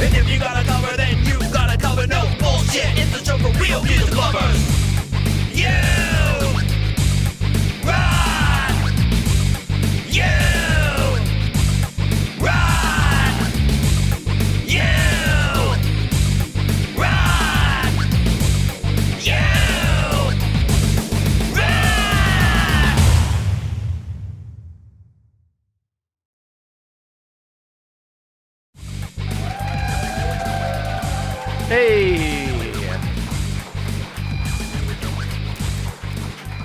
And if you gotta cover, then you gotta cover. No bullshit, it's a show for real music lovers. You run. You run. You run. You run. Hey!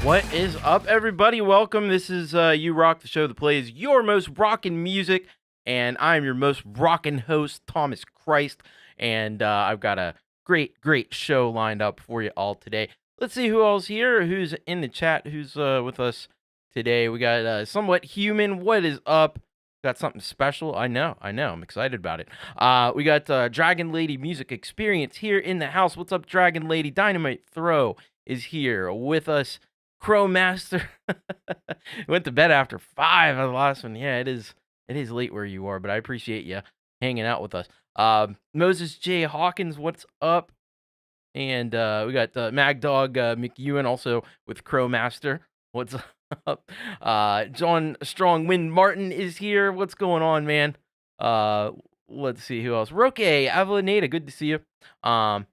What is up, everybody? Welcome. This is You Rock, the show that plays your most rockin' music, and I'm your most rockin' host, Thomas Christ, and I've got a great show lined up for you all today. Let's see who else here, who's in the chat, who's with us today. We got Somewhat Human. What is up? Got something special. I know. I'm excited about it. We got Dragon Lady Music Experience here in the house. What's up, Dragon Lady? Dynamite Throw is here with us. Krow Master went to bed after 5 on the last one. Yeah, it is late where you are, but I appreciate you hanging out with us. Moses J. Hawkins, what's up? And we got Mag Dog McEwen also with Krow Master. What's up? John Strong Wind Martin is here. What's going on, man? Let's see who else. Roque Avelaneda, good to see you. And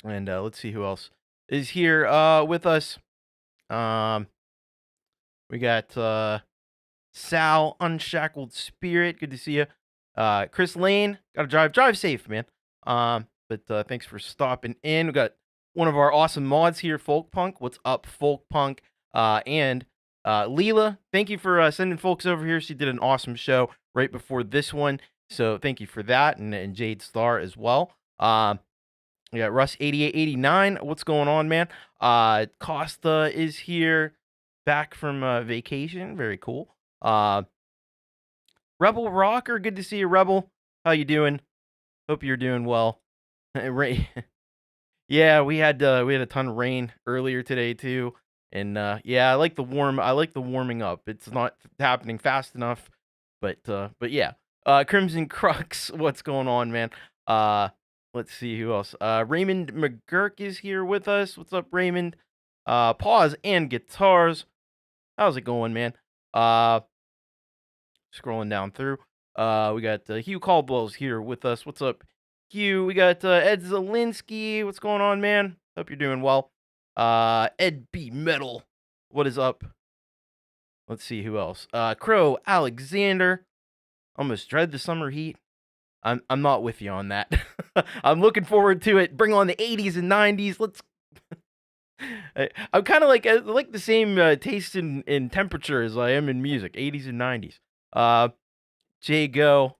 let's see who else is here with us. We got Sal Unshackled Spirit, good to see you. Chris Lane, gotta drive safe, man. But thanks for stopping in. We got one of our awesome mods here, Folkpunk. What's up, Folkpunk? And Leela, thank you for sending folks over here. She did an awesome show right before this one, so thank you for that, and Jade Star as well. We got Russ8889. What's going on, man? Costa is here, back from vacation. Very cool. Rebel Rocker, good to see you, Rebel. How you doing? Hope you're doing well. Yeah, we had a ton of rain earlier today too, and yeah, I like the warming up. It's not happening fast enough, but yeah. Crimson Crux, what's going on, man? Let's see who else. Raymond McGurk is here with us. What's up, Raymond? Pause and Guitars. How's it going, man? Scrolling down through. We got Hugh Caldwell's here with us. What's up, Hugh? We got Ed Zielinski. What's going on, man? Hope you're doing well. Ed B. Metal. What is up? Let's see who else. Krow Alexander. Almost dread the summer heat. I'm not with you on that. I'm looking forward to it. Bring on the 80s and 90s. Let's. I'm kind of like the same taste in temperature as I am in music. 80s and 90s. Jay Go,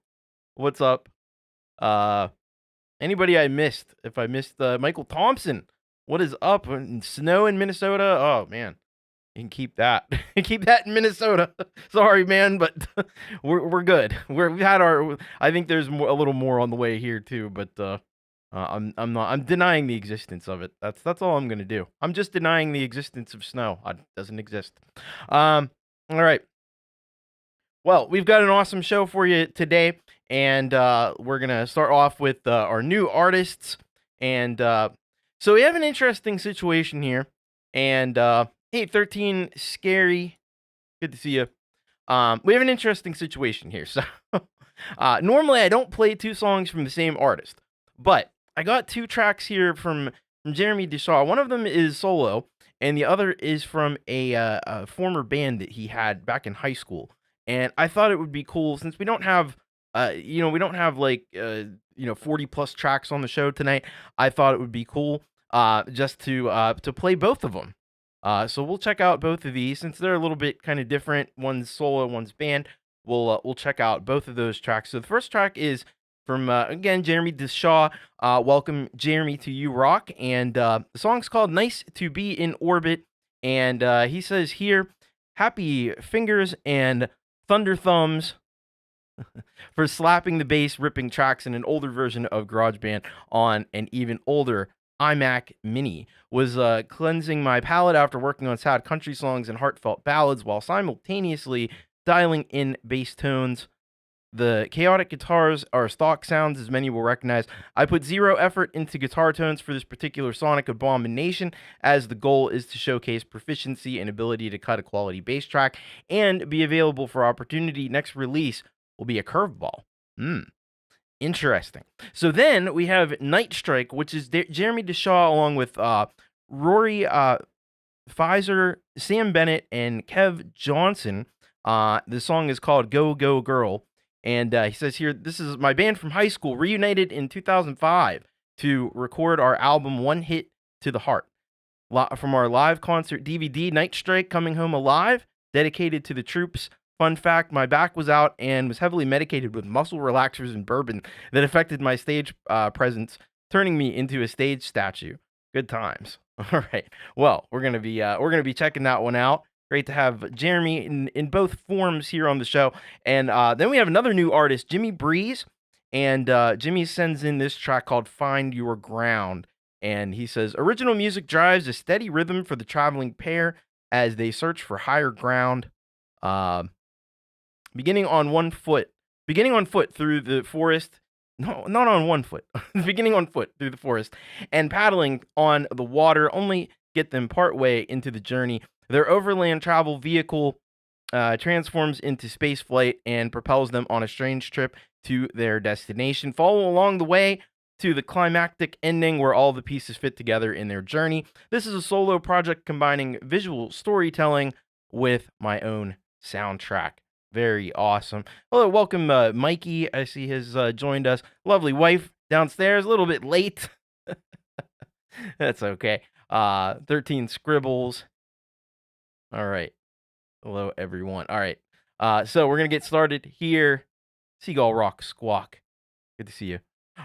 what's up? Anybody I missed? If I missed Michael Thompson, what is up? Snow in Minnesota? Oh man. You can keep that. Keep that in Minnesota. Sorry, man, but we're good. We've had our. I think there's a little more on the way here too, but I'm not. I'm denying the existence of it. That's all I'm gonna do. I'm just denying the existence of snow. It doesn't exist. All right. Well, we've got an awesome show for you today, and we're gonna start off with our new artists, and so we have an interesting situation here, and. Hey, 13 Scarry, good to see you. We have an interesting situation here. So, normally I don't play 2 songs from the same artist, but I got 2 tracks here from Jeremy Deshaw. One of them is solo, and the other is from a former band that he had back in high school. And I thought it would be cool since we don't have, we don't have like 40 plus tracks on the show tonight. I thought it would be cool, just to play both of them. So we'll check out both of these since they're a little bit kind of different. One's solo, one's band. We'll check out both of those tracks. So the first track is from again Jeremy Deshaw. Welcome, Jeremy, to You Rock, and the song's called "Nice to Be in Orbit." And he says here, "Happy fingers and thunder thumbs for slapping the bass, ripping tracks in an older version of GarageBand on an even older iMac Mini. Was cleansing my palate after working on sad country songs and heartfelt ballads while simultaneously dialing in bass tones. The chaotic guitars are stock sounds, as many will recognize. I put zero effort into guitar tones for this particular sonic abomination, as the goal is to showcase proficiency and ability to cut a quality bass track and be available for opportunity. Next release will be a curveball. Interesting. So then we have Night Strike, which is Jeremy DeShaw along with Rory Pfizer, Sam Bennett, and Kev Johnson. The song is called Go Go Girl. And he says here, this is my band from high school, reunited in 2005 to record our album One Hit to the Heart. From our live concert DVD, Night Strike Coming Home Alive, dedicated to the troops. Fun fact, my back was out and was heavily medicated with muscle relaxers and bourbon that affected my stage presence, turning me into a stage statue. Good times. All right. Well, we're gonna be checking that one out. Great to have Jeremy in both forms here on the show. And then we have another new artist, Jimmy Breeze. And Jimmy sends in this track called Find Your Ground. And he says, original music drives a steady rhythm for the traveling pair as they search for higher ground. Beginning on foot through the forest. No, not on one foot. Beginning on foot through the forest and paddling on the water only get them partway into the journey. Their overland travel vehicle transforms into space flight and propels them on a strange trip to their destination. Follow along the way to the climactic ending where all the pieces fit together in their journey. This is a solo project combining visual storytelling with my own soundtrack. Very awesome. Hello, welcome Mikey. I see has joined us. Lovely wife downstairs, a little bit late. That's okay. 13 scribbles. All right. Hello, everyone. All right. So we're going to get started here. Seagull Rock Squawk. Good to see you.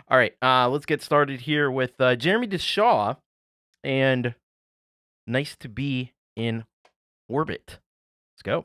All right. Let's get started here with Jeremy DeShaw and Nice to Be in Orbit. Let's go.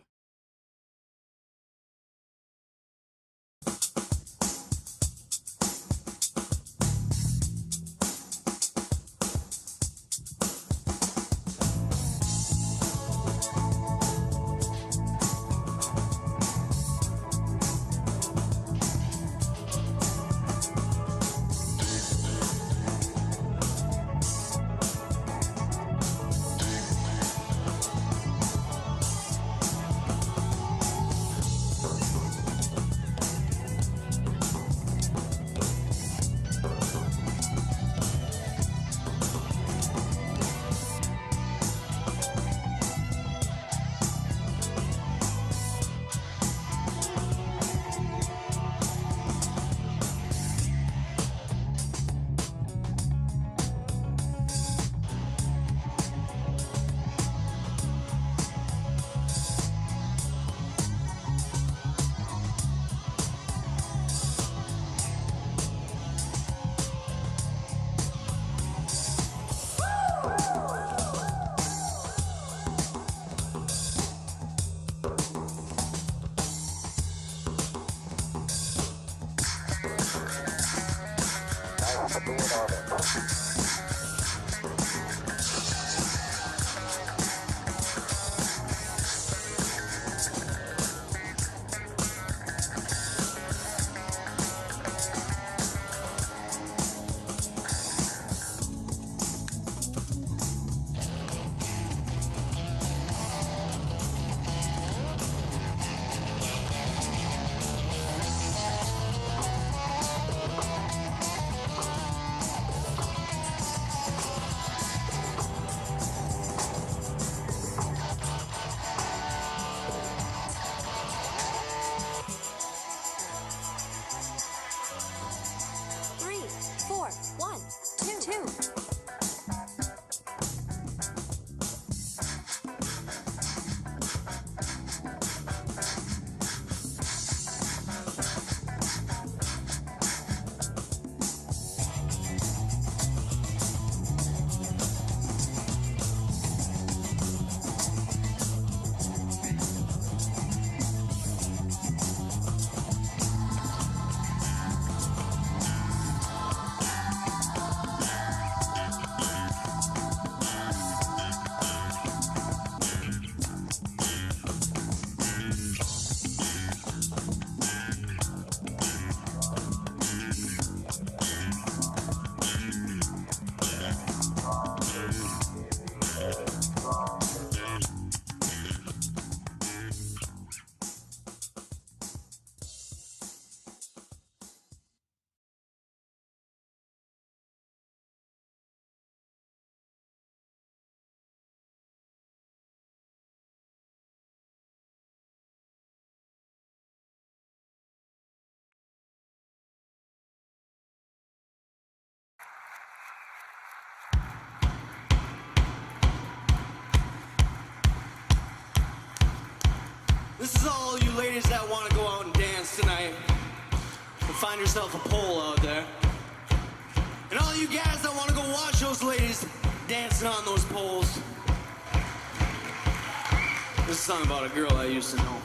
This is all you ladies that want to go out and dance tonight. And find yourself a pole out there. And all you guys that want to go watch those ladies dancing on those poles. This is a song about a girl I used to know.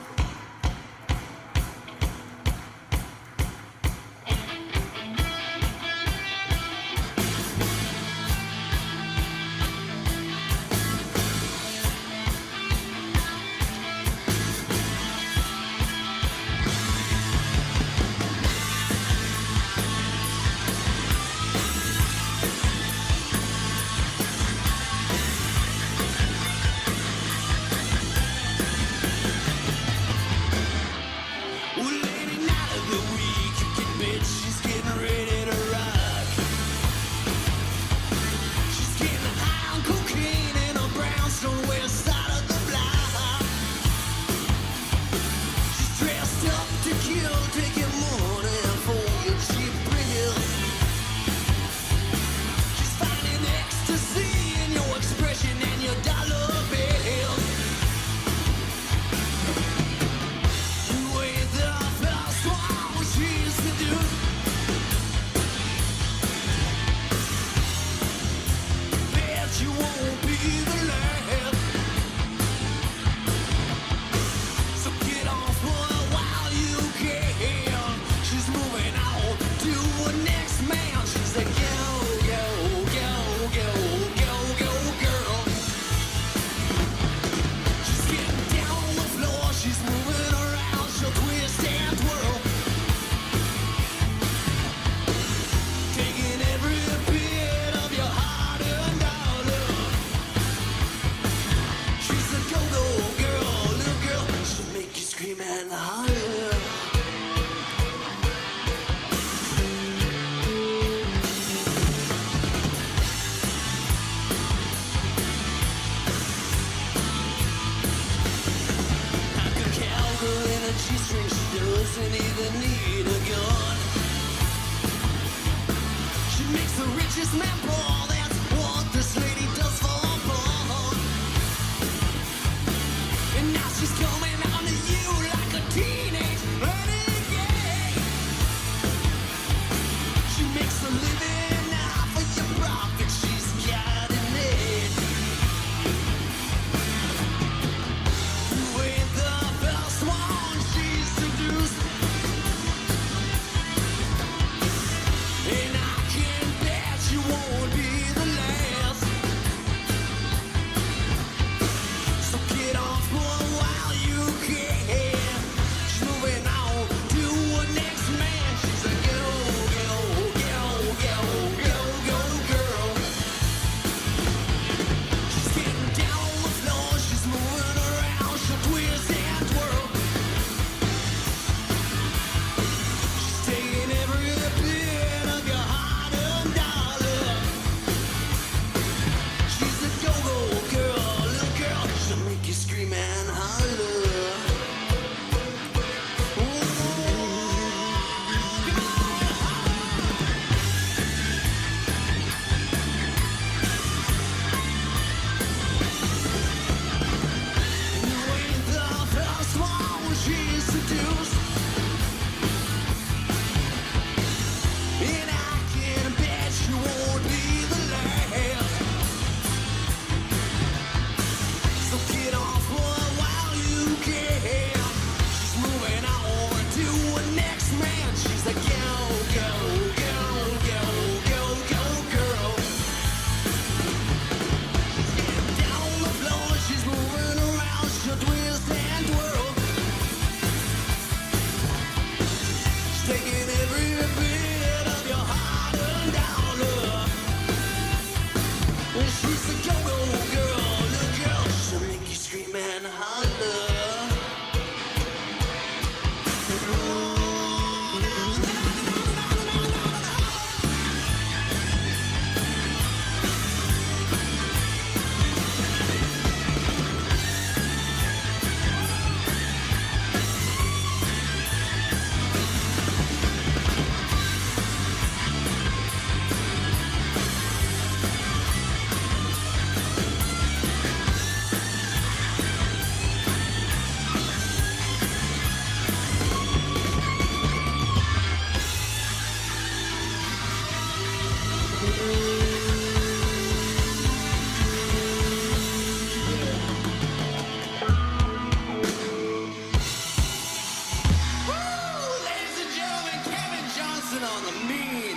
on the mean,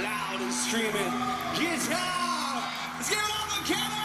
loud and screaming guitar. Let's give it up for Kelly!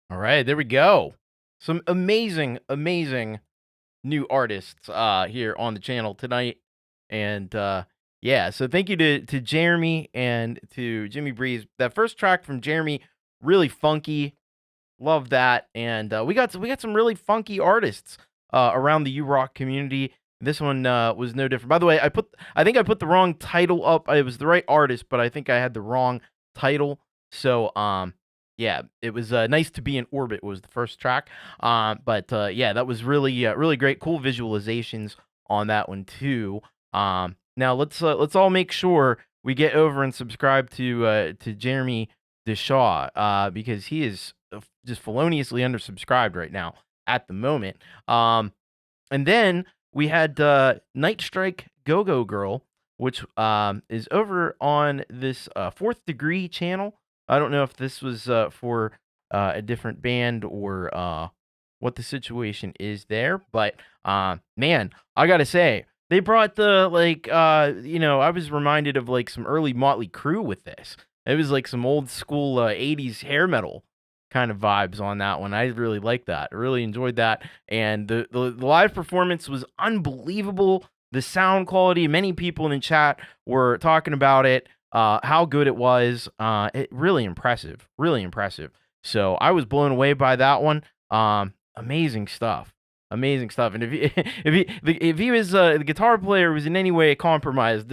All right, there we go. Some amazing, amazing new artists here on the channel tonight. And yeah, so thank you to Jeremy and to Jimmy Breeze. That first track from Jeremy, really funky. Love that. And we got some really funky artists around the U-Rock community. This one was no different. By the way, I think I put the wrong title up. It was the right artist, but I think I had the wrong title. So yeah, it was Nice to Be in Orbit was the first track. But yeah, that was really really great. Cool visualizations on that one too. Now let's all make sure we get over and subscribe to Jeremy Deshaw because he is just feloniously undersubscribed right now at the moment. And then we had Night Strike Go-Go Girl, which is over on this Fourth Degree channel. I don't know if this was for a different band or what the situation is there, but man, I gotta say, they brought the I was reminded of like some early Motley Crue with this. It was like some old school 80s hair metal kind of vibes on that one. I really liked that. I really enjoyed that. And the live performance was unbelievable. The sound quality, many people in the chat were talking about it, how good it was. It really impressive. Really impressive. So I was blown away by that one. Amazing stuff. Amazing stuff. And if he was the guitar player was in any way compromised,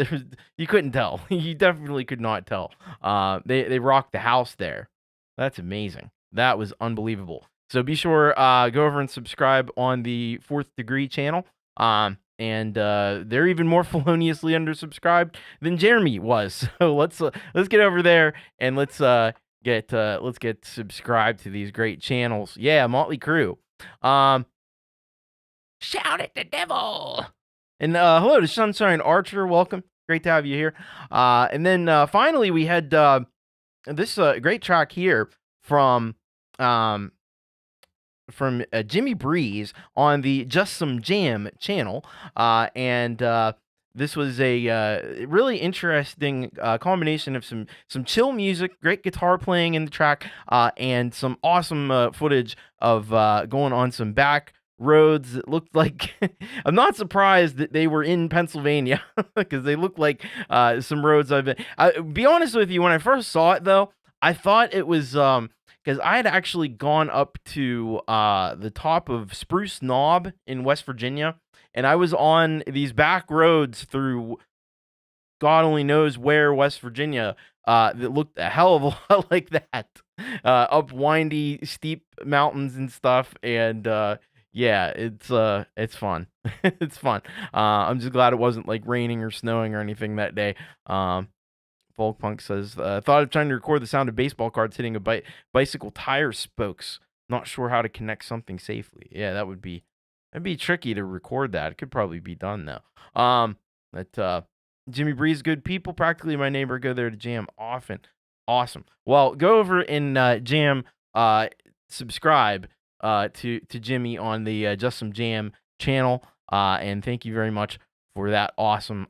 you couldn't tell. You definitely could not tell. They rocked the house there. That's amazing. That was unbelievable. So be sure go over and subscribe on the Fourth Degree channel. And they're even more feloniously undersubscribed than Jeremy was. So let's get over there and let's get subscribed to these great channels. Yeah, Motley Crue. Shout at the devil. And hello to Sunshine Archer. Welcome. Great to have you here. And then finally we had this great track here from Jimmy Breeze on the Just Some Jam channel. And this was a really interesting combination of some chill music, great guitar playing in the track, and some awesome footage of going on some back roads that looked like I'm not surprised that they were in Pennsylvania because they look like some roads I've been. Be honest with you, when I first saw it though, I thought it was because I had actually gone up to the top of Spruce Knob in West Virginia, and I was on these back roads through God only knows where West Virginia that looked a hell of a lot like that, up windy, steep mountains and stuff, and yeah, it's fun. It's fun. I'm just glad it wasn't like raining or snowing or anything that day. Folkpunk says, thought of trying to record the sound of baseball cards hitting a bicycle tire spokes. Not sure how to connect something safely. Yeah, that'd be tricky to record that. It could probably be done though. But Jimmy Breeze, good people. Practically my neighbor. Go there to jam often. Awesome. Well, go over and jam. Subscribe to Jimmy on the Just Some Jam channel. And thank you very much for that awesome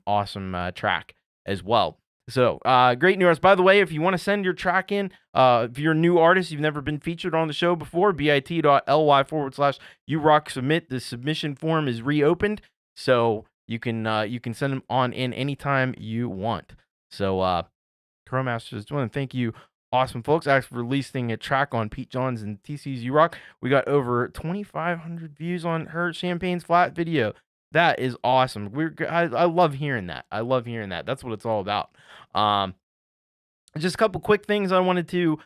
track as well. So, great new artist. By the way, if you want to send your track in, if you're a new artist, you've never been featured on the show before, bit.ly/urock submit. The submission form is reopened, so you can send them on in anytime you want. So, Crowmasters, I want to thank you, awesome folks. Thanks for releasing a track on Pete Johns and TC's U-Rock. We got over 2,500 views on her Champagne's Flat video. That is awesome. I love hearing that. I love hearing that. That's what it's all about. Just a couple quick things I wanted to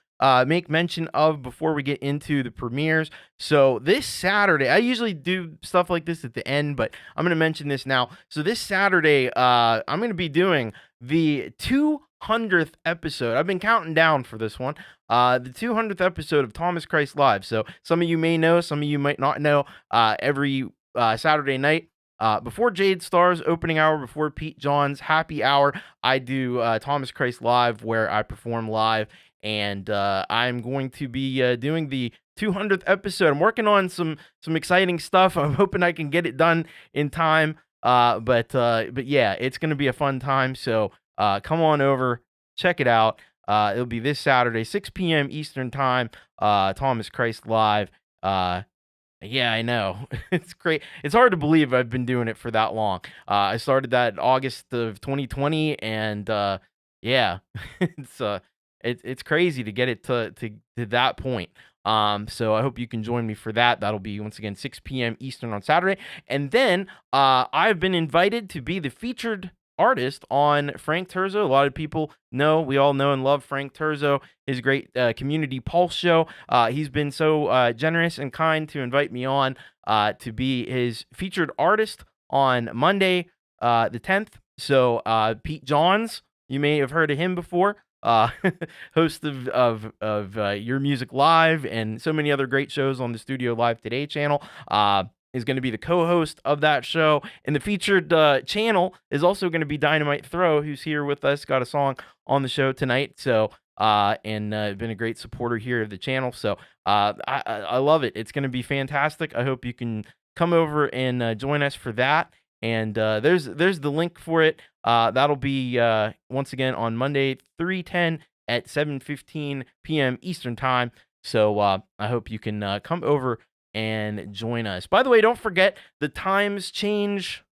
make mention of before we get into the premieres. So this Saturday, I usually do stuff like this at the end, but I'm going to mention this now. So this Saturday, I'm going to be doing the 200th episode. I've been counting down for this one. The 200th episode of Thomas Christ Live. So some of you may know, some of you might not know. Every Saturday night, before Jade Star's opening hour, before Pete John's happy hour, I do Thomas Christ Live, where I perform live, and I'm going to be doing the 200th episode. I'm working on some exciting stuff. I'm hoping I can get it done in time, but yeah, it's going to be a fun time, so come on over, check it out. It'll be this Saturday, 6 p.m. Eastern Time. Thomas Christ Live. Yeah, I know. It's great. It's hard to believe I've been doing it for that long. I started that in August of 2020, and yeah, it's crazy to get it to that point. So I hope you can join me for that. That'll be once again 6 p.m. Eastern on Saturday, and then I've been invited to be the featured artist on Frank Terzo. A lot of people know, we all know and love Frank Terzo, his great community pulse show. He's been so generous and kind to invite me on to be his featured artist on Monday, the 10th. So Pete Johns, you may have heard of him before, host of Your Music Live and so many other great shows on the Studio Live Today channel. Is going to be the co-host of that show, and the featured channel is also going to be Dynamite Throw, who's here with us, got a song on the show tonight, so and been a great supporter here of the channel, so I love it. It's going to be fantastic. I hope you can come over and join us for that, and there's the link for it. That'll be once again on Monday, 3/10 at 7:15 p.m. Eastern Time, so I hope you can come over and join us. By the way, don't forget the times change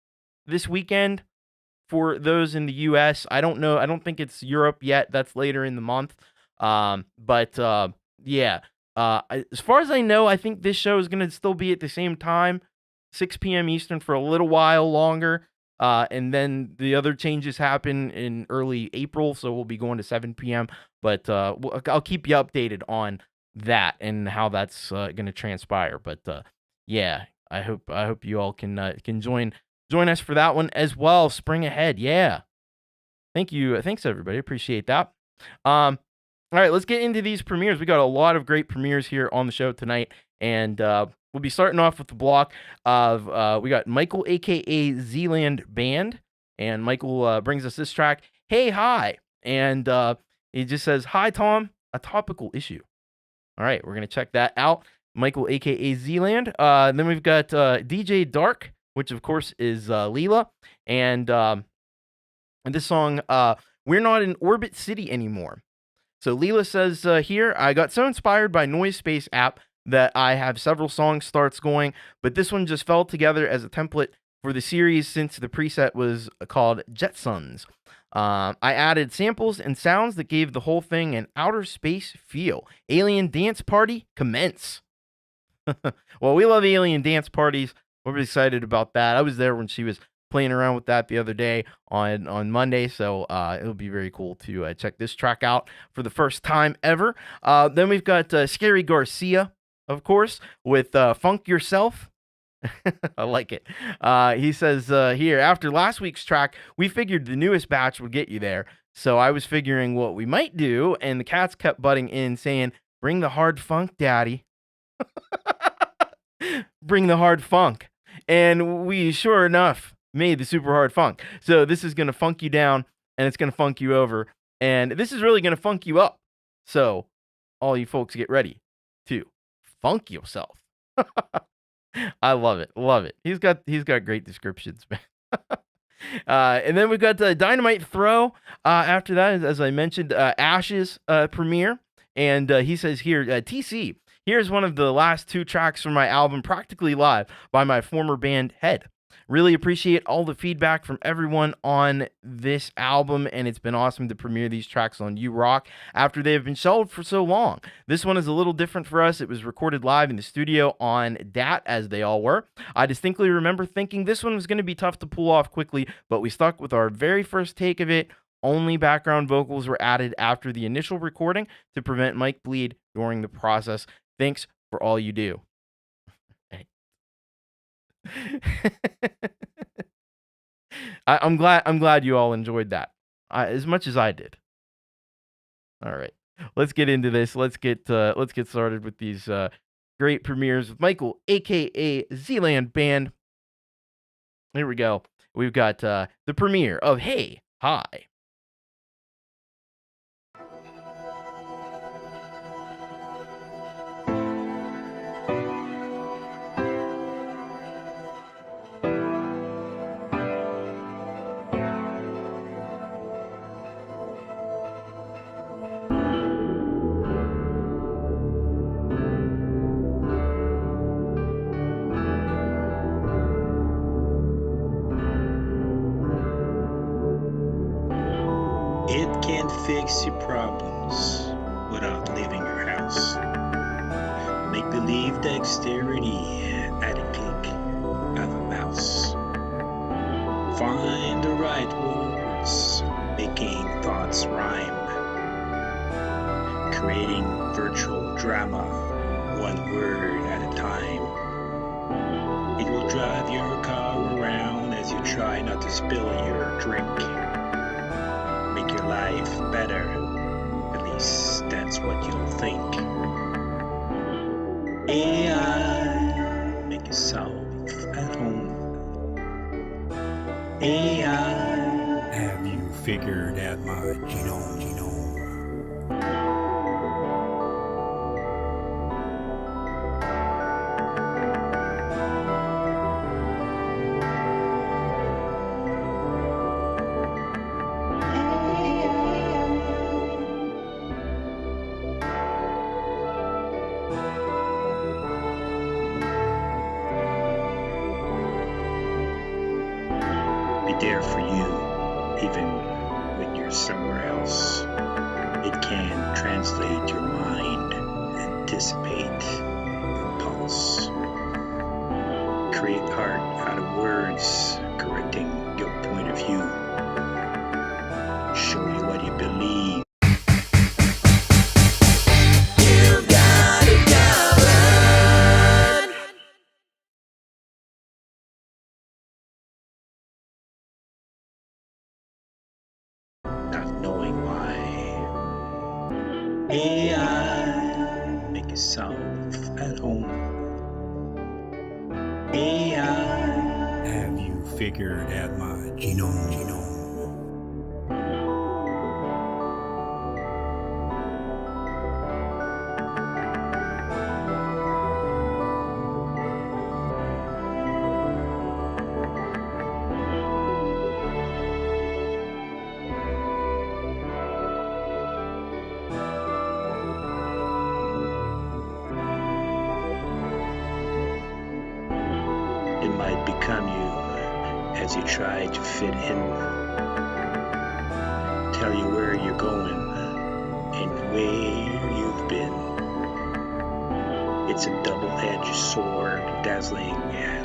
this weekend for those in the US. I don't know. I don't think it's Europe yet. That's later in the month. Yeah. As far as I know, I think this show is going to still be at the same time, 6 p.m. Eastern for a little while longer. And then the other changes happen in early April, so we'll be going to 7 p.m. But I'll keep you updated on that and how that's going to transpire. But yeah, I hope you all can join us for that one as well. Spring ahead, yeah. Thank you, thanks everybody, appreciate that. All right, let's get into these premieres. We got a lot of great premieres here on the show tonight, and we'll be starting off with the block of we got Michael, aka Zealand Band, and Michael brings us this track, Hey Hi, and he just says, Hi Tom, a topical issue. All right, we're going to check that out. Michael, a.k.a. Zealand. Then we've got DJ Dark, which, of course, is Leela. And this song, We're Not in Orbit City Anymore. So Leela says here, I got so inspired by Noise Space app that I have several song starts going, but this one just fell together as a template for the series since the preset was called Jetsons. I added samples and sounds that gave the whole thing an outer space feel. Alien dance party, commence. Well, we love alien dance parties. We're excited about that. I was there when she was playing around with that the other day on Monday, so it'll be very cool to check this track out for the first time ever. Then we've got Scarry Garcia, of course, with Funk Yourself. I like it. He says here, after last week's track, we figured the newest batch would get you there. So I was figuring what we might do, and the cats kept butting in saying, bring the hard funk, daddy. Bring the hard funk. And we, sure enough, made the super hard funk. So this is going to funk you down, and it's going to funk you over. And this is really going to funk you up. So all you folks get ready to funk yourself. I love it. Love it. He's got great descriptions, man. And then we've got the Dynamite Throw. After that, as I mentioned, Ash's premiere. And he says here, TC, here's one of the last two tracks from my album, Practically Live, by my former band, Head. Really appreciate all the feedback from everyone on this album, and it's been awesome to premiere these tracks on You Rock after they have been shelved for so long. This one is a little different for us. It was recorded live in the studio on DAT, as they all were. I distinctly remember thinking this one was going to be tough to pull off quickly, but we stuck with our very first take of it. Only background vocals were added after the initial recording to prevent mic bleed during the process. Thanks for all you do. I'm glad you all enjoyed that as much as I did. All right, let's get into this. Let's get started with these great premieres with Michael, aka Zealand Band. Here we go. We've got the premiere of Hey Hi. fix your problems without leaving your house. Make believe dexterity at a click of a mouse. Find the right words, making thoughts rhyme. Creating virtual drama, one word at a time. It will drive your car around as you try not to spill your drink. Make your life better, at least that's what you'll think. AI, make yourself at home. AI, have you figured out my genome? There for you, even when you're somewhere else. It can translate your mind, anticipate your pulse. Create art out of words, correcting your point of view. Show you what you believe. You got it covered. Not knowing why. AI, make yourself at home. AI, have you figured out my genome? It might become you as you try to fit in. Tell you where you're going and where you've been. It's a double-edged sword, dazzling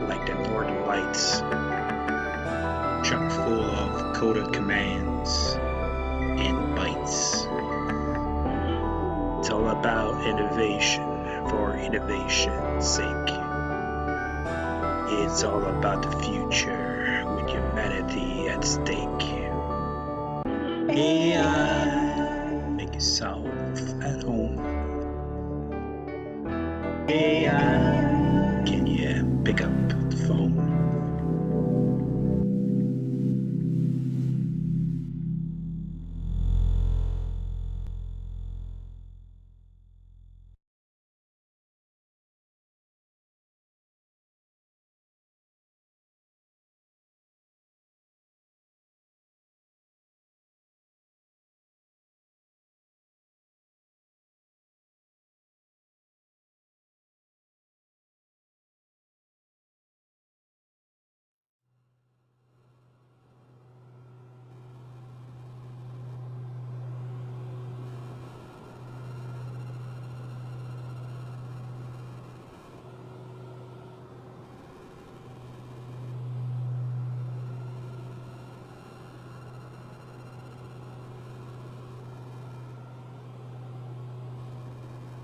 like the northern lights. Chock full of coded commands and bytes. It's all about innovation for innovation's sake. It's all about the future with humanity at stake. AI, make yourself at home. AI, can you pick up the phone?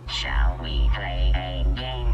Shall we play a game?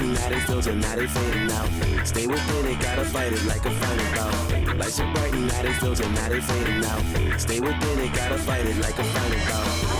brighten, now they filter, now they fading out. Stay within it, gotta fight it like a final bout. Lights are brighten, now they filter, now they fading out. Stay within it, gotta fight it like a final bout.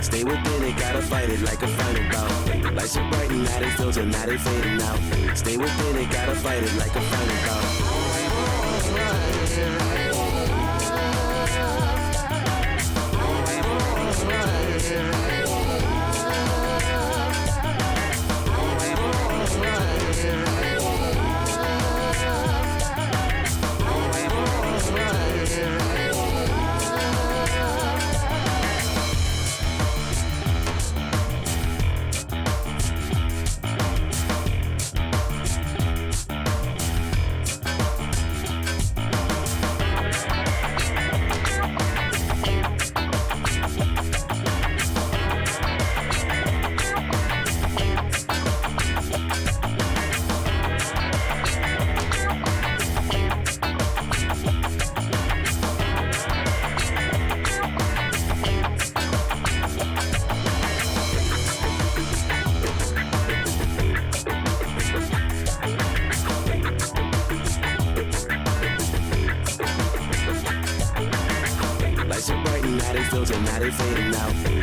Stay within it, gotta fight it like a final bout. Lights are bright and now they filter, now they fading out. Stay within it, gotta fight it like a final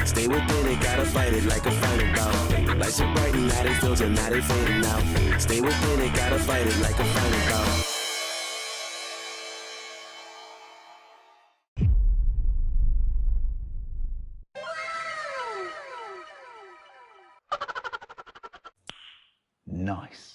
Stay within it, gotta fight it like a final bout. Lights are bright and now they filter, now they fading out. Stay within it, gotta fight it like a final bout. Nice.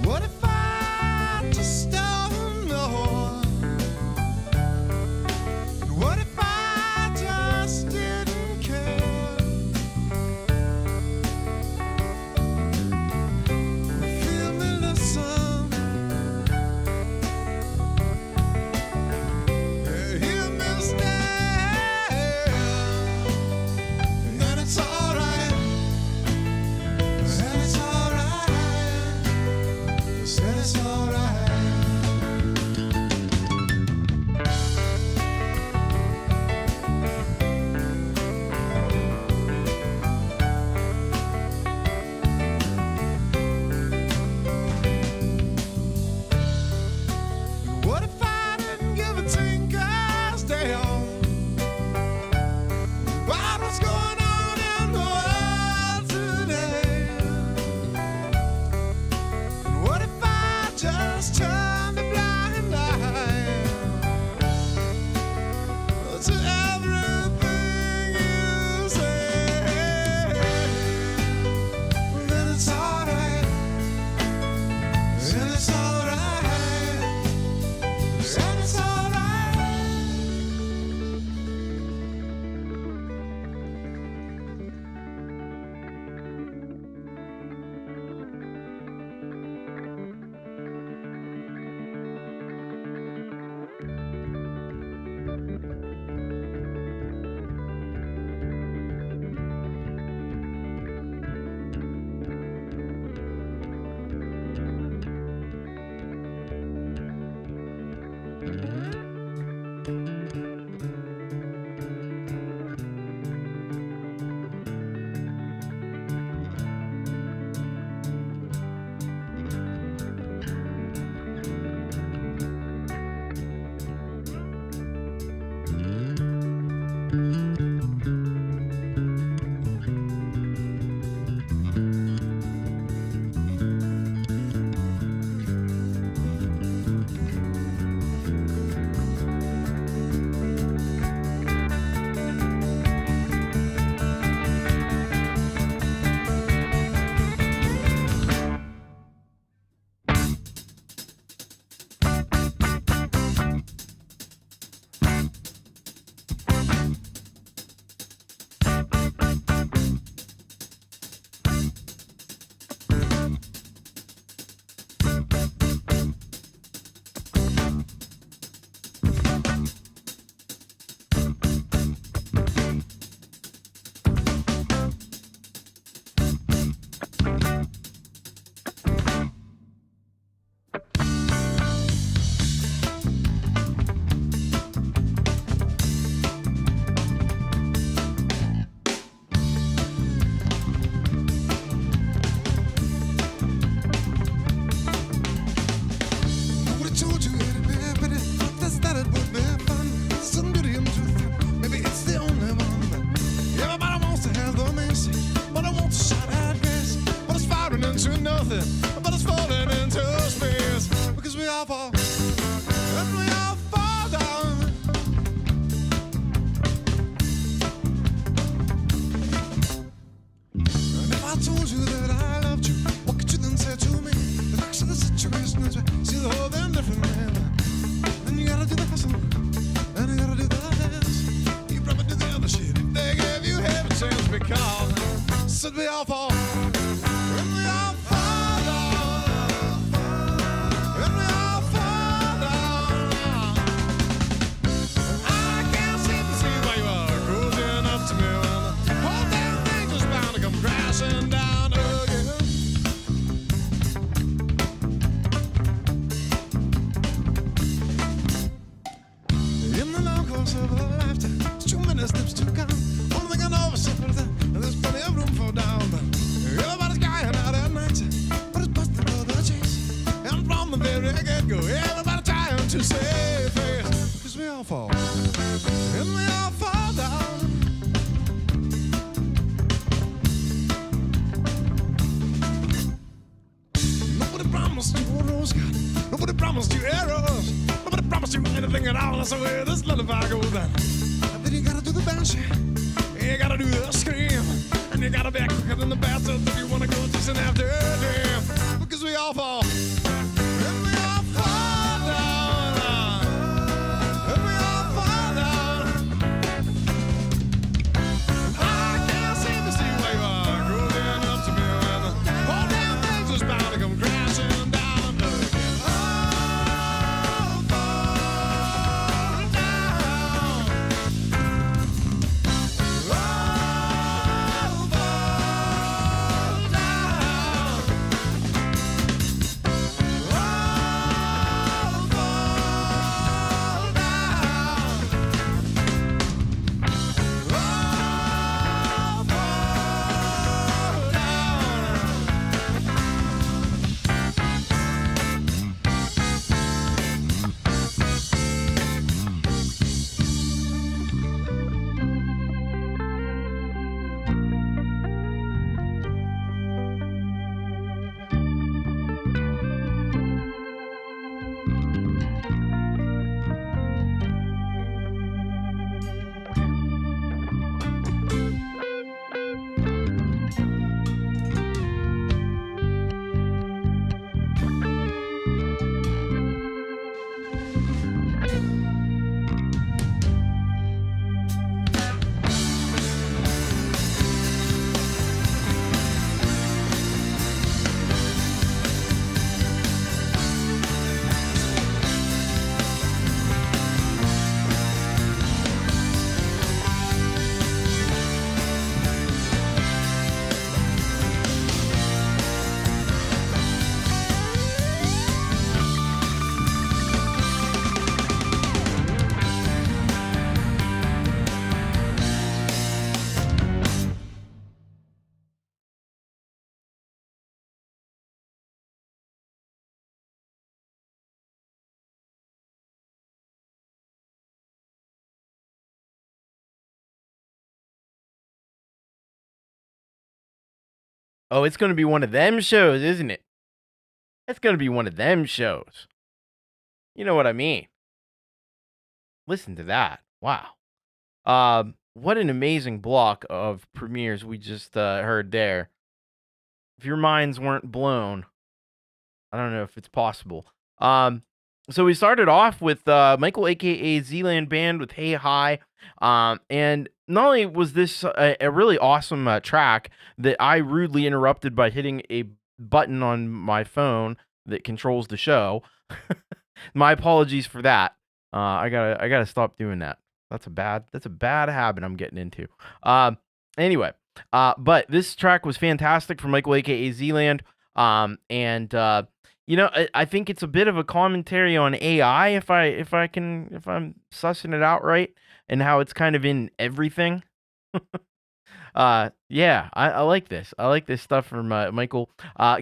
What if I just don't know? What if I just didn't care? Feel me, listen. nothing, but it's falling into space. Because we all fall, and we all fall down. And if I told you that I loved you, what could you then say to me? The facts of the situation is we see the whole thing differently. And you gotta do the hustle, and you gotta do the dance. You probably do the other shit if they gave you half a chance. Because said we all fall, and we all fall down, and we all fall down. And I can't seem to see why you are cruising up to me when the whole damn thing just bound to come crashing down again. In the long course of a lifetime, there's too many steps to come. One thing I know for certain, there's plenty of room for down. Everybody's going out at night, but it's busting for the chase. And from the very get-go, everybody trying to save face. Because we all fall, and we all fall down. Nobody promised you a rose garden. Nobody promised you arrows. Nobody promised you anything at all. That's the way this lullaby goes down. And then you gotta do the banshee. You gotta do the scream. And you gotta be quicker than the bastards if you wanna go chasing after a dream. Because we all fall. And we all fall down. And we all fall down. I can't seem to see why you are cruising up to me when the whole damn thing's just bound to come crashing down again. Oh, fall down. Oh, fall Oh, it's going to be one of them shows, isn't it? It's going to be one of them shows. You know what I mean? Listen to that. Wow. What an amazing block of premieres we just heard there. If your minds weren't blown, I don't know if it's possible. So we started off with Michael, a.k.a. Zealand Band with Hey Hi. And not only was this a really awesome track that I rudely interrupted by hitting a button on my phone that controls the show. My apologies for that. I gotta stop doing that. That's a bad habit I'm getting into. Anyway, but this track was fantastic from Michael, a.k.a. Zealand. And you know, I think it's a bit of a commentary on AI if I'm sussing it out right, and how it's kind of in everything. Yeah, I like this. I like this stuff from Michael.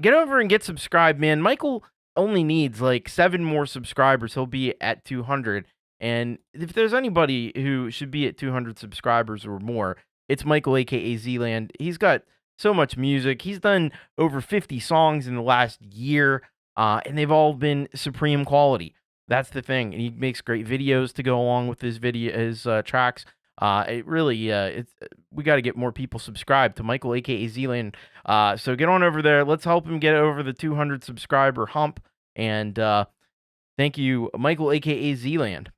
Get over and get subscribed, man. Michael only needs like 7 more subscribers. He'll be at 200. And if there's anybody who should be at 200 subscribers or more, it's Michael, a.k.a. Zealand. He's got so much music. He's done over 50 songs in the last year, and they've all been supreme quality. That's the thing. And he makes great videos to go along with his tracks. It really, we got to get more people subscribed to Michael, aka Zealand. So get on over there. Let's help him get over the 200 subscriber hump. And thank you, Michael, aka Zealand,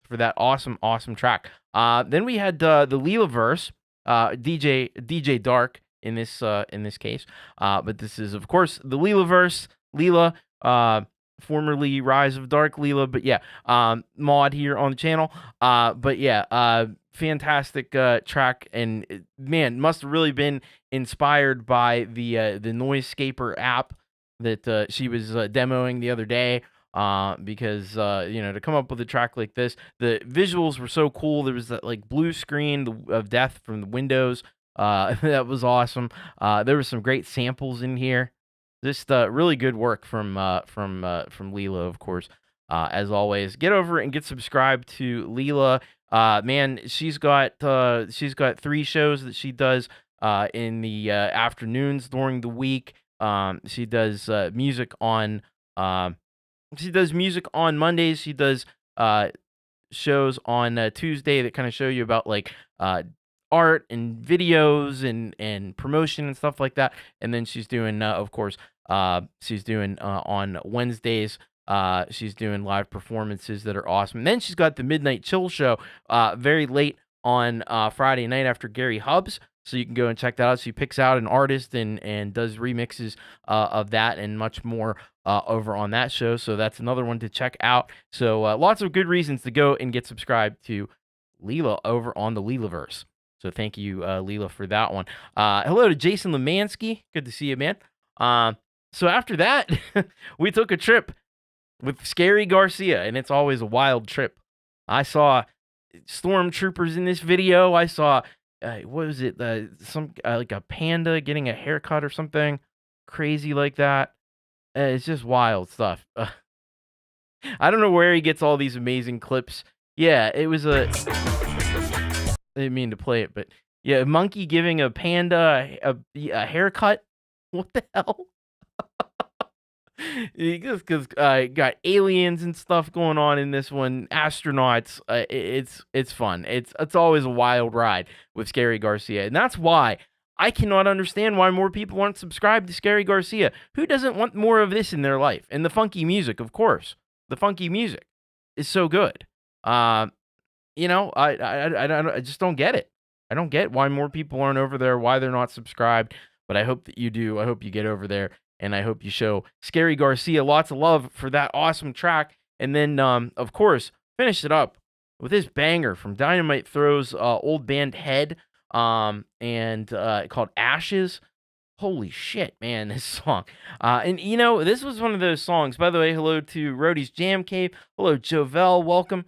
for that awesome track. Then we had the Leela verse, DJ Dark in this case. But this is, of course, the Leela verse. Leela, formerly Rise of Dark Leela, but yeah, mod here on the channel. But yeah, fantastic track, and man, must have really been inspired by the Noisescaper app that she was demoing the other day. Because to come up with a track like this, the visuals were so cool. There was that like blue screen of death from the windows. That was awesome. There were some great samples in here. Just really good work from Leela, of course. As always, get over and get subscribed to Leela. Man, she's got 3 shows that she does in the afternoons during the week. She does music on Mondays. She does shows on Tuesday that kind of show you about like art and videos and promotion and stuff like that. And then she's doing, of course, she's doing on Wednesdays. She's doing live performances that are awesome. And then she's got the Midnight Chill show very late on Friday night after Gary Hubs. So you can go and check that out. She picks out an artist and does remixes of that and much more over on that show. So that's another one to check out. So lots of good reasons to go and get subscribed to Leela over on the Leelaverse. So thank you, Leela, for that one. Hello to Jason Limansky. Good to see you, man. So after that, we took a trip with Scarry Garcia, and it's always a wild trip. I saw stormtroopers in this video. I saw, what was it? Some like a panda getting a haircut or something crazy like that. It's just wild stuff. I don't know where he gets all these amazing clips. Yeah, it was I didn't mean to play it, but yeah, a monkey giving a panda a haircut. What the hell? Just because got aliens and stuff going on in this one, astronauts. It's fun. It's always a wild ride with Scarry Garcia, and that's why I cannot understand why more people aren't subscribed to Scarry Garcia. Who doesn't want more of this in their life? And the funky music, of course. The funky music is so good. I just don't get it. I don't get why more people aren't over there, why they're not subscribed. But I hope that you do. I hope you get over there. And I hope you show Scarry Garcia lots of love for that awesome track. And then, of course, finish it up with this banger from Dynamite Throw's old band Head, called Ashes. Holy shit, man, this song. And, this was one of those songs. By the way, hello to Rhodey's Jam Cave. Hello, Jovel. Welcome.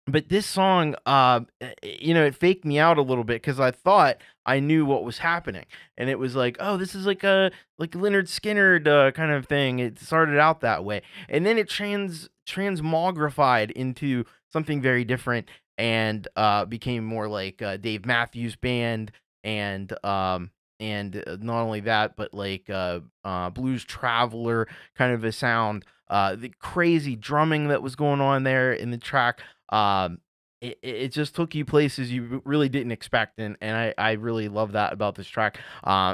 But this song, it faked me out a little bit because I thought I knew what was happening, and it was like, oh, this is like a Leonard Skinner kind of thing. It started out that way, and then it transmogrified into something very different, and became more like Dave Matthews Band, and not only that, but like Blues Traveler kind of a sound. The crazy drumming that was going on there in the track. It just took you places you really didn't expect, and I really love that about this track.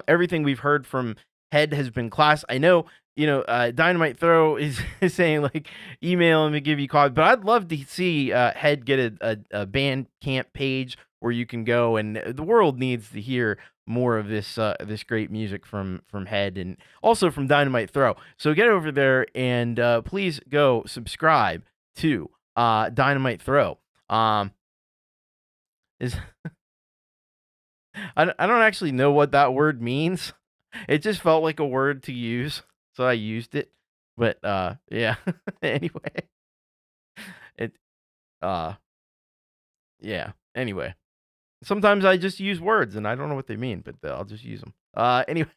Everything we've heard from Head has been class. I know, Dynamite Throw is saying like email him to give you call, but I'd love to see Head get a band camp page where you can go, and the world needs to hear more of this great music from Head and also from Dynamite Throw. So get over there and please go subscribe to Dynamite Throw. Is I don't actually know what that word means. It just felt like a word to use, so I used it. But yeah. Anyway, yeah. Anyway, sometimes I just use words and I don't know what they mean, but I'll just use them. Anyway.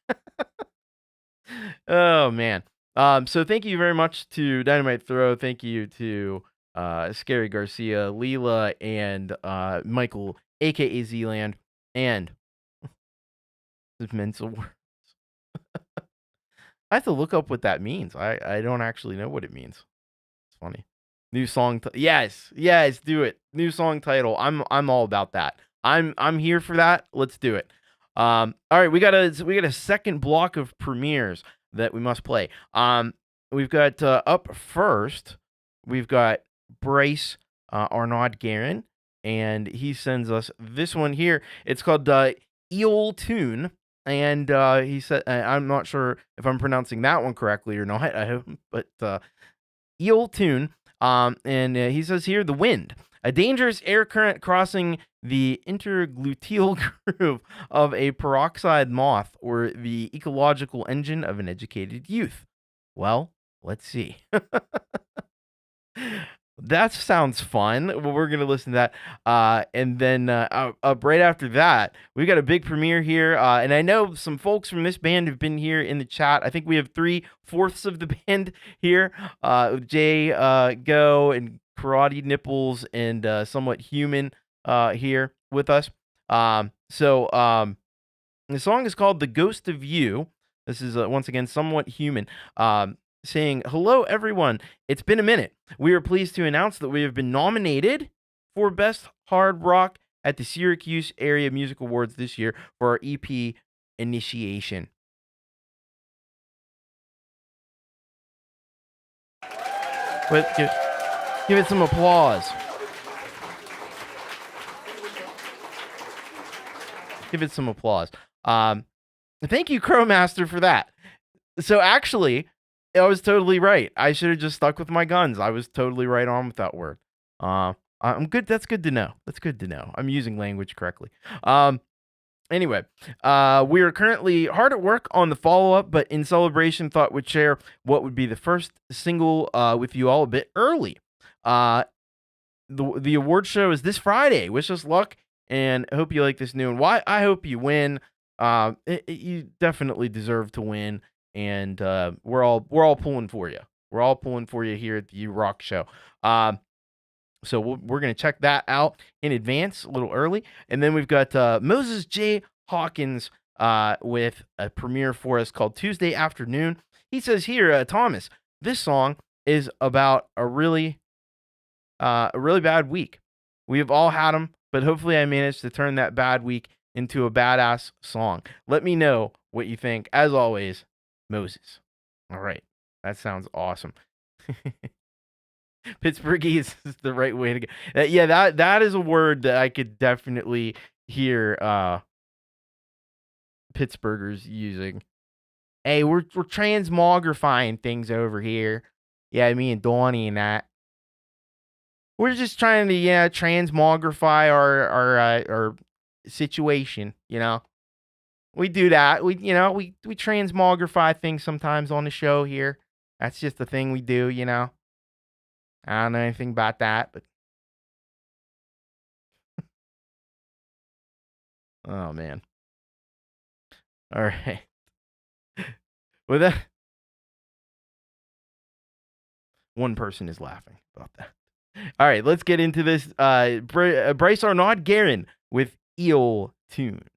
Oh man. So thank you very much to Dynamite Throw. Thank you to Scarry Garcia, Leela, and Michael, aka Zealand, and Just mental words. I have to look up what that means. I don't actually know what it means. It's funny. New song. Yes, do it. New song title. I'm all about that. I'm here for that. Let's do it. All right, we got a second block of premieres that we must play. We've got up first. We've got Brice-Arnaud Guerin, and he sends us this one here. It's called Eel Tune, and he said, I'm not sure if I'm pronouncing that one correctly or not. I hope, but Eel Tune. And he says here, the wind, a dangerous air current crossing the intergluteal groove of a peroxide moth, or the ecological engine of an educated youth. Well, let's see. That sounds fun. Well, we're going to listen to that. And then up right after that, we got a big premiere here. And I know some folks from this band have been here in the chat. I think we have 3/4 of the band here. Jay, Go, and Karate Nipples, and Somewhat Human here with us. So the song is called The Ghost of You. This is, once again, Somewhat Human. Saying, hello, everyone. It's been a minute. We are pleased to announce that we have been nominated for Best Hard Rock at the Syracuse Area Music Awards this year for our EP Initiation. But give it some applause. Give it some applause. Thank you, Crowmaster, for that. So actually, I was totally right. I should have just stuck with my guns. I was totally right on with that word. I'm good. That's good to know. That's good to know. I'm using language correctly. Anyway, we are currently hard at work on the follow-up, but in celebration, thought we'd share what would be the first single with you all a bit early. The award show is this Friday. Wish us luck, and I hope you like this new one. Why? I hope you win. You definitely deserve to win. And we're all pulling for you. We're all pulling for you here at the Rock Show. So we're going to check that out in advance, a little early. And then we've got Moses J. Hawkins with a premiere for us called Tuesday Afternoon. He says here, Thomas, this song is about a really bad week. We have all had them, but hopefully I managed to turn that bad week into a badass song. Let me know what you think. As always, Moses. All right. That sounds awesome. Pittsburghese is the right way to go. Yeah, that is a word that I could definitely hear Pittsburghers using. Hey, we're transmogrifying things over here. Yeah, me and Donnie and that. We're just trying to transmogrify our situation, you know. We do that. We transmogrify things sometimes on the show here. That's just the thing we do, you know. I don't know anything about that, but oh man. All right. With that, one person is laughing about that. All right, let's get into this. Brice-Arnaud Guerin with Eel Tune.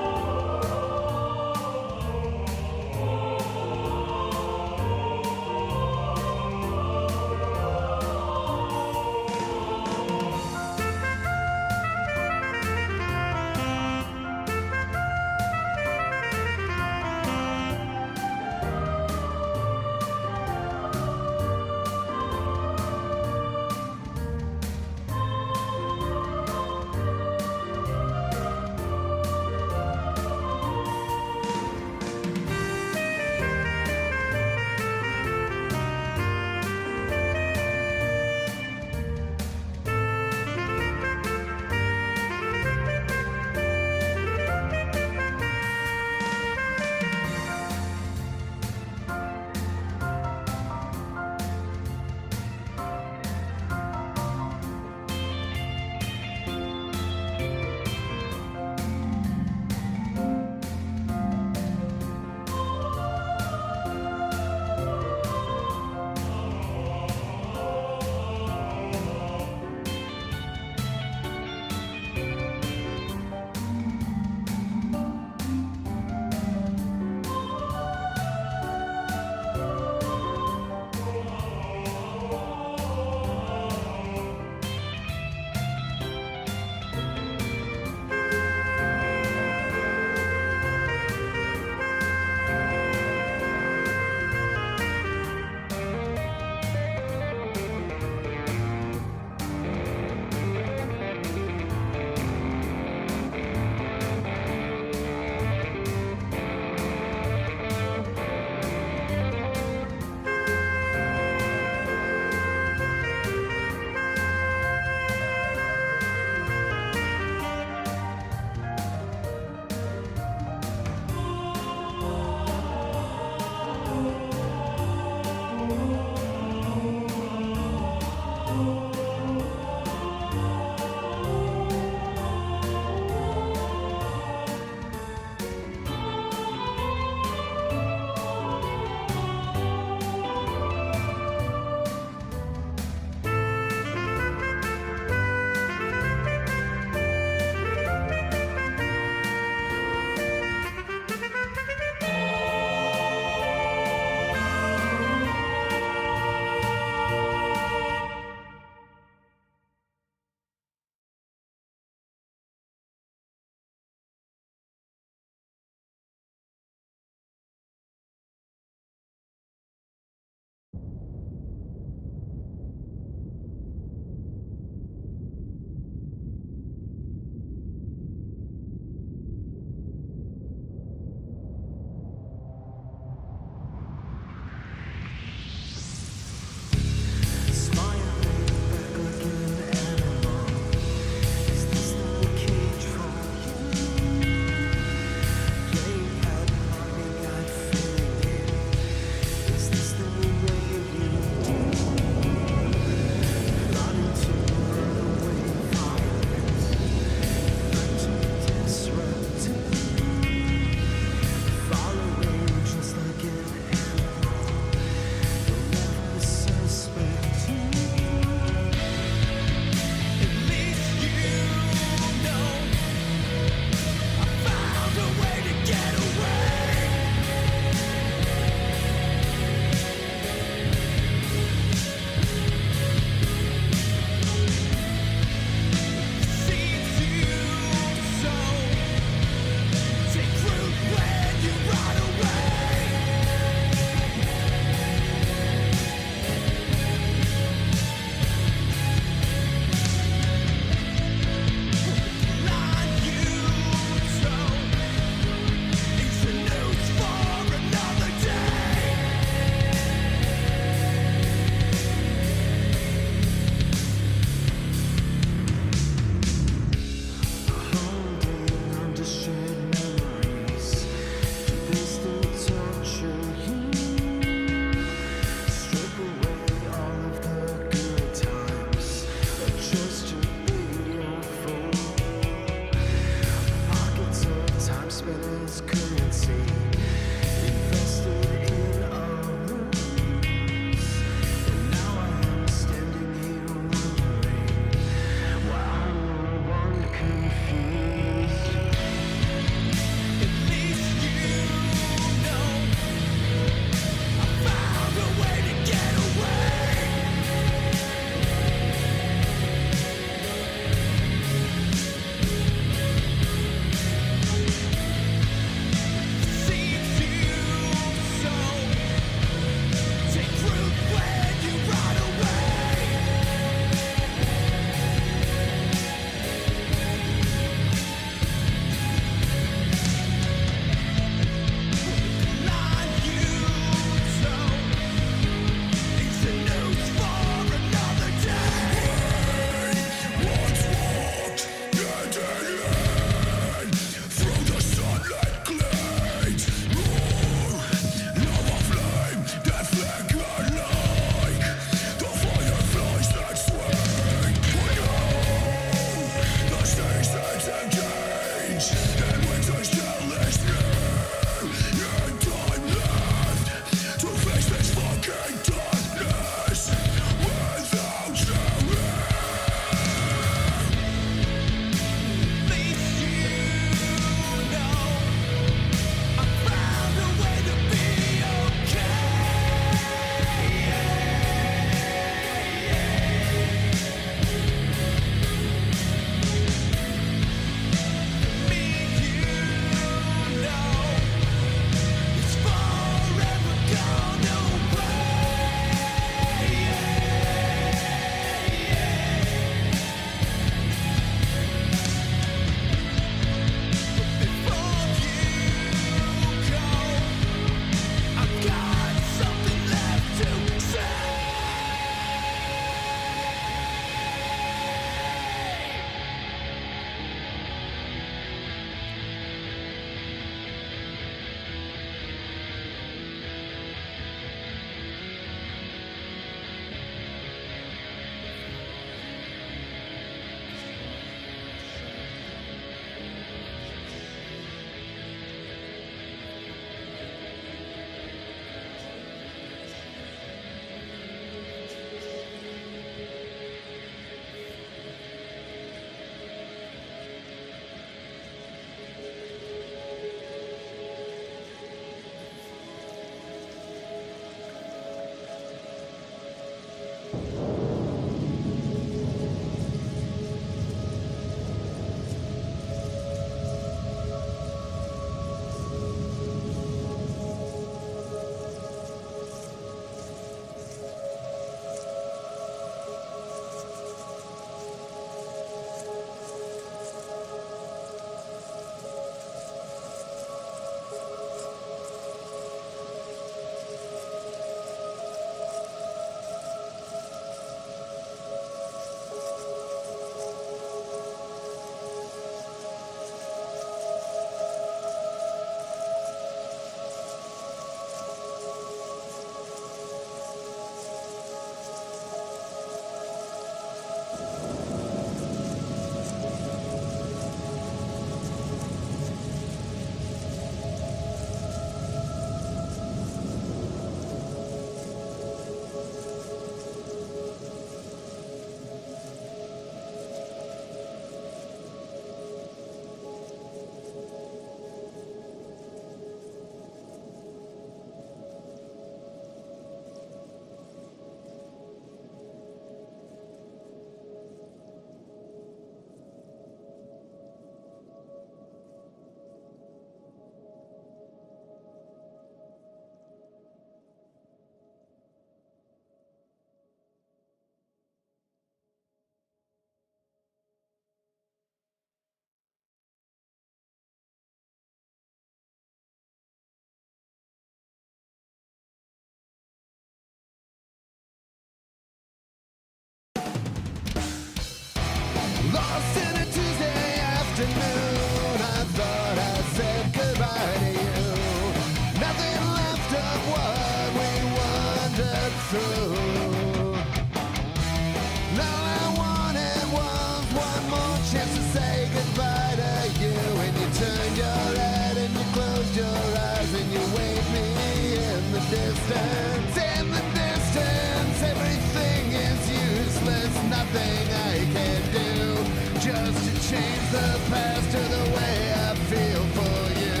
distance, in the distance, everything is useless, nothing I can do, just to change the past to the way I feel for you.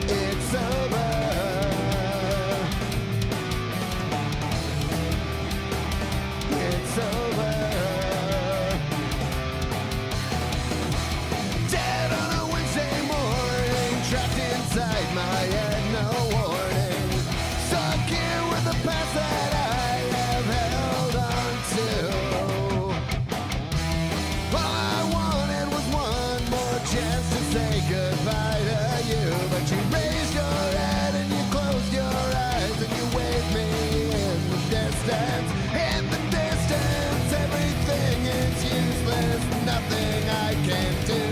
It's over. It's over. Dead on a Wednesday morning, trapped inside my head, no warning. Stuck here with the past that I have held on to. All I wanted was one more chance to say goodbye to you, but you raised your head and you closed your eyes and you waved me in the distance. In the distance, everything is useless, nothing I can do,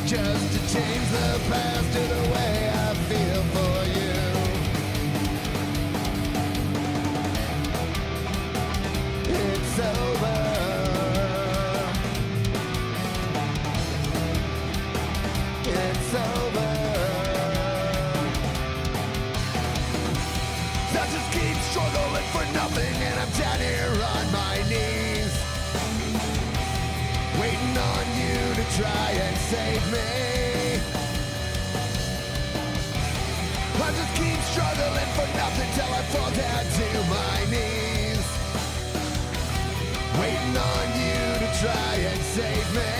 just to change the past to the way I feel for you. It's over. It's over. I just keep struggling for nothing, and I'm down here on my knees, waiting on you to try and save me. I just keep struggling for nothing till I fall down to my knees, waiting on you to try and save me.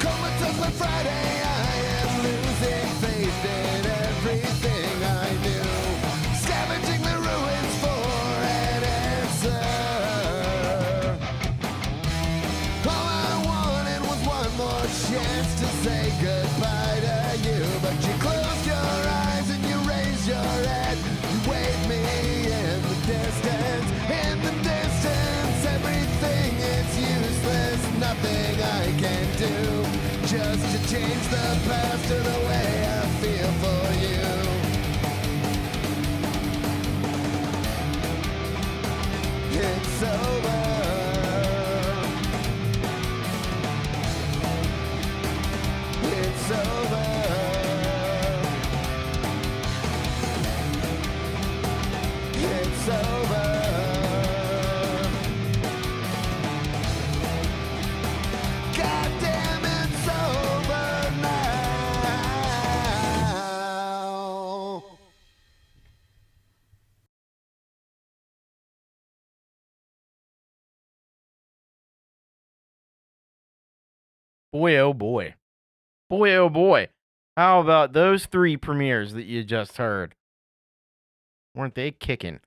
Comatose by Friday, I am losing faith in everything I knew, scavenging the ruins for an answer. All I wanted was one more chance to say goodbye to you, but you closed your eyes and you raised your head. You waved me in the distance. In the distance, everything is useless, nothing I can do, just to change the past to the way I feel for you. It's over. It's over. It's over. God damn, it's over now. Boy, oh boy. Boy, oh boy. How about those 3 premieres that you just heard? Weren't they kicking?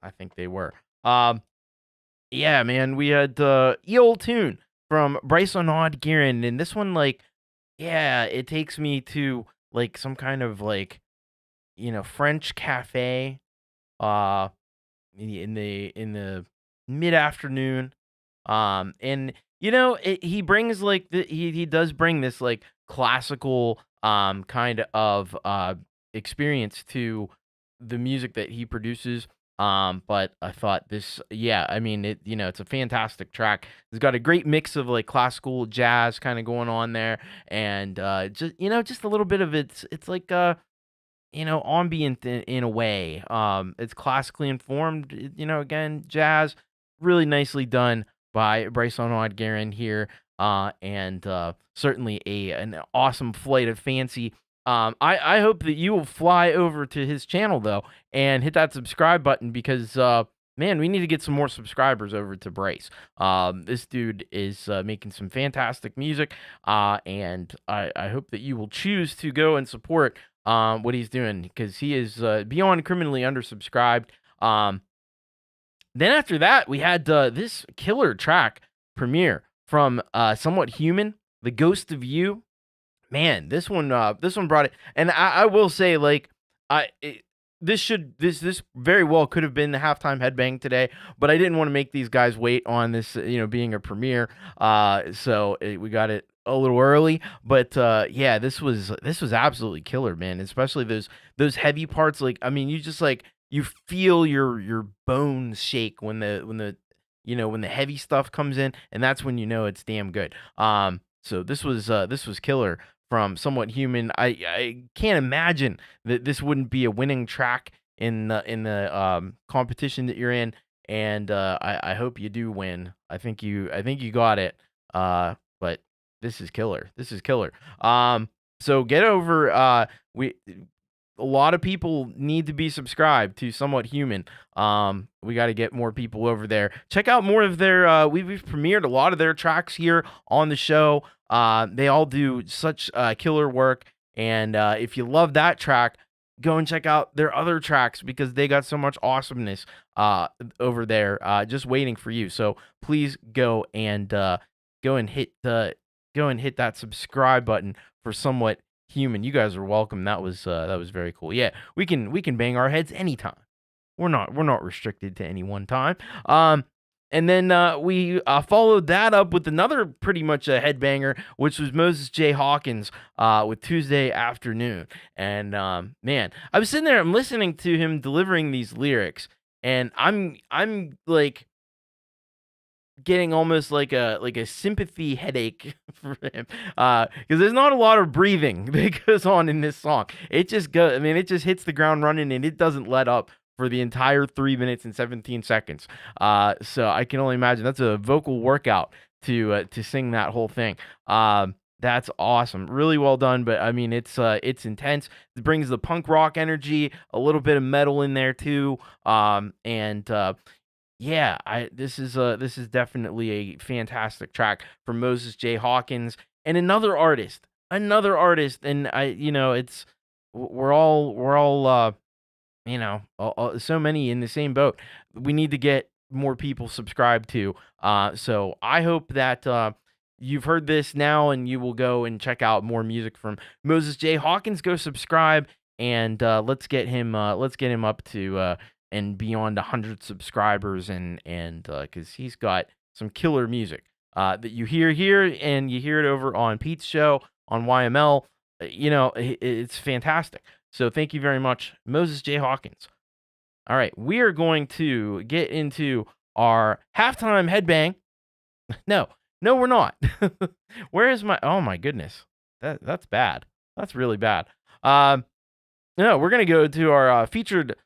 I think they were. Yeah, man, we had the old tune from Brice-Arnaud Guerin, and this one, like, yeah, it takes me to like some kind of like, French cafe, uh, in the mid afternoon, and he brings like he does bring this like classical kind of experience to the music that he produces. But I thought this, yeah, I mean, it's a fantastic track. It's got a great mix of like classical jazz kind of going on there, and just a little bit of it's like ambient in a way. It's classically informed, again, jazz, really nicely done by Brice-Arnaud Guerin here, and certainly an awesome flight of fancy. I hope that you will fly over to his channel though and hit that subscribe button because man, we need to get some more subscribers over to Brice. This dude is making some fantastic music, and I hope that you will choose to go and support what he's doing because he is beyond criminally undersubscribed. Then after that, we had this killer track premiere from Somewhat Human, The Ghost of You. Man, this one brought it, and I will say, like, this very well could have been the halftime headbang today, but I didn't want to make these guys wait on this, being a premiere. So we got it a little early, but yeah, this was absolutely killer, man. Especially those heavy parts. Like, I mean, you just like you feel your bones shake when the heavy stuff comes in, and that's when it's damn good. So this was killer from Somewhat Human. I can't imagine that this wouldn't be a winning track in the competition that you're in, and I hope you do win. I think you got it. But this is killer. This is killer. So get over. A lot of people need to be subscribed to Somewhat Human. We got to get more people over there. Check out more of their. We've premiered a lot of their tracks here on the show. They all do such killer work, and if you love that track, go and check out their other tracks because they got so much awesomeness over there, just waiting for you. So please go and hit that subscribe button for Somewhat Human. You guys are welcome. That was very cool. Yeah, we can bang our heads anytime. We're not restricted to any one time. And then we followed that up with another pretty much a headbanger, which was Moses J. Hawkins with Tuesday Afternoon. And man, I was sitting there, I'm listening to him delivering these lyrics, and I'm like getting almost like a sympathy headache for him because there's not a lot of breathing that goes on in this song. It just goes, I mean, it just hits the ground running and it doesn't let up for the entire 3 minutes and 17 seconds. So I can only imagine that's a vocal workout to sing that whole thing. That's awesome. Really well done, but I mean it's intense. It brings the punk rock energy, a little bit of metal in there too. Yeah, this is definitely a fantastic track from Moses J. Hawkins and another artist, and it's we're all so many in the same boat. We need to get more people subscribed to. So I hope that you've heard this now and you will go and check out more music from Moses J. Hawkins. Go subscribe and let's get him up to and beyond 100 subscribers, and because he's got some killer music that you hear here and you hear it over on Pete's show on YML. It's fantastic. So thank you very much, Moses J. Hawkins. All right, we are going to get into our halftime headbang. No, we're not. Where is my? Oh my goodness, that's bad. That's really bad. No, we're gonna go to our featured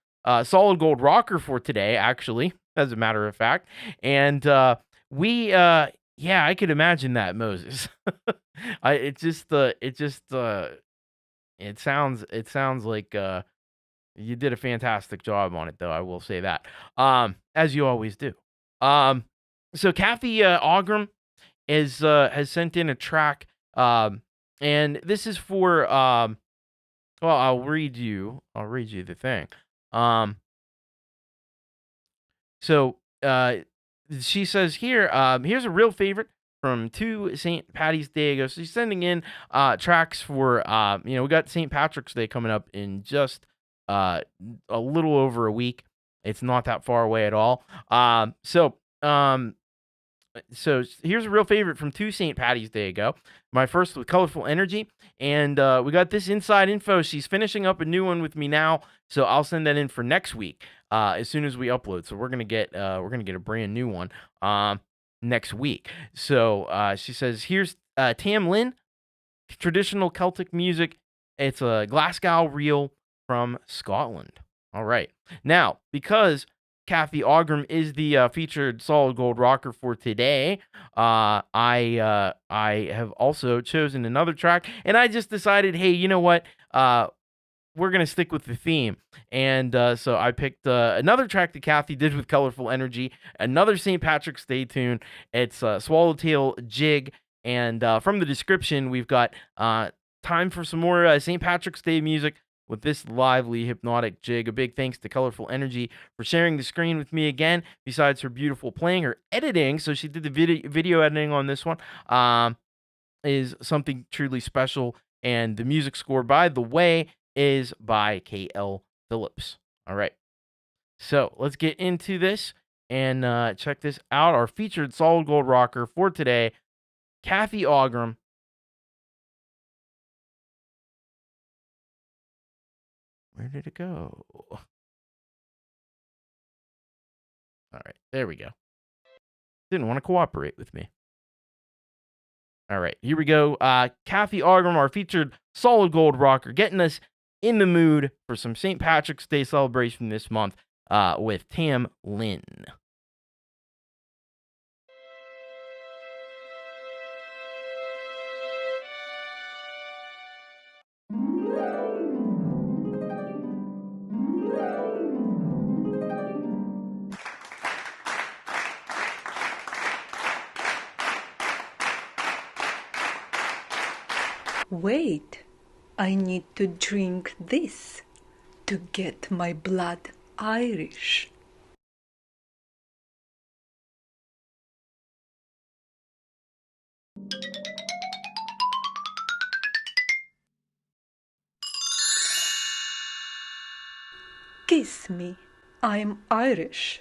solid gold rocker for today, actually, as a matter of fact. And I could imagine that, Moses. It sounds like you did a fantastic job on it, though. I will say that, as you always do. So Cathy Ogram has sent in a track, and this is for well, I'll read you the thing. So she says here, here's a real favorite from 2 St. Patty's Day ago. So she's sending in tracks for, we got St. Patrick's Day coming up in just a little over a week. It's not that far away at all. So here's a real favorite from 2 St. Patty's Day ago. My first with Colorful Energy. And we got this inside info. She's finishing up a new one with me now. So I'll send that in for next week as soon as we upload. So we're gonna get a brand new one next week. So she says, here's Tam Lin, traditional Celtic music. It's a Glasgow reel from Scotland. All right. Now, because Cathy Ogram is the featured solid gold rocker for today, I have also chosen another track, and I just decided, hey, you know what? We're going to stick with the theme. And so I picked another track that Cathy did with Colorful Energy, another St. Patrick's Day tune. It's Swallowtail Jig. And from the description, we've got time for some more St. Patrick's Day music with this lively hypnotic jig. A big thanks to Colorful Energy for sharing the screen with me again, besides her beautiful playing. Her editing, so she did the video editing on this one, is something truly special. And the music score, by the way, is by K.L. Phillips. All right. So let's get into this and check this out. Our featured solid gold rocker for today, Cathy Ogram. Where did it go? All right, there we go. Didn't want to cooperate with me. All right, here we go. Cathy Ogram, our featured solid gold rocker, getting us in the mood for some St. Patrick's Day celebration this month with Tam Lin. Wait, I need to drink this to get my blood Irish. Kiss me, I'm Irish.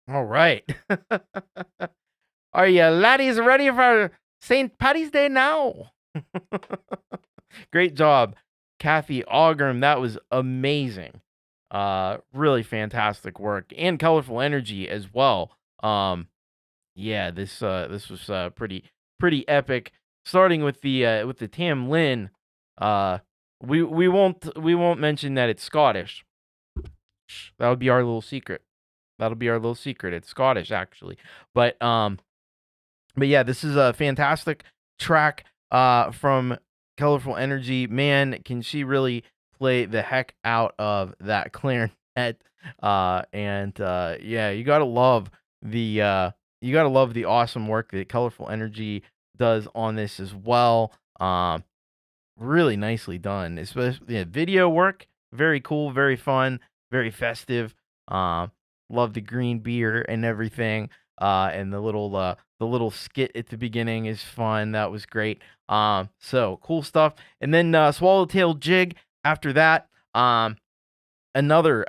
All right. Are you laddies ready for St. Paddy's Day now? Great job, Cathy Ogram. That was amazing. Really fantastic work and colorful energy as well. Yeah, this was pretty epic. Starting with the Tam Lin. We won't mention that it's Scottish. That would be our little secret. That'll be our little secret. It's Scottish actually. But yeah, this is a fantastic track from Colorful Energy. Man, can she really play the heck out of that clarinet. Yeah, you gotta love the awesome work that Colorful Energy does on this as well. Really nicely done. Especially video work, very cool, very fun, very festive. Love the green beer and everything. And the little skit at the beginning is fun. That was great. So cool stuff. And then Swallowtail Jig after that. Another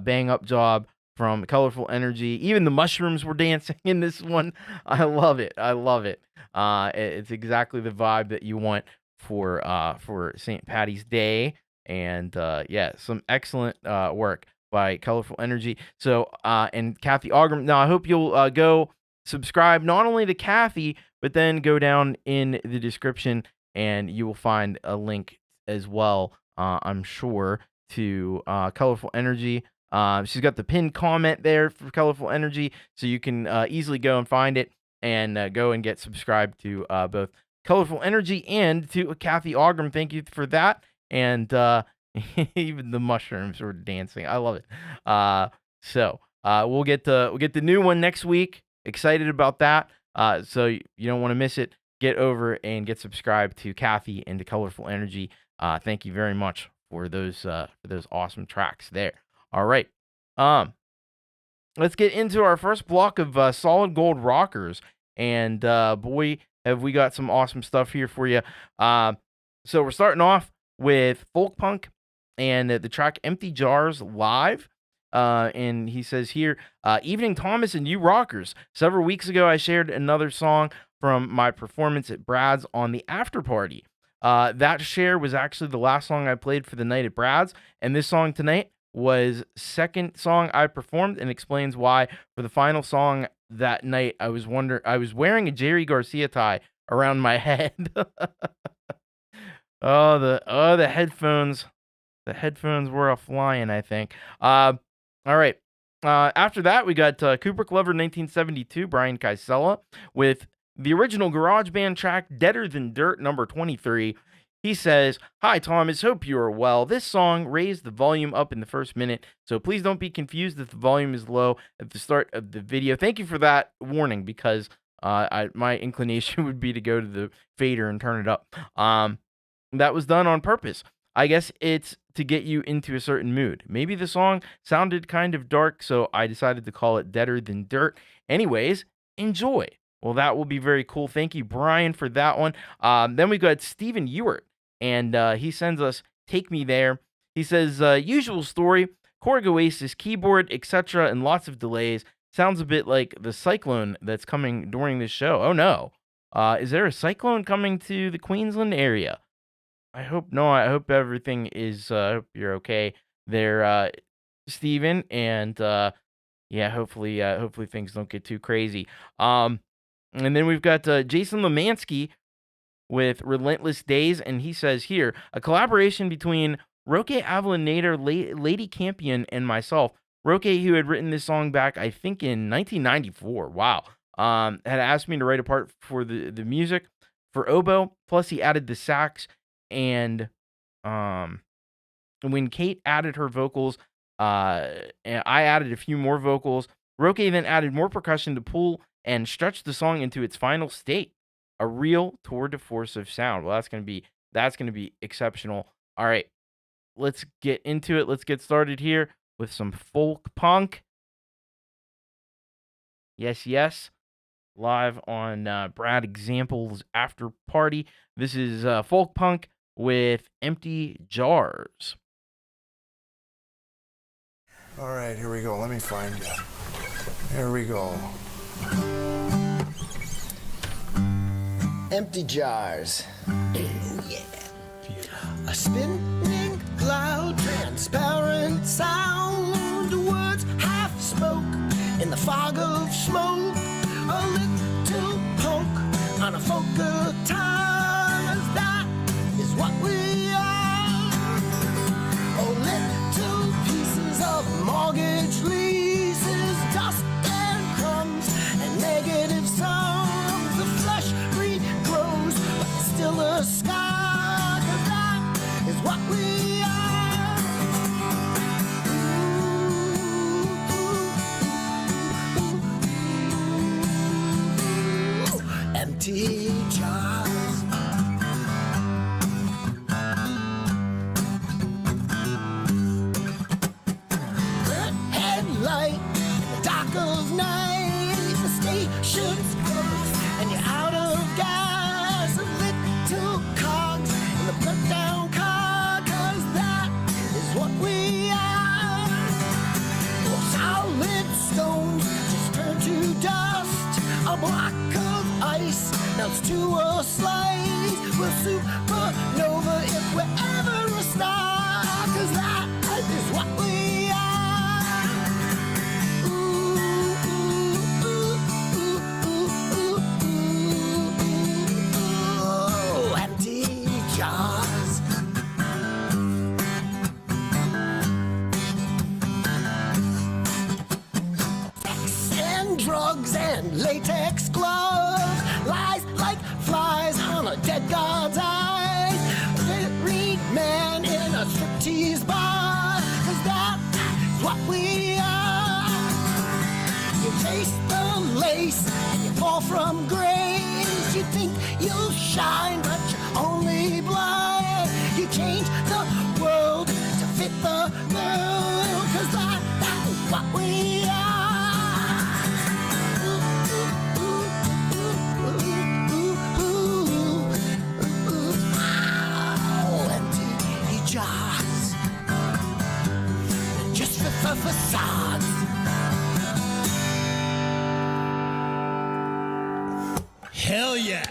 bang up job from Colorful Energy. Even the mushrooms were dancing in this one. I love it. It's exactly the vibe that you want for St. Paddy's Day. And yeah, some excellent work by Colorful Energy. So and Cathy Ogram. Now I hope you'll go subscribe not only to Cathy, but then go down in the description and you will find a link as well. I'm sure to Colorful Energy. She's got the pinned comment there for Colorful Energy, so you can easily go and find it and go and get subscribed to both Colorful Energy and to Cathy Ogram. Thank you for that. And even the mushrooms were dancing. I love it. So we'll get the new one next week. Excited about that. So you don't want to miss it. Get over and get subscribed to Cathy and to Colorful Energy. Thank you very much for those awesome tracks there. All right. Let's get into our first block of solid gold rockers. And boy, have we got some awesome stuff here for you. So we're starting off with Folkpunk and the track Empty Jars Live. And he says here, Evening Thomas and you rockers. Several weeks ago, I shared another song from my performance at Brad's on the after party. That share was actually the last song I played for the night at Brad's, and this song tonight was second song I performed and explains why. For the final song that night, I was wearing a Jerry Garcia tie around my head. The headphones. The headphones were a-flying, I think. All right. After that, we got Cooper Clever 1972, Brian Kaisela, with the original garage band track, Deader Than Dirt, number 23. He says, Hi, Thomas. Hope you are well. This song raised the volume up in the first minute, so please don't be confused if the volume is low at the start of the video. Thank you for that warning, because my inclination would be to go to the fader and turn it up. That was done on purpose. I guess it's to get you into a certain mood. Maybe the song sounded kind of dark, so I decided to call it Deader Than Dirt. Anyways, enjoy. Well, that will be very cool. Thank you, Brian, for that one. Then we got Stephen Ewart, and he sends us Take Me There. He says, usual story, Korg Oasis keyboard, etc., and lots of delays. Sounds a bit like the cyclone that's coming during this show. Oh, no. Is there a cyclone coming to the Queensland area? I hope not. I hope everything is, I hope you're okay there, Stephen, and yeah, hopefully things don't get too crazy. And then we've got Jason Limansky with Relentless Days, and he says here, a collaboration between Roque Avellaneda, Lady Campion, and myself. Roque, who had written this song back, I think, in 1994. Wow. Had asked me to write a part for the music for oboe, plus he added the sax, and when Kate added her vocals, and I added a few more vocals. Roque then added more percussion to pull and stretch the song into its final state. A real tour de force of sound. Well, that's gonna be exceptional. All right, let's get into it. Let's get started here with some folk punk. Yes. Live on Brad Example's After Party. This is Folkpunk with Empty Jars. All right, here we go. Let me find you. Here we go. Empty jars. Yeah. A spinning cloud, transparent sound. Words half spoke in the fog of smoke. A little poke on a folk guitar. That is what we are. Oh, little pieces of mortgage leases, dust and crumbs and negative sums. The flesh regrows, but it's still a scar. 'Cause that is what we are. Empty jars. Headlight in the dark of night. The station's closed and you're out of gas. A little cogs in the burnt down car. 'Cause that is what we are. Oh, solid stones just turn to dust. A block of ice melts to a slice. We're supernova if we're ever a star. 'Cause that is what we are. Ooh, ooh, ooh, ooh, ooh, ooh. Empty jars. Sex and drugs and latex gloves. Lies like flies on a dead god's eyes. Married man in a striptease bar. 'Cause that is what we are. You chase the lace and you fall from grace. You think you'll shine, but you're only blind. You change the world to fit the bill. 'Cause that is what we are. Empty jars, just for facades. Hell yeah!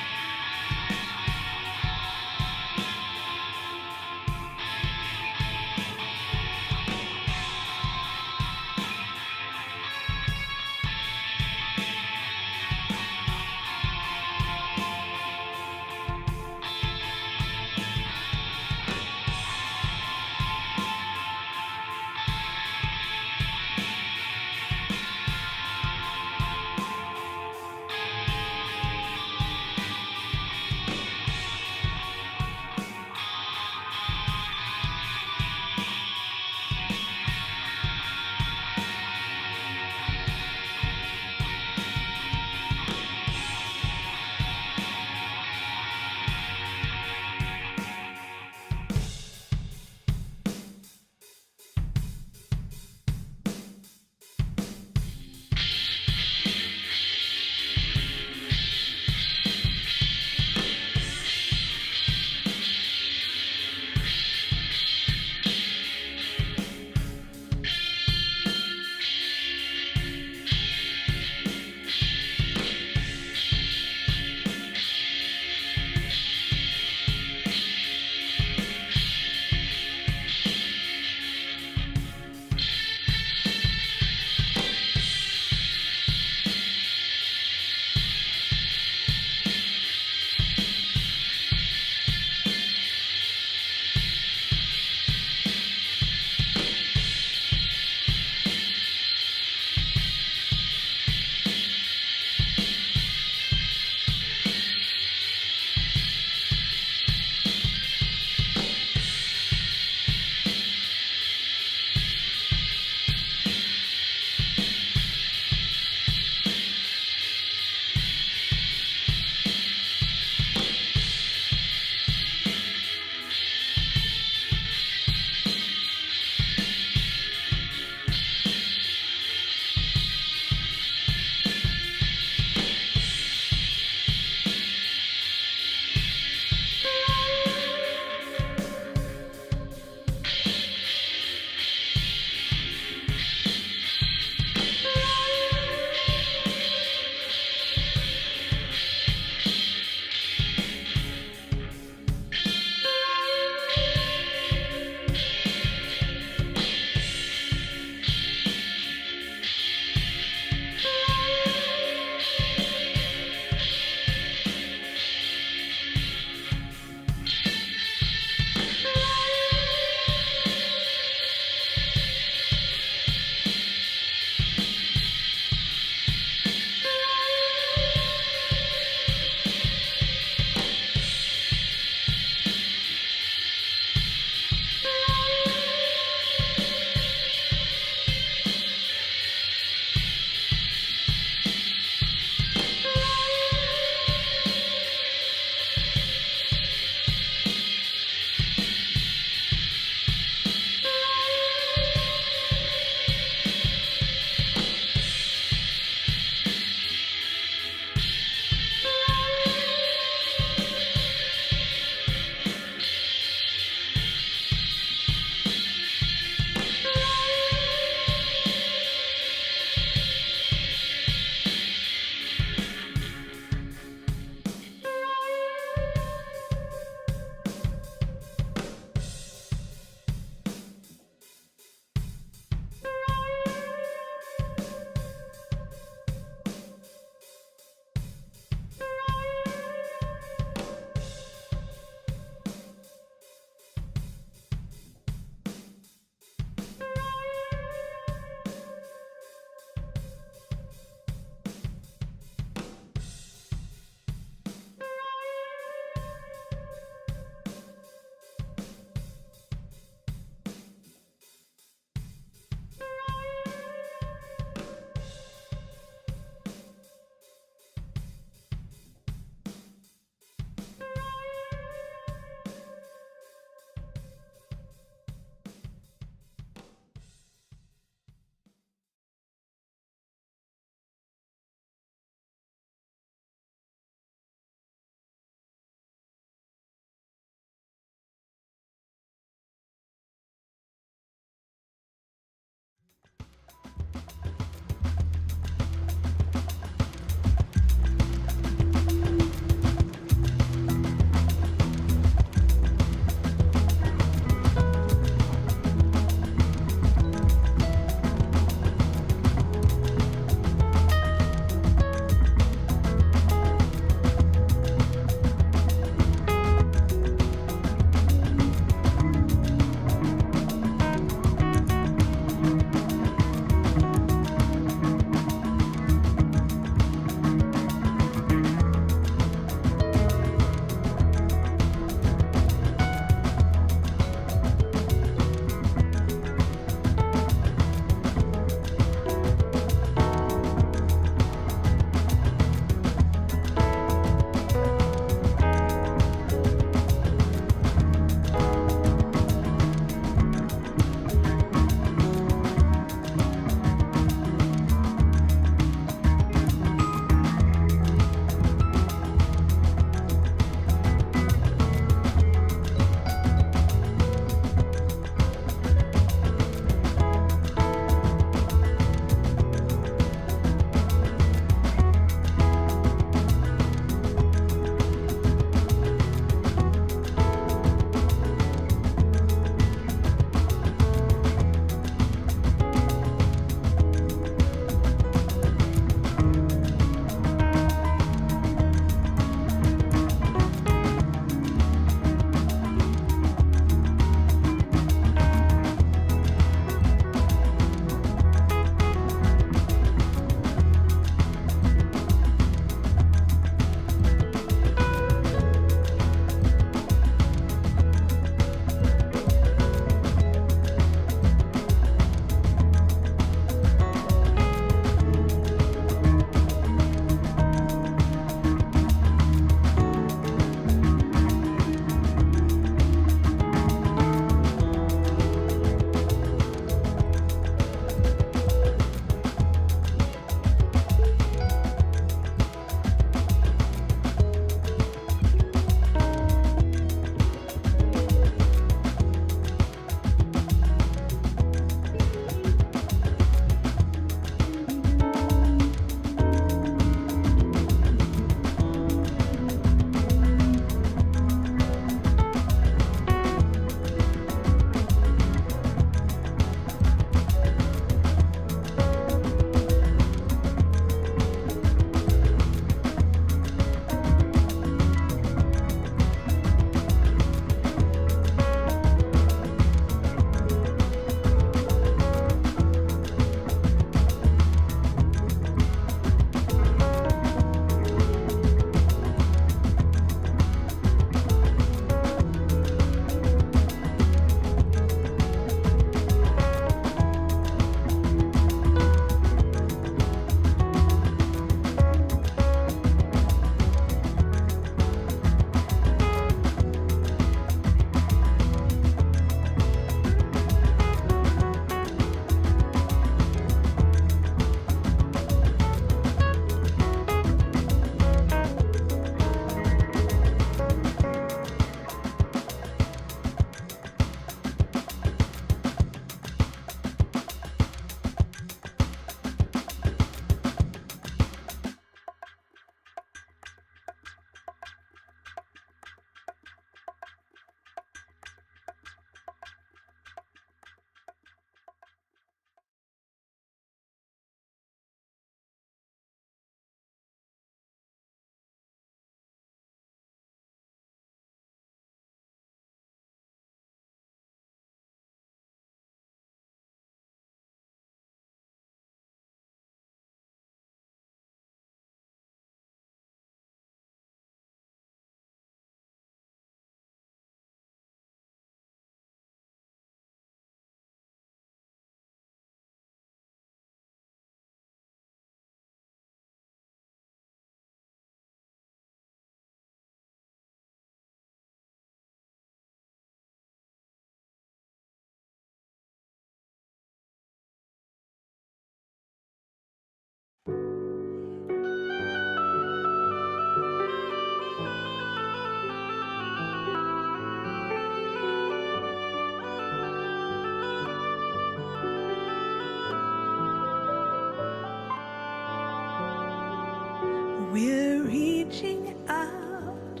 reaching out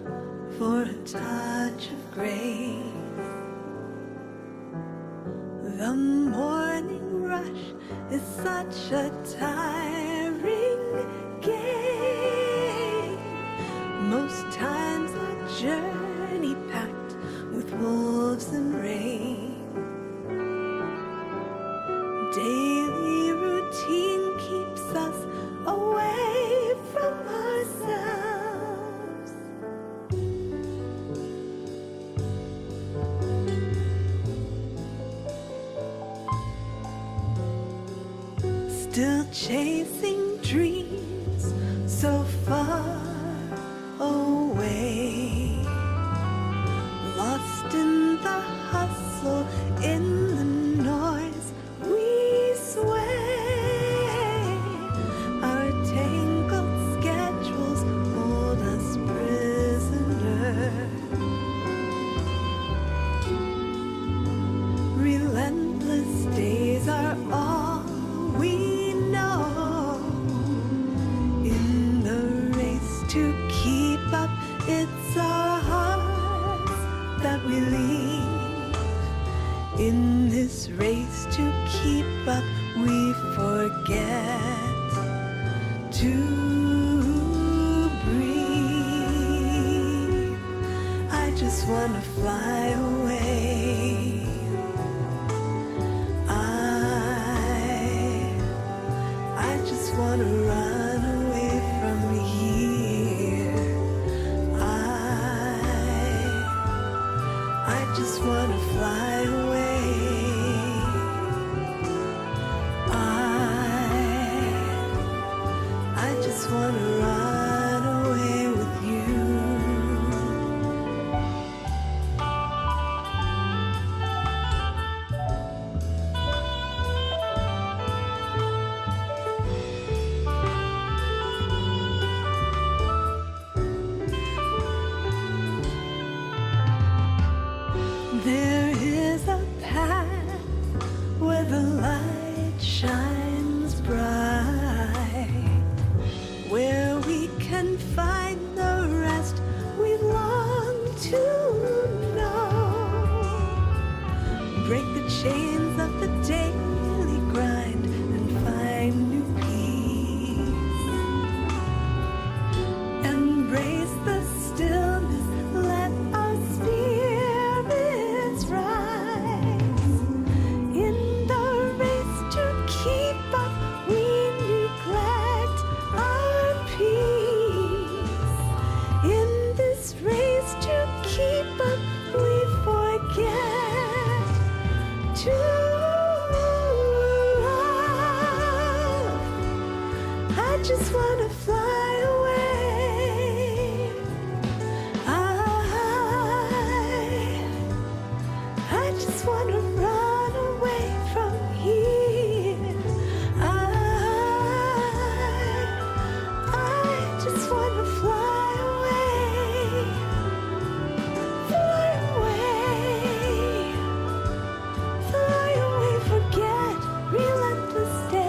for a touch of grace. The morning rush is such a tiring game. Most times our journey packed with wolves and rain. Daily routine keeps us away from ourselves. Still chasing dreams so far away, lost in the hustle, in the noise we sway. Our tangled schedules hold us prisoner. Relentless days are all we know. In the race to keep up, it's our hearts that we lead. In this race to keep up, we forget to breathe. I just wanna fly away. I just wanna run away from here. I just wanna fly away. I just wanna run away with you. There is a path where the light shines bright, where we can find the rest we long to know. Break the chains of the daily grind and find new peace. Embrace the stillness, let our spirits rise. In the race to keep up, we neglect our peace. In this race to keep up, we forget to love. I just wanna fly away. I just wanna run away from here. I just wanna fly away. Fly away. Fly away, forget relentless days.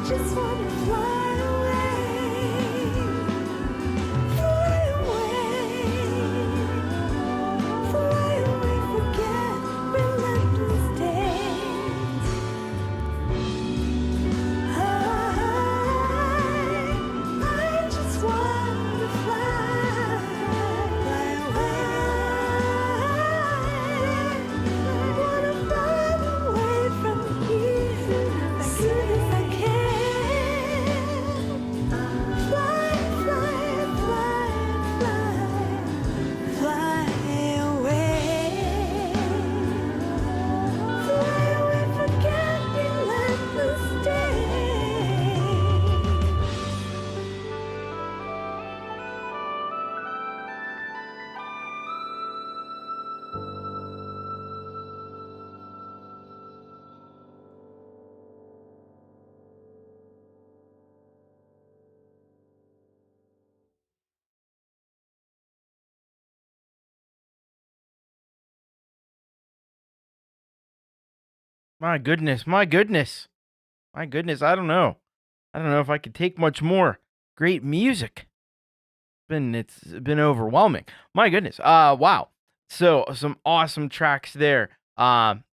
just wanna fly away, fly away, forget relentless days. I just want to fly away. Wanna fly away from here as soon as I can. Fly, fly, fly, fly, fly away. Fly away, forget relentless days. My goodness, my goodness, my goodness. I don't know. I don't know if I could take much more great music. It's been overwhelming. My goodness. Wow. So some awesome tracks there. On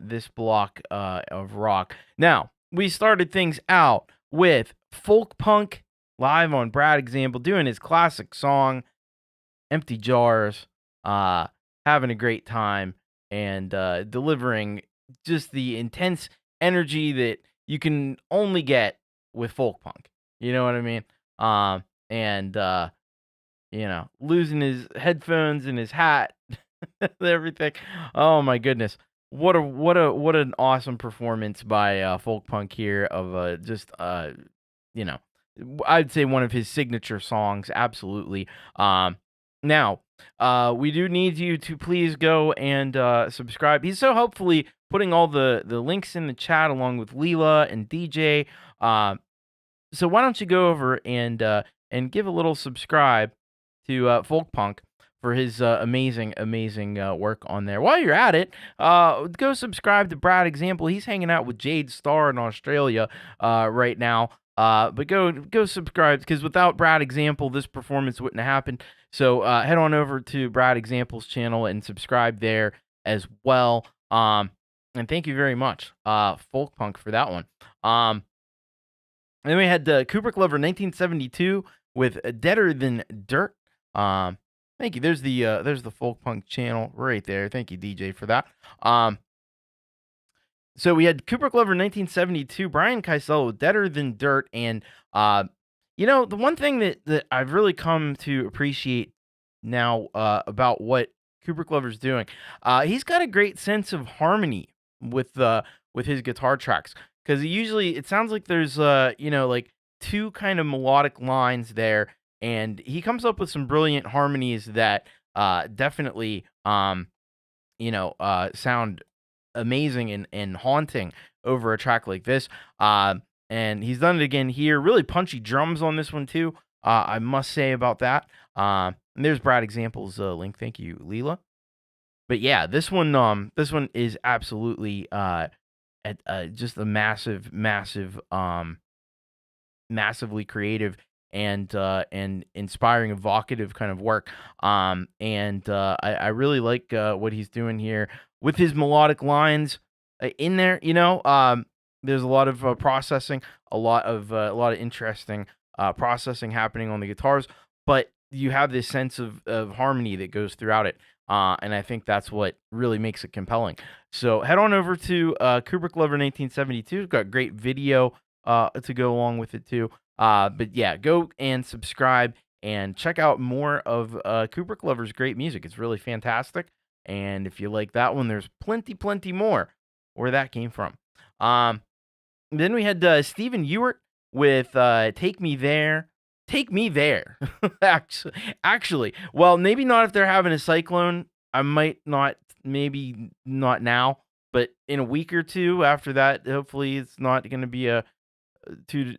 this block of rock. Now we started things out with Folkpunk live on Brad Example doing his classic song Empty Jars, having a great time and delivering just the intense energy that you can only get with Folkpunk. You know what I mean? And losing his headphones and his hat, everything. Oh my goodness. What an awesome performance by Folkpunk here of I'd say one of his signature songs, absolutely. Now, we do need you to please go and subscribe. He's so helpfully putting all the links in the chat along with Leela and DJ. So why don't you go over and give a little subscribe to Folkpunk for his amazing work on there. While you're at it, go subscribe to Brad Example. He's hanging out with Jade Starr in Australia right now. But go subscribe, because without Brad Example, this performance wouldn't have happened. So head on over to Brad Example's channel and subscribe there as well. And thank you very much, Folkpunk, for that one. And then we had Kubrick Lover 1972 with Deader Than Dirt. Thank you. There's the Folkpunk channel right there. Thank you, DJ, for that. So we had Kubrick Lover 1972, Brian Keisel with Deader Than Dirt, and the one thing that I've really come to appreciate now about what Kubrick Lover's doing, he's got a great sense of harmony with his guitar tracks, because it sounds like there's like two kind of melodic lines there, and he comes up with some brilliant harmonies that definitely sound amazing and haunting over a track like this. And he's done it again here. Really punchy drums on this one too, I must say about that. And there's Brad Example's link. Thank you, Leela. But yeah, this one is absolutely just a massively creative and inspiring, evocative kind of work. And I really like what he's doing here with his melodic lines in there. There's a lot of processing, a lot of interesting processing happening on the guitars, but you have this sense of harmony that goes throughout it. And I think that's what really makes it compelling. So head on over to Kubrick Lover 1972. We've got great video to go along with it too. But yeah, go and subscribe and check out more of Kubrick Lover's great music. It's really fantastic. And if you like that one, there's plenty more where that came from. Then we had Stephen Ewart with Take Me There. Take Me There. Actually, well, maybe not if they're having a cyclone. I might not, maybe not now, but in a week or two after that, hopefully it's not going to be too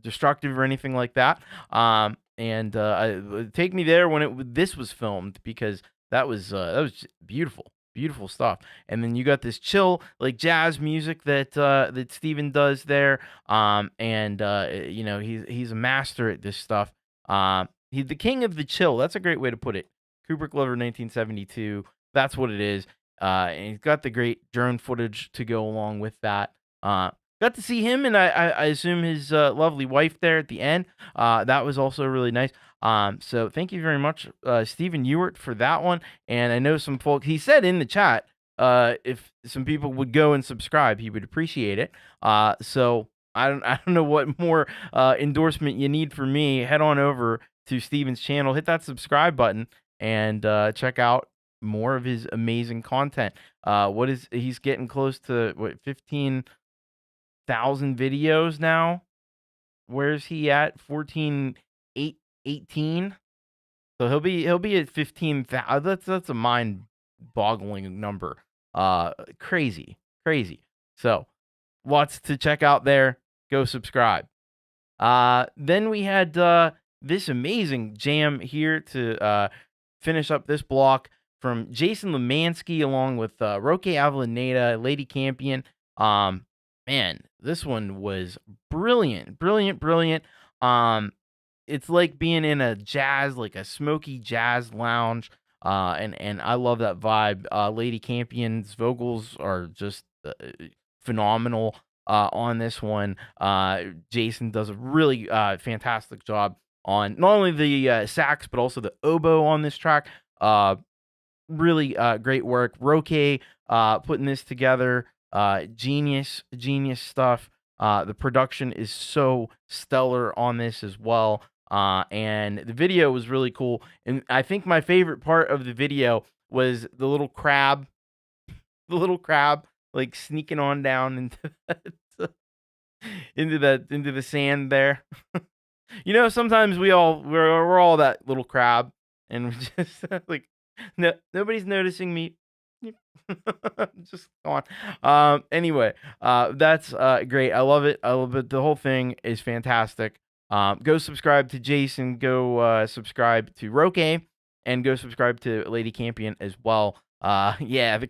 destructive or anything like that. And Take Me There when this was filmed, because that was beautiful. Beautiful stuff. And then you got this chill, like jazz music that Steven does there. He's a master at this stuff. He's the king of the chill. That's a great way to put it. Cooper Glover, 1972. That's what it is. And he's got the great drone footage to go along with that. Got to see him and I assume his lovely wife there at the end. That was also really nice. So thank you very much, Stephen Ewart, for that one. And I know some folk, he said in the chat, if some people would go and subscribe, he would appreciate it. So I don't know what more endorsement you need from me. Head on over to Steven's channel, hit that subscribe button, and check out more of his amazing content. He's getting close to 15,000 videos now. Where's he at? 18. So he'll be at 15,000. That's a mind-boggling number. Crazy. So lots to check out there. Go subscribe. Then we had this amazing jam here to finish up this block from Jason Limansky along with Roque Avellaneda, Lady Campion. Man, this one was brilliant. It's like being in a jazz, like a smoky jazz lounge. And I love that vibe. Lady Campion's vocals are just phenomenal on this one. Jason does a really fantastic job on not only the sax, but also the oboe on this track. Really great work. Roque putting this together. Genius stuff. The production is so stellar on this as well. And the video was really cool. And I think my favorite part of the video was the little crab like sneaking on down into the sand there. Sometimes we're all that little crab, and we just like nobody's noticing me. Just go on. Anyway, that's great. I love it. The whole thing is fantastic. Go subscribe to Jason. Go subscribe to Roque, and go subscribe to Lady Campion as well. Yeah, the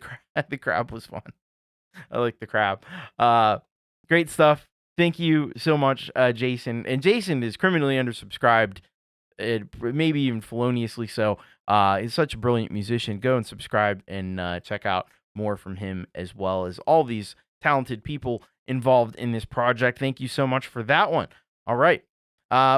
crab was fun. I like the crab. Great stuff. Thank you so much, Jason. And Jason is criminally undersubscribed, maybe even feloniously so. He's such a brilliant musician. Go and subscribe and check out more from him, as well as all these talented people involved in this project. Thank you so much for that one. All right.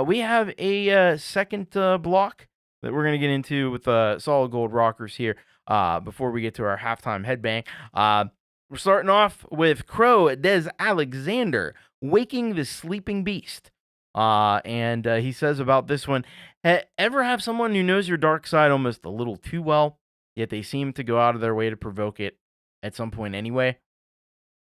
We have a second block that we're going to get into with Solid Gold Rockers here before we get to our halftime headbang. We're starting off with Krow Des Alexander, Waking the Sleeping Beast. And he says about this one, ever have someone who knows your dark side almost a little too well, yet they seem to go out of their way to provoke it at some point anyway?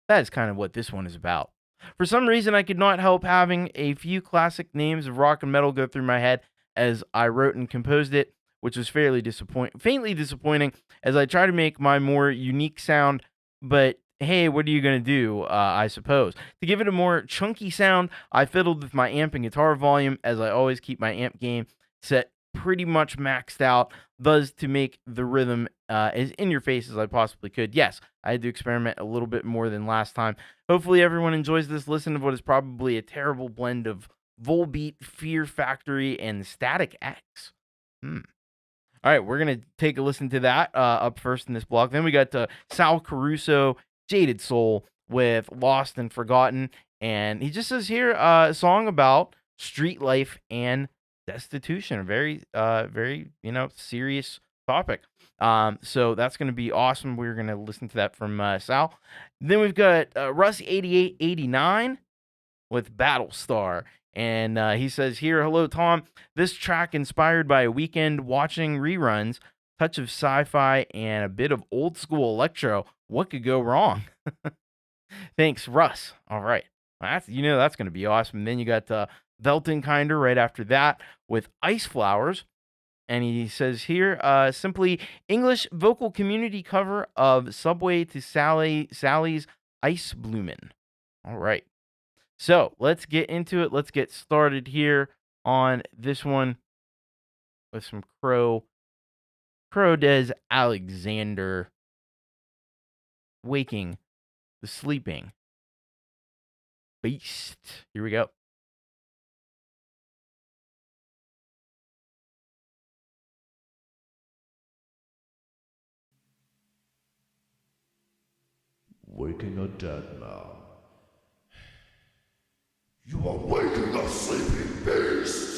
That is kind of what this one is about. For some reason, I could not help having a few classic names of rock and metal go through my head as I wrote and composed it, which was faintly disappointing as I try to make my more unique sound. But hey, what are you going to do, I suppose? To give it a more chunky sound, I fiddled with my amp and guitar volume, as I always keep my amp gain set pretty much maxed out, thus to make the rhythm as in your face as I possibly could. Yes, I had to experiment a little bit more than last time. Hopefully everyone enjoys this listen of what is probably a terrible blend of Volbeat, Fear Factory, and Static X. All right, we're going to take a listen to that up first in this block. Then we got Sal Caruso, Jaded Soul, with Lost and Forgotten. And he just says here a song about street life and destitution. A very, serious topic. So that's going to be awesome. We're going to listen to that from Sal. Then we've got Russ 8889 with Battlestar. And he says here, hello, Tom. This track inspired by a weekend watching reruns, touch of sci-fi, and a bit of old school electro. What could go wrong? Thanks, Russ. All right. That's going to be awesome. And then you got Weltenkinder right after that with Ice Flowers. And he says here, simply English vocal community cover of Subway to Sally's Ice Bloomin'. All right. So let's get into it. Let's get started here on this one with some Krow Des Alexander. waking the sleeping beast. Here we go. Waking a dead man. You are waking a sleeping beast!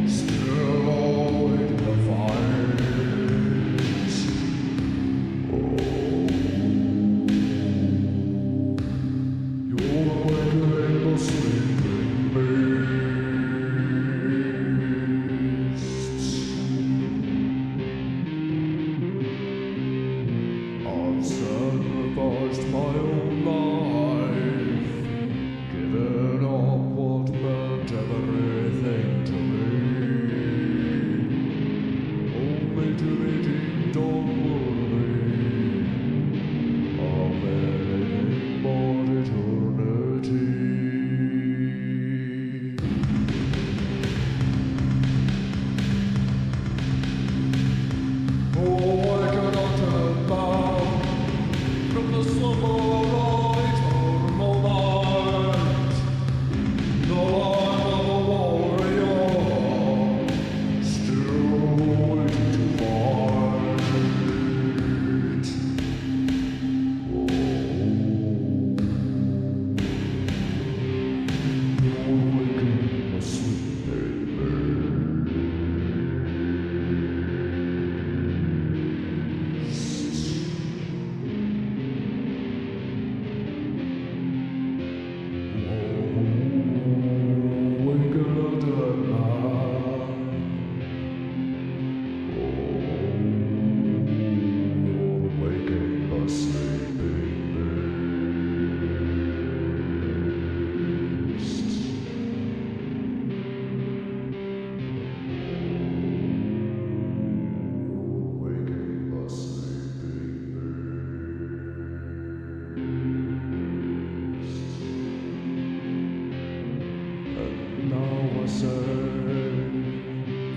Still awaiting the fire. say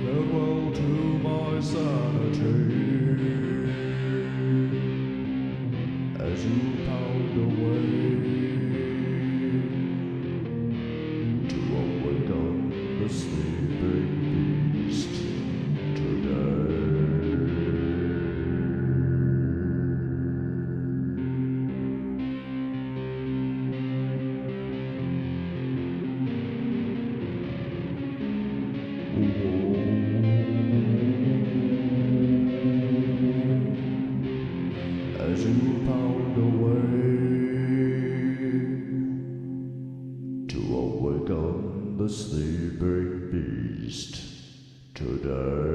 farewell to my sanity as you pound away to awaken the sleeping beast today. As you pound away to awaken the sleeping beast today.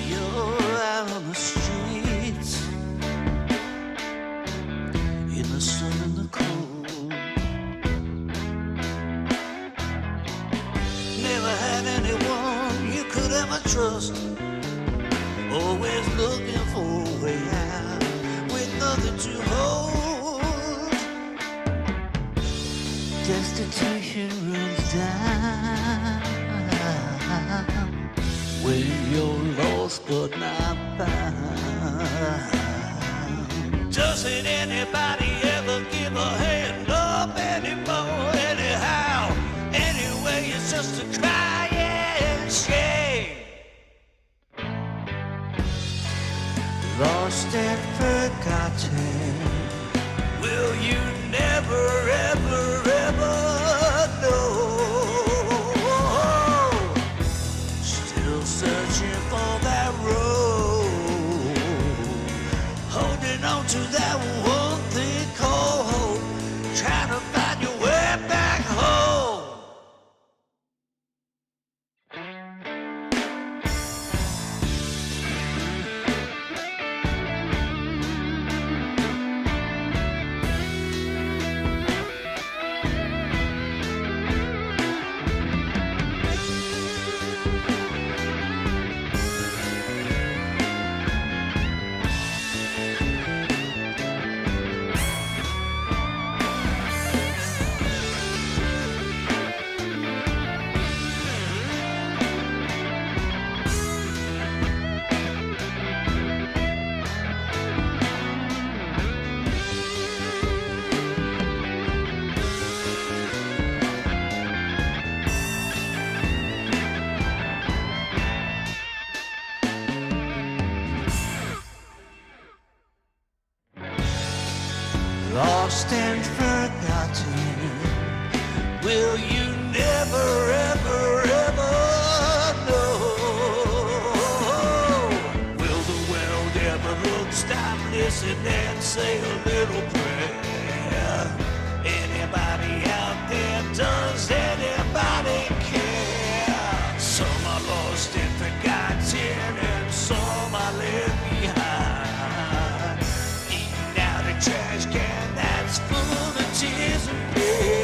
You're out on the streets, in the sun and the cold. Never had anyone you could ever trust. Always looking for a way out with nothing to hold. Destitution runs down when you're lost but not found. Doesn't anybody ever give a hand up anymore? Anyhow, anyway, it's just a crying shame. Lost and forgotten. Will you never, ever, ever know? Still searching for that road, holding on to that one thing called hope, trying to find your way back home. Lost and forgotten. Will you never, ever, ever know? Will the world ever look, stop, listen, and say a little prayer? Anybody out there, does anybody care? Some are lost and forgotten, and some are left behind. Eating out a trash can that's full of tears and pain.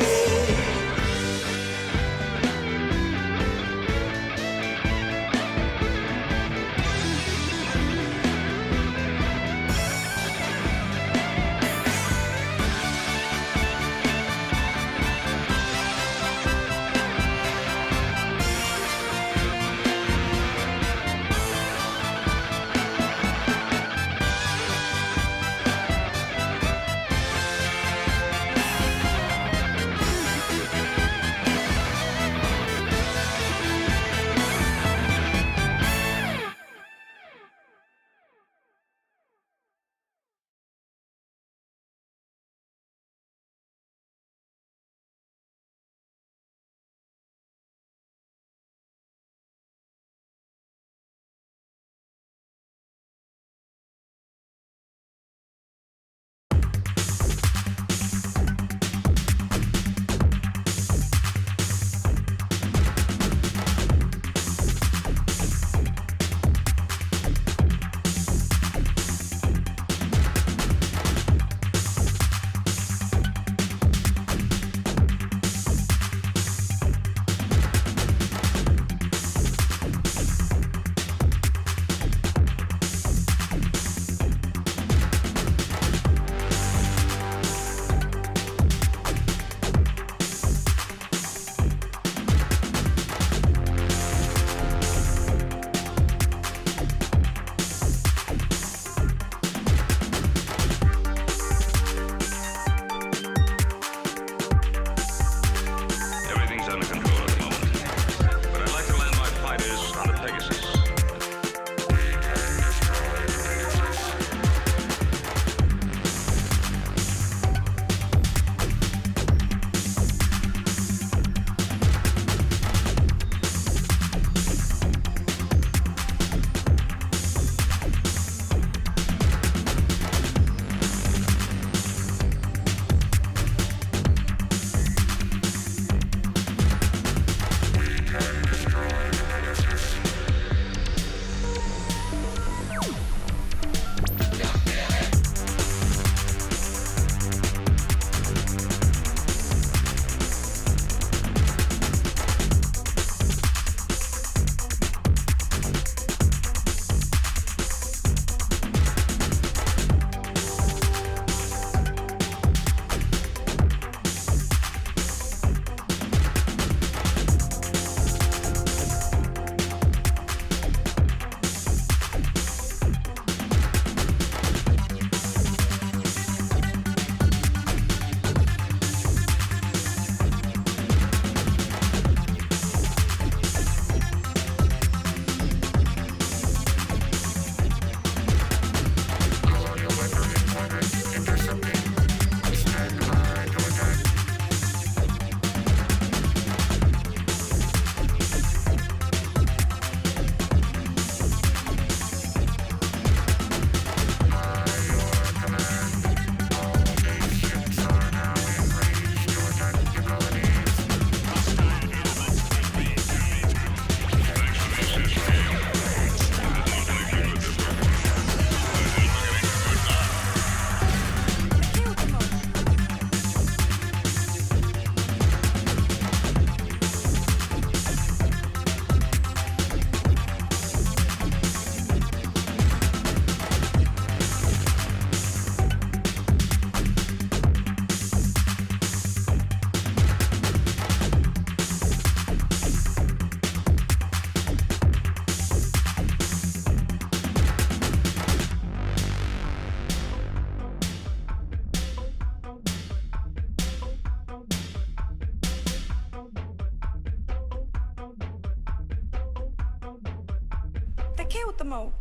killed them all.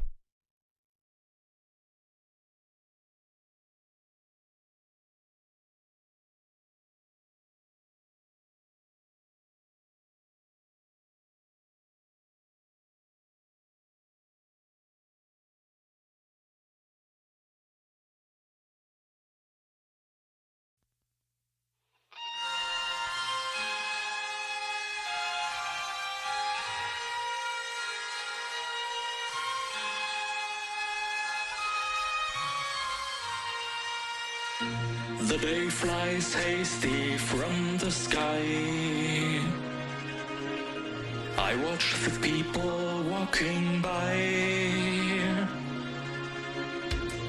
The day flies hasty from the sky. I watch the people walking by.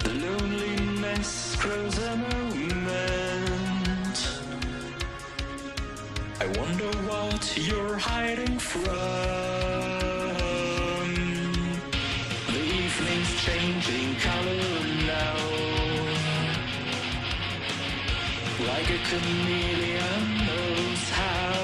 The loneliness grows a moment. I wonder what you're hiding from. The evening's changing color now. Like a chameleon knows how.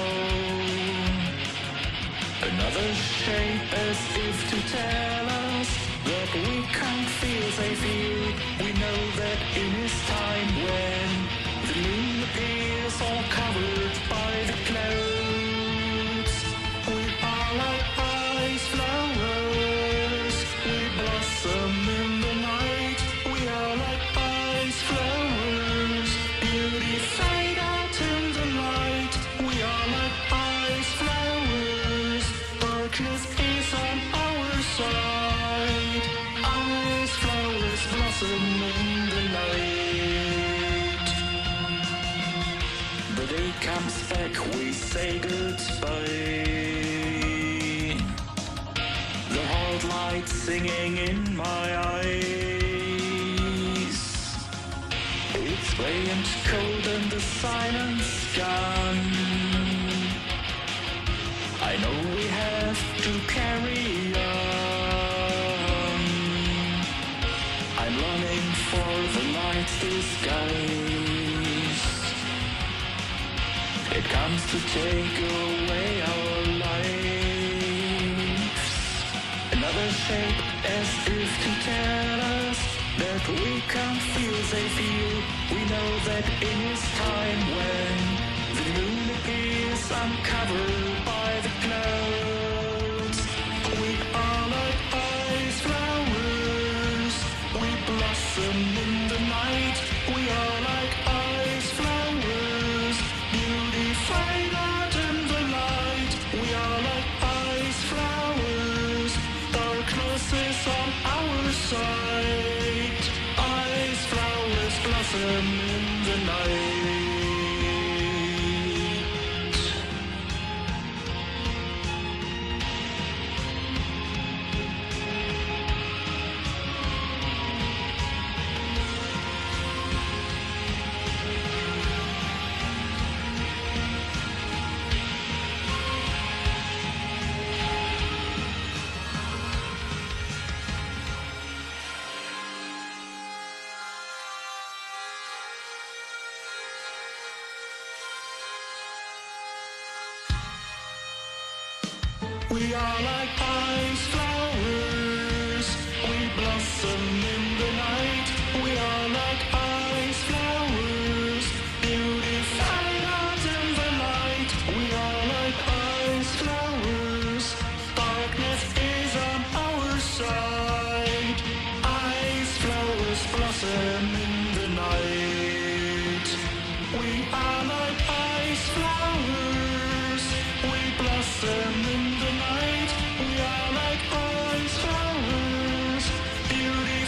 Another shape as if to tell us that we can't feel they feel. We know that in this time when the moon appears all covered by the clouds, we are like ice flowers. We blossom in the night. We are like ice flowers. Beauty fade out in the light. We are like ice flowers. Darkness is on our side. Ice flowers blossom in the night. The day comes back, we say goodbye. The hard light singing in my eyes. It's gray and cold and the silence gone. I know we have to carry on. I'm longing for the light's disguise. It comes to take away our lives. Another shape as if to tell us that we can't feel they feel. We know that in this time when the moon appears uncovered by the clouds, we are like ice flowers. We blossom in the night. We are like ice flowers. Beauty fade out in the light. We are like ice flowers. Darkness is on our side. Ice flowers blossom in the night. We are like ice flowers. We blossom in the night. We are like ice flowers. Beauty fade out in the light. We are like ice flowers. Darkness is on our side. Ice flowers blossom in the night. We are like ice flowers. We blossom in the night. We are like ice flowers. Beauty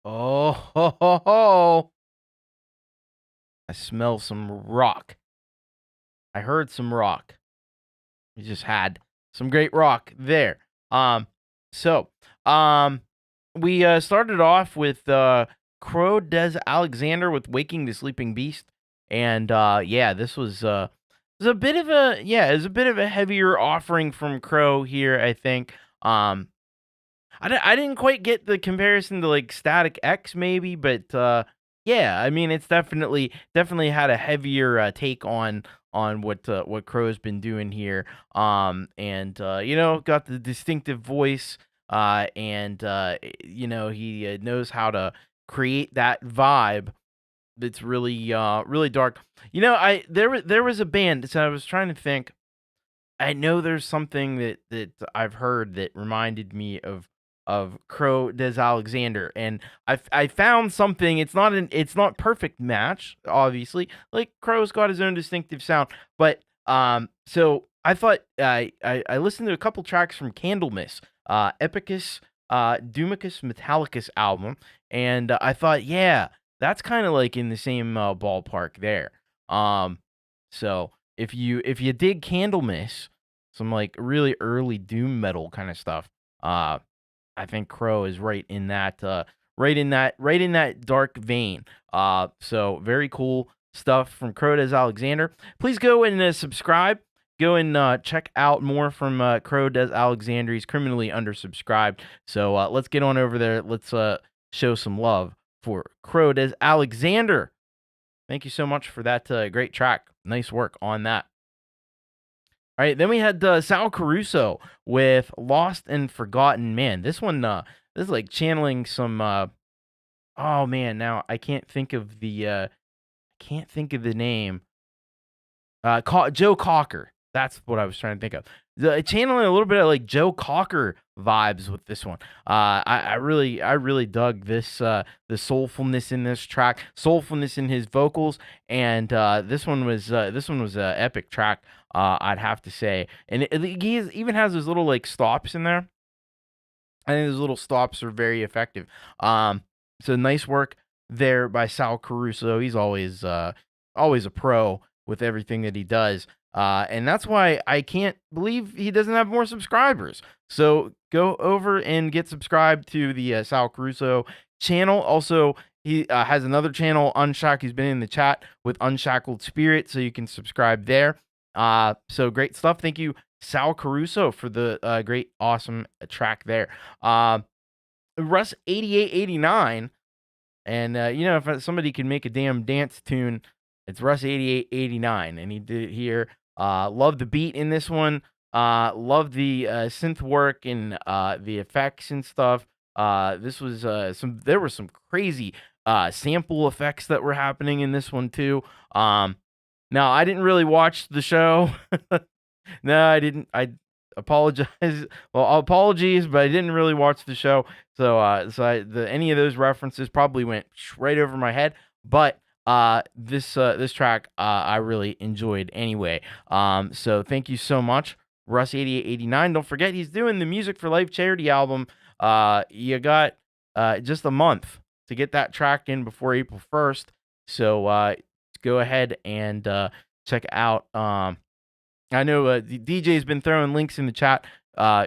Oh, ho, ho, ho. I smell some rock. I heard some rock. We just had some great rock there. So, we started off with Krow Des Alexander with Waking the Sleeping Beast. And yeah, this was a bit of a heavier offering from Krow here, I think. I didn't quite get the comparison to like Static X maybe, but yeah, I mean it's definitely had a heavier take on what Krow's been doing here. And you know, got the distinctive voice, and you know, he knows how to create that vibe that's really really dark. You know, there was a band, so I was trying to think. I know there's something that I've heard that reminded me of Krow Des Alexander, and I found something. It's not perfect match, obviously. Like Krow's got his own distinctive sound, but so I thought I listened to a couple tracks from Candlemas, Epicus, Dumicus Metallicus album, and I thought, yeah, that's kind of like in the same ballpark there. So if you dig Candlemas, some like really early doom metal kind of stuff, I think Krow is right in that dark vein. So very cool stuff from Krow Des Alexander. Please go and subscribe. Go and check out more from Krow Des Alexander. He's criminally undersubscribed. So let's get on over there. Let's show some love for Krow Des Alexander. Thank you so much for that great track. Nice work on that. All right, then we had Sal Caruso with Lost and Forgotten. Man, this one, this is like channeling some, oh man, now I can't think of the name. Joe Cocker. That's what I was trying to think of. Channeling a little bit of like Joe Cocker vibes with this one. I really dug this the soulfulness in this track, soulfulness in his vocals, and this one was an epic track. I'd have to say, and he even has those little like stops in there. I think those little stops are very effective. So nice work there by Sal Caruso. He's always a pro with everything that he does. And that's why I can't believe he doesn't have more subscribers. So go over and get subscribed to the Sal Caruso channel. Also, he has another channel, Unshackled. He's been in the chat with Unshackled Spirit, so you can subscribe there. So great stuff. Thank you, Sal Caruso, for the great, awesome track there. Russ 8889, and you know, if somebody can make a damn dance tune, it's Russ 8889, and he did it here. Love the beat in this one. Love the synth work and the effects and stuff. This was there were some crazy sample effects that were happening in this one too. Now I didn't really watch the show. No, I didn't. I apologize. Well, apologies, but I didn't really watch the show. So any of those references probably went right over my head. But this track I really enjoyed anyway. So thank you so much, Russ8889. Don't forget, he's doing the Music for Life charity album. You got just a month to get that track in before April 1st. So go ahead and check out. I know the DJ's been throwing links in the chat.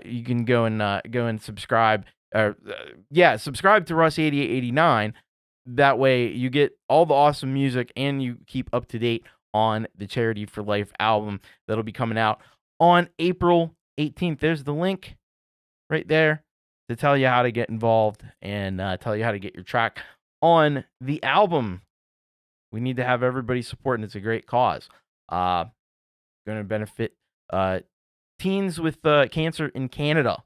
You can go and subscribe. Subscribe to Russ8889. That way you get all the awesome music and you keep up to date on the Charity for Life album that'll be coming out on April 18th. There's the link right there to tell you how to get involved and tell you how to get your track on the album. We need to have everybody support, and it's a great cause. Going to benefit teens with cancer in Canada.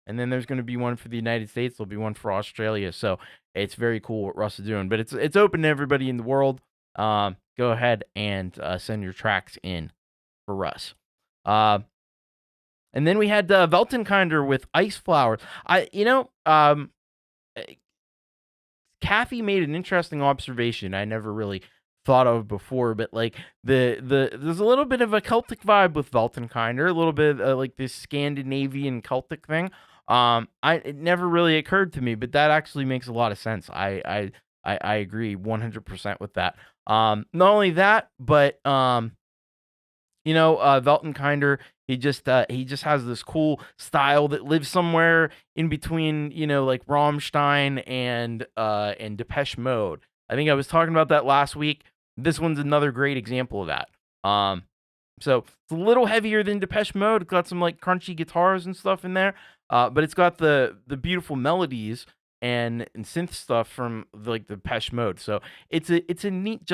And then there's going to be one for the United States. There'll be one for Australia. So it's very cool what Russ is doing. But it's open to everybody in the world. Go ahead and send your tracks in for Russ. And then we had Weltenkinder with Ice Flowers. Cathy made an interesting observation I never really thought of before, but like there's a little bit of a Celtic vibe with Weltenkinder, a little bit like this Scandinavian Celtic thing. It never really occurred to me, but that actually makes a lot of sense. I agree 100% with that. Not only that, but Weltenkinder, he just has this cool style that lives somewhere in between, like Rammstein and Depeche Mode. I think I was talking about that last week. This one's another great example of that. So it's a little heavier than Depeche Mode. It's got some like crunchy guitars and stuff in there, but it's got the beautiful melodies and synth stuff from like the Depeche Mode. So it's a neat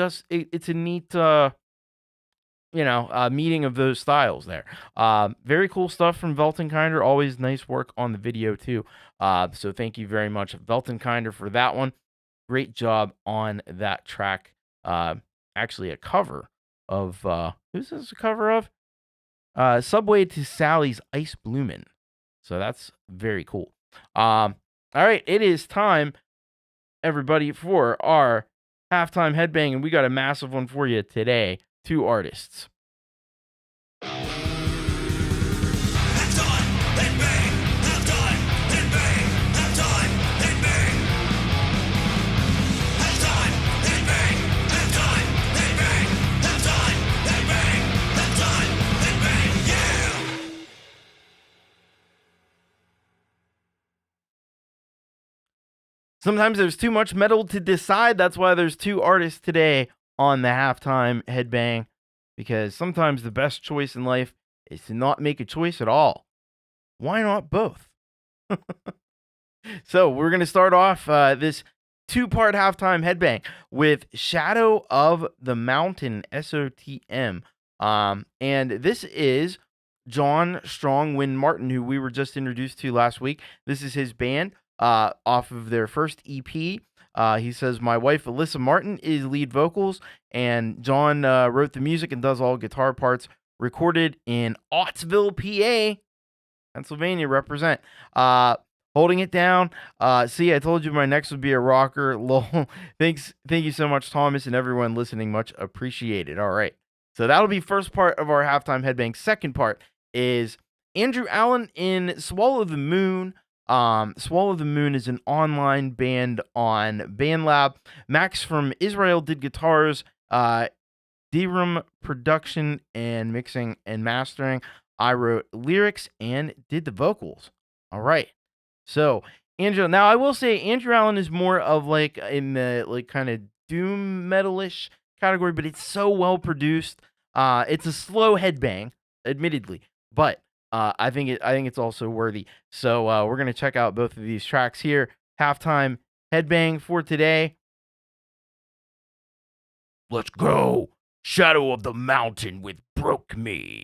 meeting of those styles there. Very cool stuff from Weltenkinder. Always nice work on the video too. So thank you very much, Weltenkinder, for that one. Great job on that track. Actually a cover of who's this a cover of? Subway to Sally's Ice Bloomin'. So that's very cool. All right, it is time, everybody, for our halftime headbang, and we got a massive one for you today. 2 artists. Sometimes there's too much metal to decide. That's why there's 2 artists today on the halftime headbang, because sometimes the best choice in life is to not make a choice at all. Why not both? So we're going to start off this 2-part halftime headbang with Shadow of the Mountain, SOTM. And this is John Strong Win Martin, who we were just introduced to last week. This is his band off of their first EP. He says, my wife, Alyssa Martin, is lead vocals, and John wrote the music and does all guitar parts, recorded in Ottsville, PA, Pennsylvania, represent. Holding it down. See, I told you my next would be a rocker. Lol. Thank you so much, Thomas, and everyone listening. Much appreciated. All right. So that'll be first part of our halftime headbang. Second part is Andrew Allen in Swallow the Moon. Swallow the Moon is an online band on BandLab. Max from Israel did guitars, D-Room production and mixing and mastering. I wrote lyrics and did the vocals. All right. So Andrew, now I will say Andrew Allen is more of like in the like kind of doom metalish category, but it's so well produced. It's a slow headbang, admittedly, but I think it's also worthy. So we're gonna check out both of these tracks here. Halftime headbang for today. Let's go. Shadow of the Mountain with Broke Me.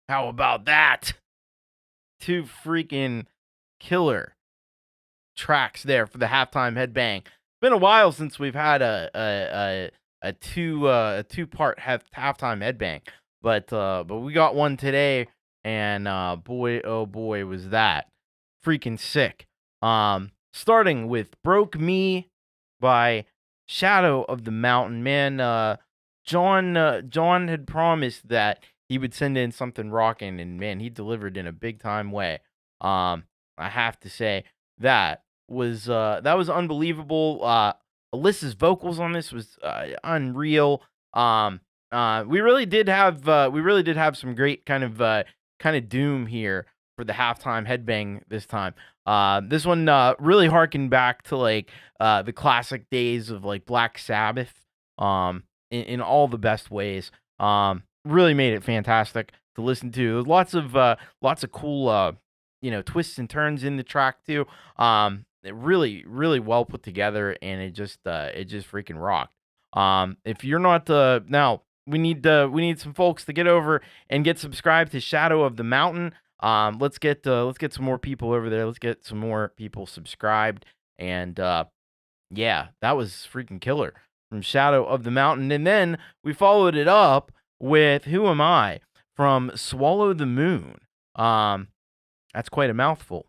How about that? 2 freaking killer tracks there for the halftime headbang. It's been a while since we've had a two-part halftime headbang, but we got one today, and boy, oh boy, was that freaking sick. Starting with "Broke Me" by Shadow of the Mountain. Man, John had promised that he would send in something rocking, and man, he delivered in a big time way. I have to say that was unbelievable. Alyssa's vocals on this was unreal. We really did have some great kind of doom here for the halftime headbang this time. This one really harkened back to like the classic days of like Black Sabbath in all the best ways. Really made it fantastic to listen to. Lots of cool twists and turns in the track too. It really well put together, and it just freaking rocked. If you're not now, we need some folks to get over and get subscribed to Shadow of the Mountain. Let's get some more people over there. Let's get some more people subscribed. And yeah, that was freaking killer from Shadow of the Mountain. And then we followed it up with "Who Am I" from Swallow the Moon. That's quite a mouthful.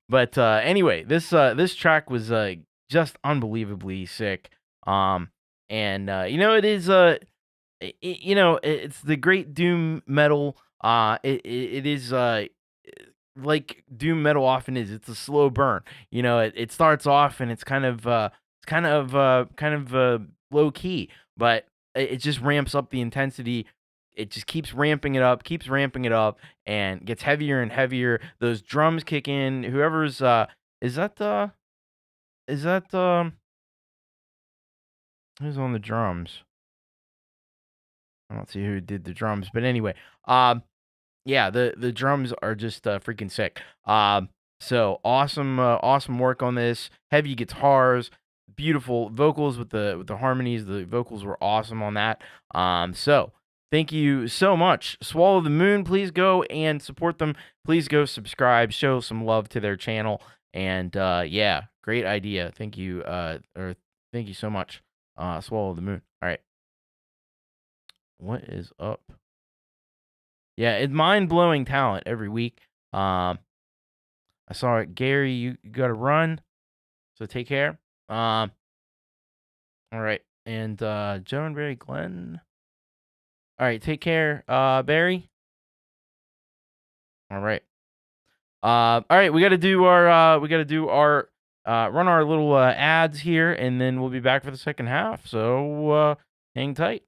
But anyway, this track was just unbelievably sick. And it is it's the great doom metal. It is like doom metal often is. It's a slow burn. It starts off and it's kind of low key, but it just ramps up the intensity. It just keeps ramping it up, and gets heavier and heavier. Those drums kick in. Whoever's who's on the drums? I don't see who did the drums, but anyway, yeah, the drums are just freaking sick. So awesome work on this. Heavy guitars, beautiful vocals with the harmonies. The vocals were awesome on that. So thank you so much. Swallow the Moon, please go and support them. Please go subscribe, show some love to their channel. And yeah, great idea. Thank you, thank you so much. Swallow the Moon. All right. What is up? Yeah, it's mind-blowing talent every week. I saw it. Gary, you got to run, so take care. All right. And Joe and Barry Glenn. All right, take care, Barry. All right. All right, we got to do our run our little ads here, and then we'll be back for the second half. So hang tight.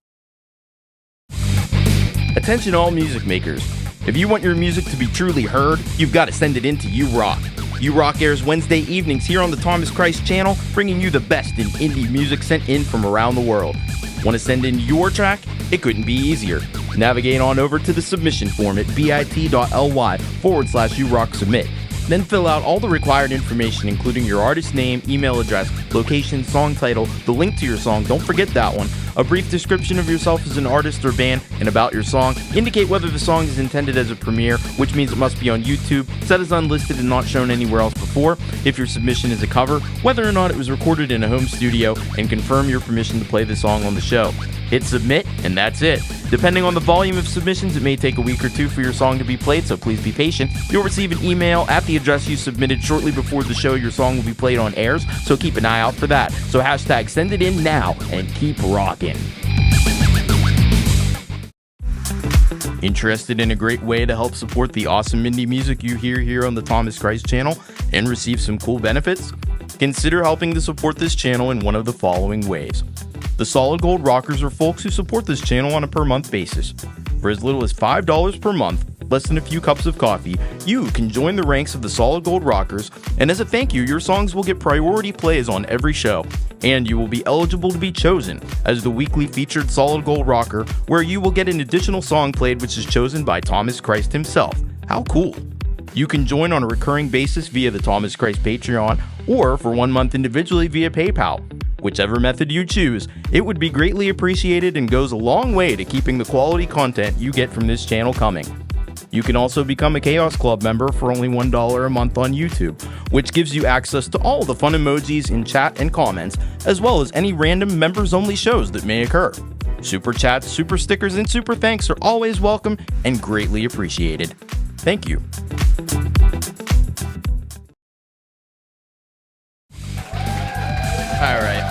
Attention all music makers. If you want your music to be truly heard, you've got to send it in to You Rock. You Rock airs Wednesday evenings here on the Thomas Christ channel, bringing you the best in indie music sent in from around the world. Want to send in your track? It couldn't be easier. Navigate on over to the submission form at bit.ly/YouRockSubmit. Then fill out all the required information, including your artist name, email address, location, song title, the link to your song, don't forget that one, a brief description of yourself as an artist or band, and about your song. Indicate whether the song is intended as a premiere, which means it must be on YouTube, set as unlisted and not shown anywhere else before. If your submission is a cover, whether or not it was recorded in a home studio, and confirm your permission to play the song on the show. Hit submit, and that's it. Depending on the volume of submissions, it may take a week or two for your song to be played, so please be patient. You'll receive an email at the address you submitted shortly before the show your song will be played on airs, so keep an eye out for that. So hashtag send it in now, and keep rocking. Interested in a great way to help support the awesome indie music you hear here on the Thomas Christ channel and receive some cool benefits? Consider helping to support this channel in one of the following ways. The Solid Gold Rockers are folks who support this channel on a per-month basis. For as little as $5 per month, less than a few cups of coffee, you can join the ranks of the Solid Gold Rockers, and as a thank you, your songs will get priority plays on every show, and you will be eligible to be chosen as the weekly featured Solid Gold Rocker, where you will get an additional song played which is chosen by Thomas Christ himself. How cool! You can join on a recurring basis via the Thomas Christ Patreon, or for 1 month individually via PayPal. Whichever method you choose, it would be greatly appreciated and goes a long way to keeping the quality content you get from this channel coming. You can also become a Chaos Club member for only $1 a month on YouTube, which gives you access to all the fun emojis in chat and comments, as well as any random members-only shows that may occur. Super chats, super stickers, and super thanks are always welcome and greatly appreciated. Thank you. All right.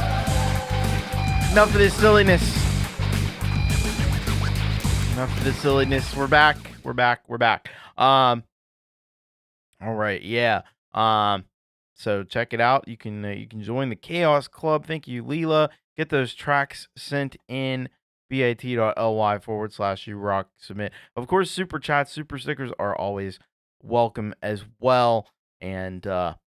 Enough of this silliness. Enough of this silliness. We're back. We're back. All right. Yeah. So check it out. You can join the Chaos Club. Thank you, Leela. Get those tracks sent in bit.ly/urock submit. Of course, super chats, super stickers are always welcome as well. And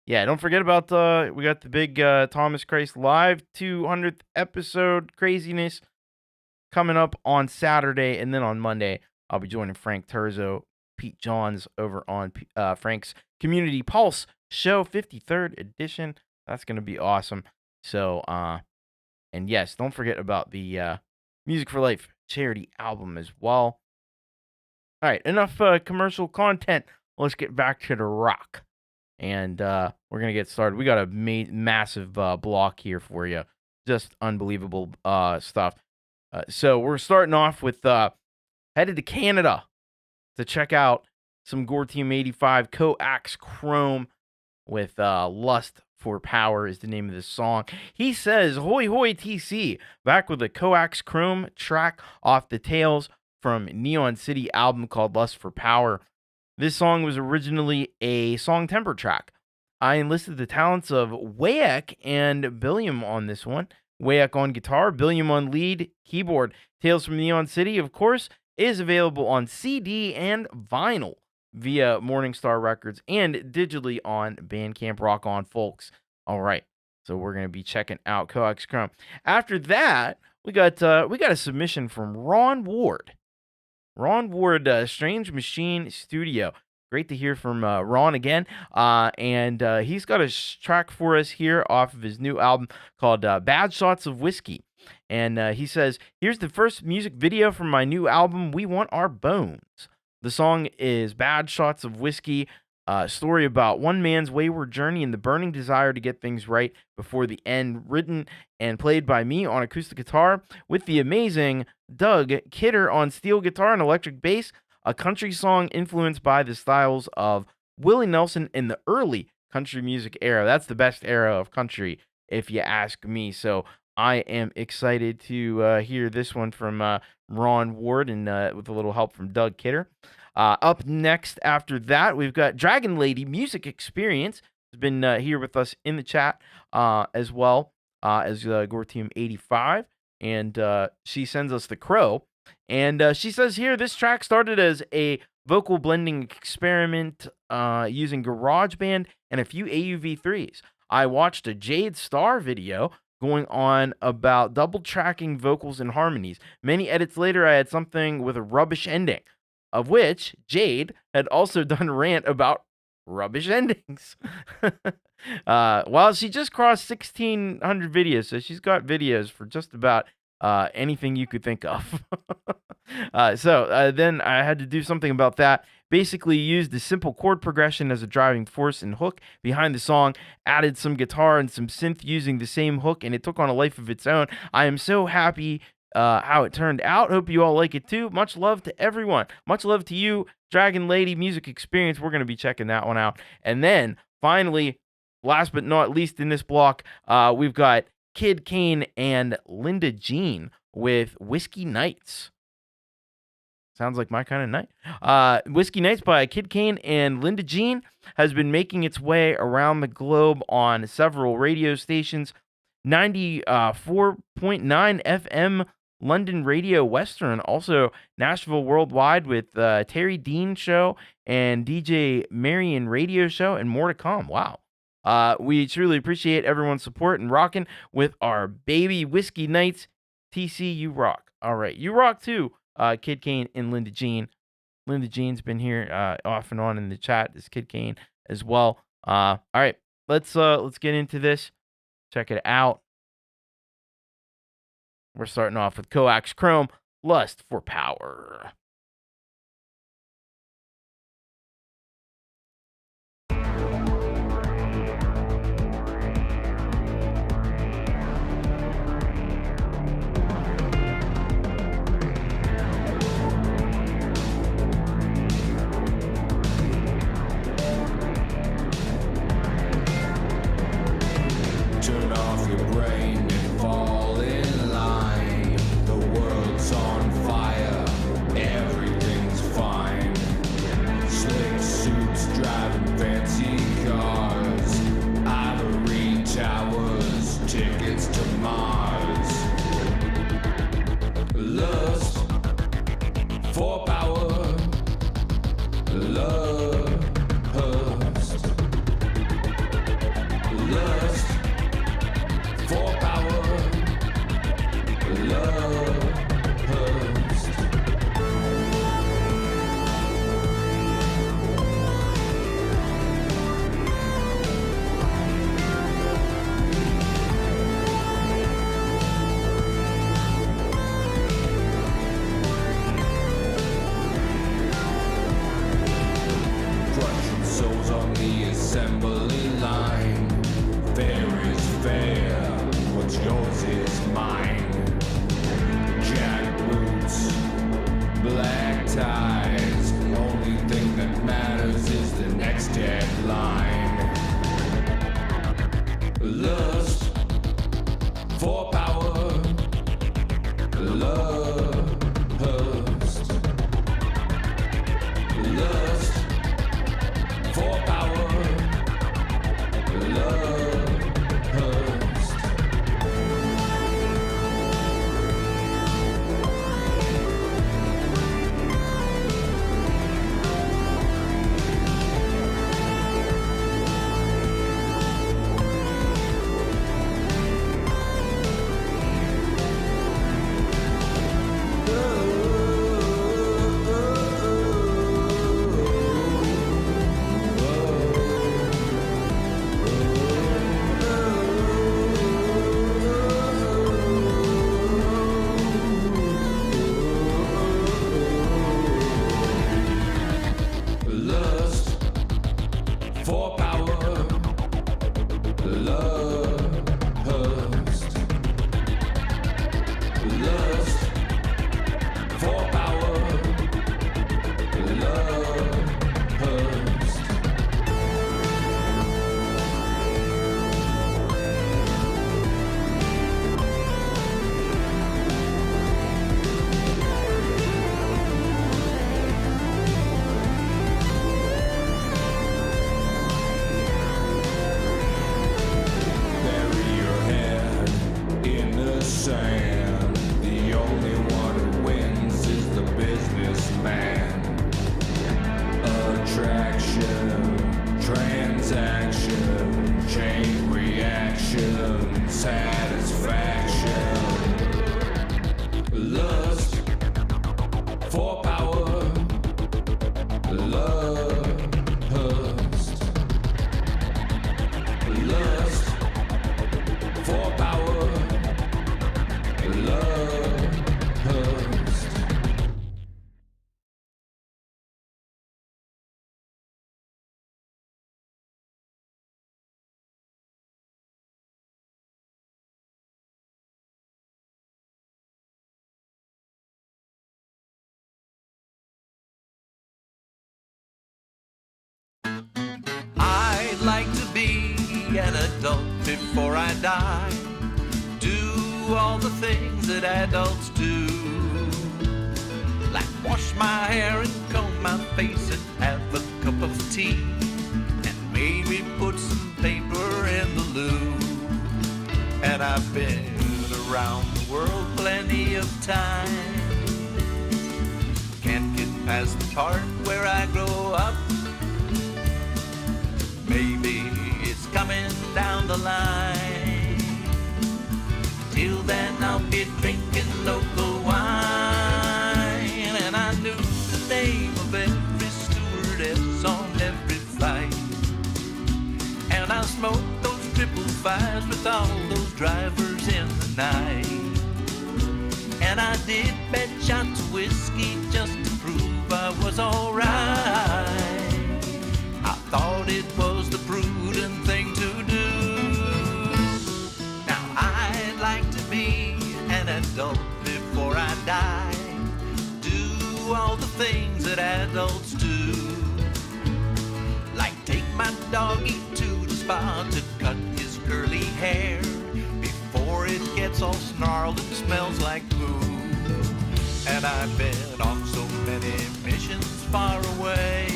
yeah, don't forget about we got the big Thomas Christ Live 200th episode craziness coming up on Saturday, and then on Monday I'll be joining Frank Terzo, Pete Johns over on Frank's Community Pulse Show 53rd edition. That's gonna be awesome. So and yes, don't forget about the Music for Life charity album as well. All right, enough commercial content. Let's get back to the rock. And we're going to get started. We got a massive block here for you. Just unbelievable stuff. So we're starting off with headed to Canada to check out some Gore Team 85 Coax Chrome with Lust for Power is the name of this song. He says, "Hoy hoy TC," back with a Coax Chrome track off the Tales from Neon City album called Lust for Power. This song was originally a song temper track. I enlisted the talents of Wayek and Billiam on this one. Wayek on guitar, Billiam on lead, keyboard. Tales from Neon City, of course, is available on CD and vinyl via Morningstar Records and digitally on Bandcamp. Rock on, folks. All right, so we're going to be checking out Coax Chrome. After that, we got a submission from Ron Ward. Ron Ward, Strange Machine Studio. Great to hear from Ron again. And he's got a track for us here off of his new album called Bad Shots of Whiskey. And he says, "Here's the first music video from my new album, We Want Our Bones. The song is Bad Shots of Whiskey, a story about one man's wayward journey and the burning desire to get things right before the end, written and played by me on acoustic guitar with the amazing Doug Kidder on steel guitar and electric bass, a country song influenced by the styles of Willie Nelson in the early country music era." That's the best era of country, if you ask me. So I am excited to hear this one from Ron Ward and with a little help from Doug Kidder. Up next after that, we've got Dragon Lady Music Experience. Has been here with us in the chat as well as Gore Team 85. And she sends us the Krow. And she says here, this track started as a vocal blending experiment using GarageBand and a few AUV3s. I watched a Jade Star video going on about double tracking vocals and harmonies. Many edits later, I had something with a rubbish ending, of which Jade had also done a rant about rubbish endings. Well, she just crossed 1,600 videos, so she's got videos for just about anything you could think of. So then I had to do something about that. Basically used the simple chord progression as a driving force and hook behind the song, added some guitar and some synth using the same hook, and it took on a life of its own. I am so happy how it turned out. Hope you all like it too. Much love to everyone. Much love to you, Dragon Lady Music Experience. We're going to be checking that one out. And then finally, last but not least in this block, we've got Kid Kane and Linda Jean with Whiskey Nights. Sounds like my kind of night. Whiskey Nights by Kid Kane and Linda Jean has been making its way around the globe on several radio stations. 94.9 FM London Radio Western, also Nashville Worldwide with Terry Dean Show and DJ Marion Radio Show, and more to come. Wow. We truly appreciate everyone's support and rocking with our baby Whiskey Nights. TC, you rock. All right, you rock too, Kid Kane and Linda Jean. Linda Jean's been here off and on in the chat. This Kid Kane as well. All right, let's get into this. Check it out. We're starting off with Coax Chrome, Lust for Power. Turn off your brain and fall in line. The world's on fire, everything's fine. Slick suits driving fancy cars, ivory towers, tickets to Mars. Lust for power, lust, lust for power, lust. Crushing souls on the assembly line. Fair is fair, what's yours is mine. Jack boots, black ties, only thing that matters is the next deadline. Lust for power, lust, lust for power, lust. Lust for power, lust, lust for power, lust. Bury your head in the sand. The only one who wins is the businessman. Attraction, transaction, chain reaction, satisfaction. Lust for power, lust, lust for power, lust. I'd like to be an adult before I die. Do all the things that adults do. Like wash my hair and comb my face and have a cup of tea. And maybe put some paper in the loo. And I've been around the world plenty of time. Can't get past the part where I grow up. Maybe it's coming down the line. Till then I'll be drinking local wine. And I knew the name of every stewardess on every flight. And I smoked those 555s with all those drivers in the night. And I did bad shots of whiskey just to prove I was alright. I thought it was the prudent thing to do. Now I'd like to be an adult before I die. Do all the things that adults do. Like take my doggy to the spa to cut his curly hair before it gets all snarled and smells like poo. And I've been on so many missions far away,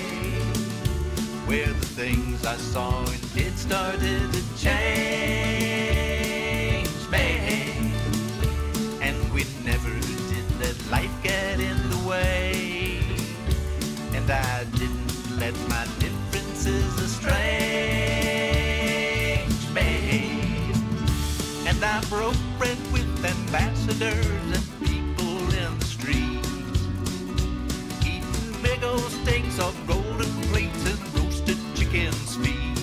where the things I saw and did started to change me. And we never did let life get in the way. And I didn't let my differences estrange me. And I broke bread with ambassadors and people in the streets, eating big old steaks off golden plates and roasted chicken's feet.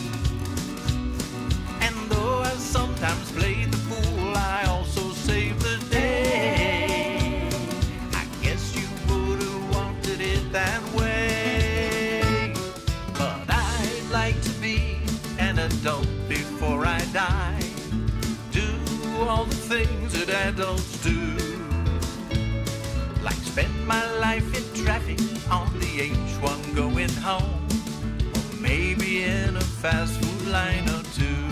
And though I sometimes played the fool, I also saved the day. I guess you would have wanted it that way. But I'd like to be an adult before I die. Do all the things that adults do. Like spend my life in traffic on the H1 going home, or maybe in a fast food line or two.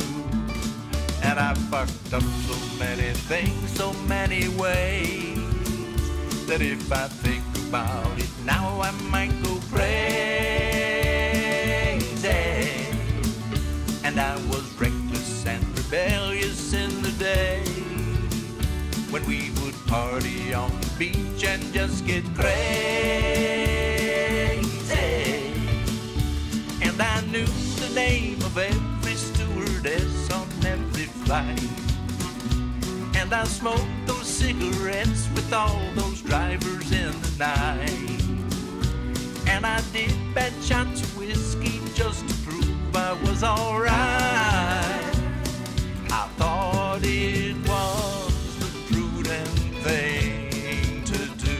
And I fucked up so many things, so many ways, that if I think about it now I might go crazy. And I was reckless and rebellious in the day, when we would party on the beach and just get crazy. And I knew the name of every stewardess on every flight. And I smoked those cigarettes with all those drivers in the night. And I did bad shots of whiskey just to prove I was alright. I thought it was the prudent thing to do.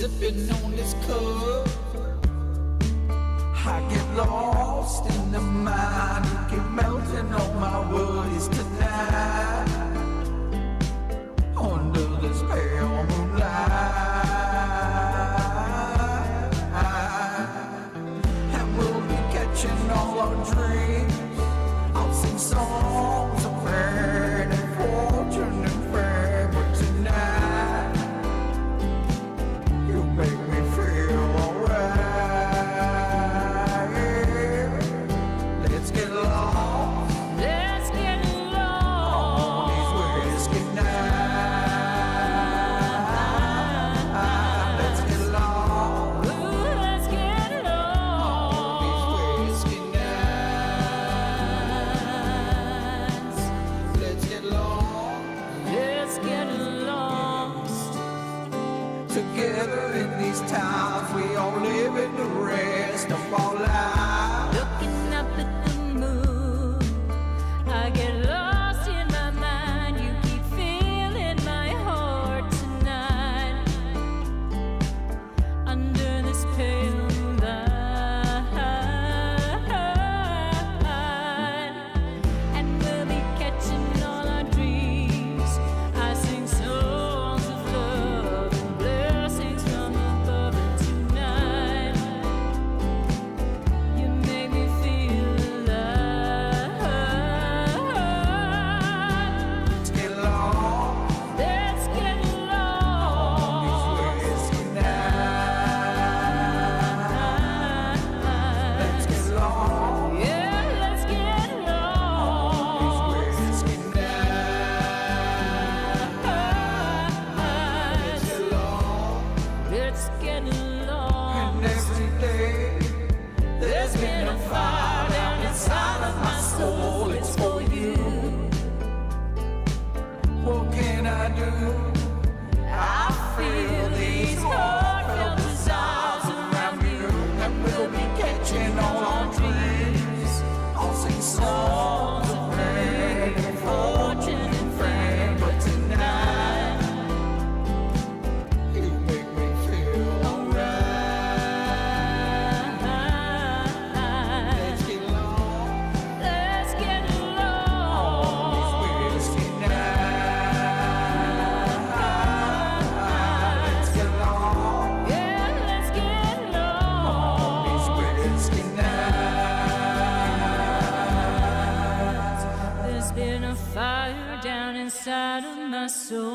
sipping on this cup. I get lost in the mind, you keep melting on my worries tonight. Under this pale moonlight, and we'll be catching all our dreams. I'll sing songs of pain and fortune and fame, but tonight you make me feel alright. Let's get lost. Let's get lost on these whiskey nights. Let's get lost. Ooh, let's get lost on these whiskey nights. Let's get lost. Let's get lost Together in these times, we all live in the rest of our lives. Looking up at the moon, I get lost in my mind. You keep feeling my heart tonight. Under this pale moonlight, and we'll be catching all our dreams. I sing songs of love and blessings from above, and tonight you make me feel alive. Let's get lost Let's get on these lost. whiskey nights. Let's get lost Yeah, let's get on lost. these whiskey nights. Let's get lost. Let's get And lost. every day there's been a fire down inside of my soul. It's for you. What can I do? I feel these heartfelt desires around you, and we'll be catching all our dreams. I'll sing songs of pain and fortune and fame, but tonight you make me feel alright. Let's get lost Let's get on these lost. whiskey nights. Let's get lost Yeah, let's get on these lost. whiskey nights. There's been a fire down inside of my soul.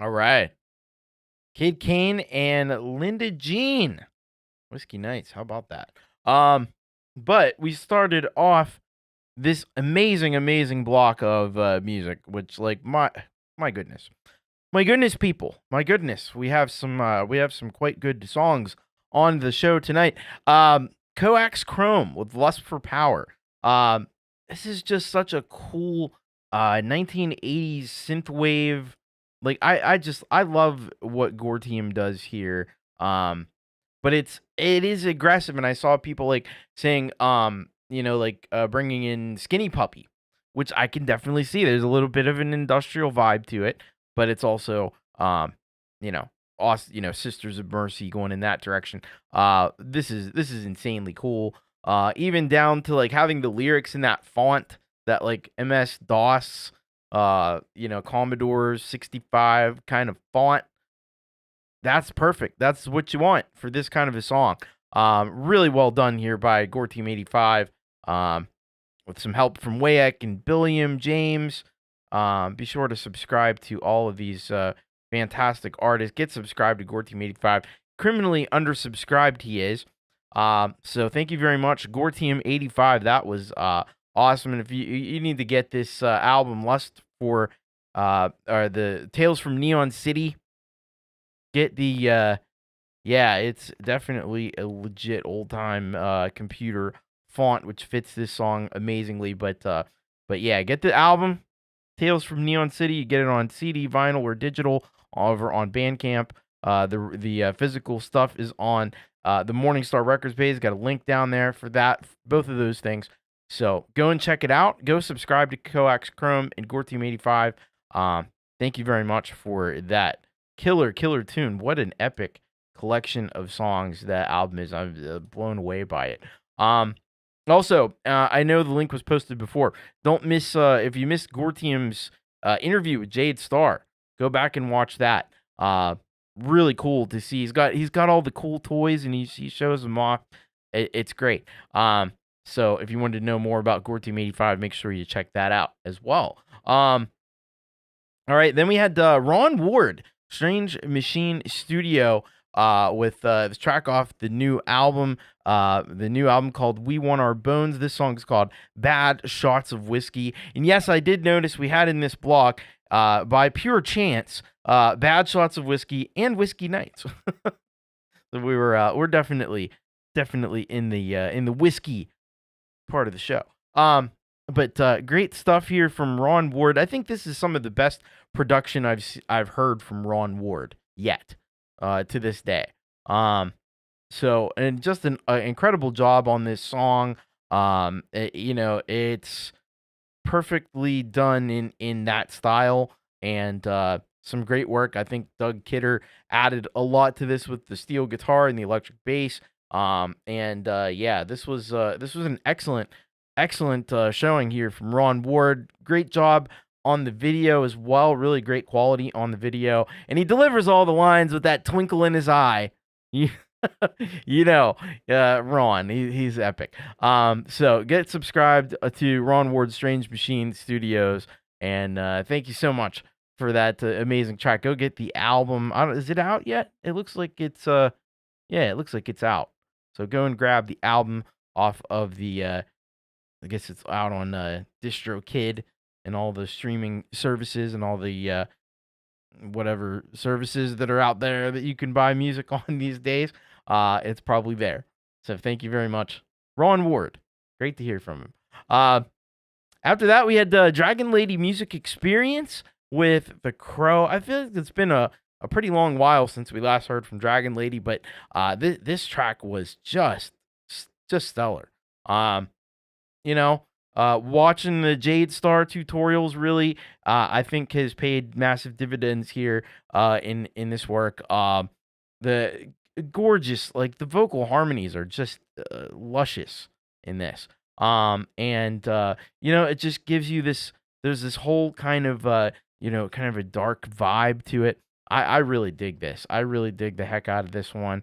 All right. Kid Kane and Linda Jean. Whiskey Nights. How about that? But we started off this amazing block of music, which, like, my goodness. My goodness, people. My goodness. We have some quite good songs on the show tonight. Coax Chrome with Lust for Power. This is just such a cool 1980s synthwave. Like, I love what Gore Team does here. But it is aggressive, and I saw people like saying bringing in Skinny Puppy, which I can definitely see. There's a little bit of an industrial vibe to it, but it's also Sisters of Mercy going in that direction. This is insanely cool. Even down to like having the lyrics in that font, that like MS DOS, Commodore 65 kind of font. That's perfect. That's what you want for this kind of a song. Really well done here by Gore Team 85. With some help from Wayek and Billiam James. Be sure to subscribe to all of these fantastic artists. Get subscribed to Gore Team 85. Criminally undersubscribed he is. So thank you very much, Gore Team 85. That was awesome. And if you need to get this album, Lust for or the Tales from Neon City, get the it's definitely a legit old time computer font which fits this song amazingly. But yeah, get the album Tales from Neon City. You get it on CD, vinyl, or digital over on Bandcamp. The physical stuff is on the Morningstar Records page. Got a link down there for that, both of those things. So go and check it out. Go subscribe to Coax Chrome and Gore Team 85. Thank you very much for that killer tune. What an epic collection of songs that album is. I'm blown away by it. Also, I know the link was posted before. Don't miss if you missed Gore Team's interview with Jade Starr, go back and watch that. Really cool to see. He's got all the cool toys and he shows them off. It's great. So if you wanted to know more about Gore Team 85, make sure you check that out as well. All right, then we had Ron Ward, Strange Machine Studio, with the track off the new album called We Want Our Bones. This song is called Bad Shots of Whiskey. And yes, I did notice we had in this block, by pure chance, Bad Shots of Whiskey and Whiskey Nights. So we're definitely in the whiskey part of the show. But great stuff here from Ron Ward. I think this is some of the best production I've heard from Ron Ward yet, to this day. So, and just an incredible job on this song. It's perfectly done in that style, and some great work. I think Doug Kidder added a lot to this with the steel guitar and the electric bass. This was an excellent showing here from Ron Ward. Great job on the video as well. Really great quality on the video, and he delivers all the lines with that twinkle in his eye. Ron, he's epic. So get subscribed to Ron Ward's Strange Machine Studios, and thank you so much for that amazing track. Go get the album. Is it out yet? It looks like it's out. So go and grab the album off of the I guess it's out on DistroKid and all the streaming services and all the whatever services that are out there that you can buy music on these days. It's probably there. So thank you very much, Ron Ward. Great to hear from him. After that, we had Dragon Lady Music Experience with the Krow. I feel like it's been a pretty long while since we last heard from Dragon Lady, but this track was just stellar. Watching the Jade Star tutorials really, I think has paid massive dividends here in this work. The gorgeous, like the vocal harmonies are just luscious in this. It just gives you this. There's this whole kind of a dark vibe to it. I really dig this. I really dig the heck out of this one.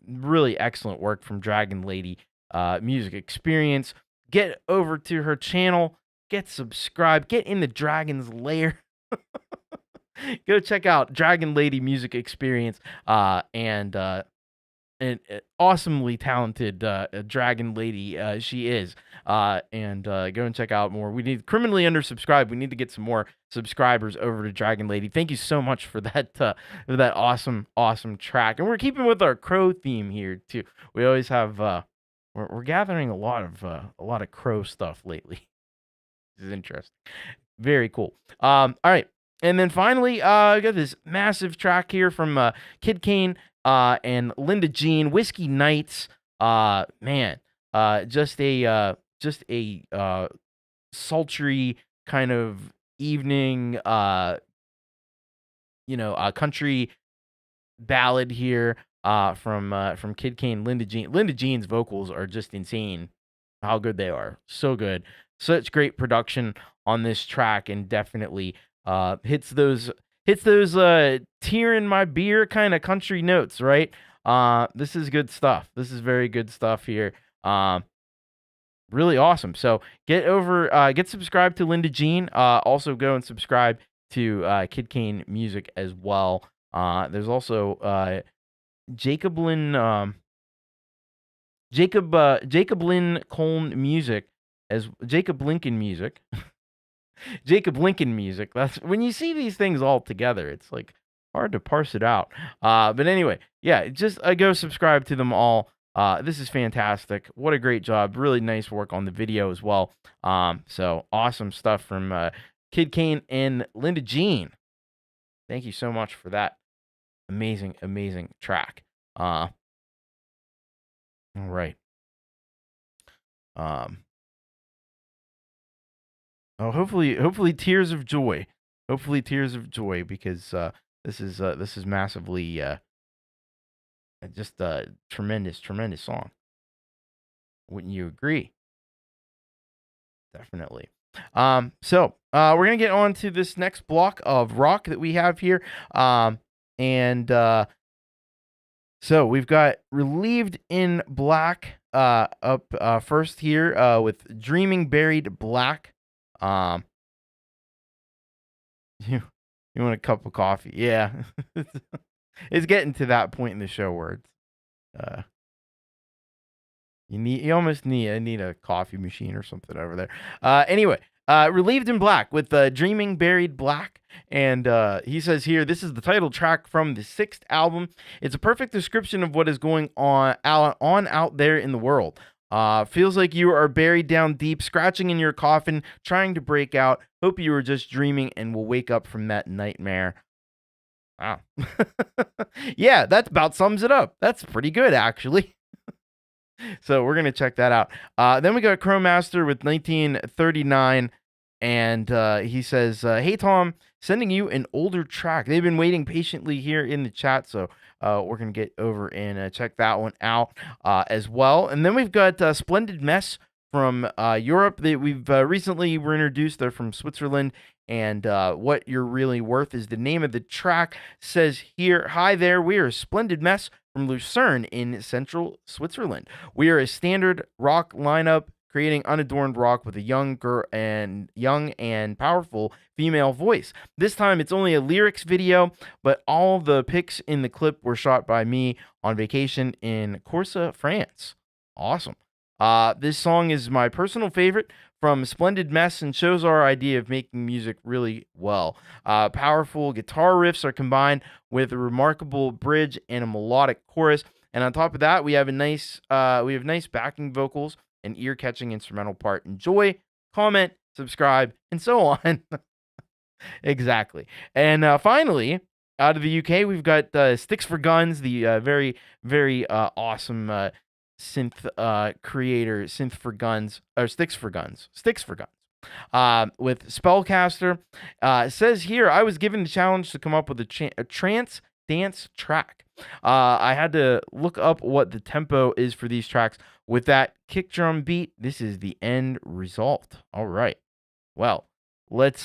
Really excellent work from Dragon Lady Music Experience. Get over to her channel, get subscribed, get in the Dragon's Lair. Go check out Dragon Lady Music Experience, and an awesomely talented Dragon Lady she is. Go and check out more. We need criminally undersubscribed. We need to get some more subscribers over to Dragon Lady. Thank you so much for that awesome track. And we're keeping with our Krow theme here too. We always have we're gathering a lot of Krow stuff lately. This is interesting. Very cool. All right. And then finally, I got this massive track here from Kid Kane and Linda Jean, Whiskey Nights. Just a sultry kind of evening, country ballad here from Kid Kane, Linda Jean. Linda Jean's vocals are just insane. How good they are. So good. Such great production on this track, and definitely hits those tear in my beer kind of country notes, right? This is good stuff. This is very good stuff here. Really awesome. So get subscribed to Linda Jean. Also go and subscribe to Kid Kane Music as well. There's also Jacob Lynn Coln Music as Jacob Lincoln Music. Jacob Lincoln Music. That's when you see these things all together, it's like hard to parse it out. But anyway, yeah, just go subscribe to them all. This is fantastic. What a great job. Really nice work on the video as well. So awesome stuff from Kid Kane and Linda Jean. Thank you so much for that amazing, amazing track. All right. Oh, hopefully tears of joy. Hopefully tears of joy, because this is massively just a tremendous, tremendous song. Wouldn't you agree? Definitely. So we're gonna get on to this next block of rock that we have here. So we've got Relieved in Black up first here with Dreaming Buried Black. You want a cup of coffee? Yeah. It's getting to that point in the show where it's you almost need a coffee machine or something over there. Anyway, Relieved in Black with Dreaming Buried Black. And he says here, this is the title track from the 6th album. It's a perfect description of what is going on out there in the world. Feels like you are buried down deep, scratching in your coffin, trying to break out. Hope you were just dreaming and will wake up from that nightmare. Wow. Yeah, that about sums it up. That's pretty good, actually. So we're going to check that out. Then we got Crowmaster with 1939. And he says, hey, Tom, sending you an older track. They've been waiting patiently here in the chat. So we're going to get over and check that one out as well. And then we've got Splendid Mess from Europe. We've recently were introduced. They're from Switzerland. And What You're Really Worth is the name of the track. Says here, hi there, we are a Splendid Mess from Lucerne in central Switzerland. We are a standard rock lineup, creating unadorned rock with a young and powerful female voice. This time it's only a lyrics video, but all the pics in the clip were shot by me on vacation in Corsa, France. Awesome. This song is my personal favorite from Splendid Mess and shows our idea of making music really well. Powerful guitar riffs are combined with a remarkable bridge and a melodic chorus. And on top of that, we have nice backing vocals, an ear-catching instrumental part. Enjoy, comment, subscribe, and so on. Exactly. And finally, out of the UK, we've got Sticks for Guns, the very, very awesome synth creator, Synth for Guns, or Sticks for Guns, with Spellcaster. It says here, I was given the challenge to come up with a trance dance track. I had to look up what the tempo is for these tracks. With that kick drum beat, this is the end result. All right. Well, let's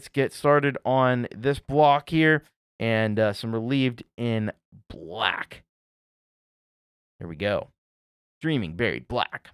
get started on this block here and some Relieved in Black. Here we go. Dreaming Buried Black.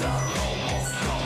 Are almost gone.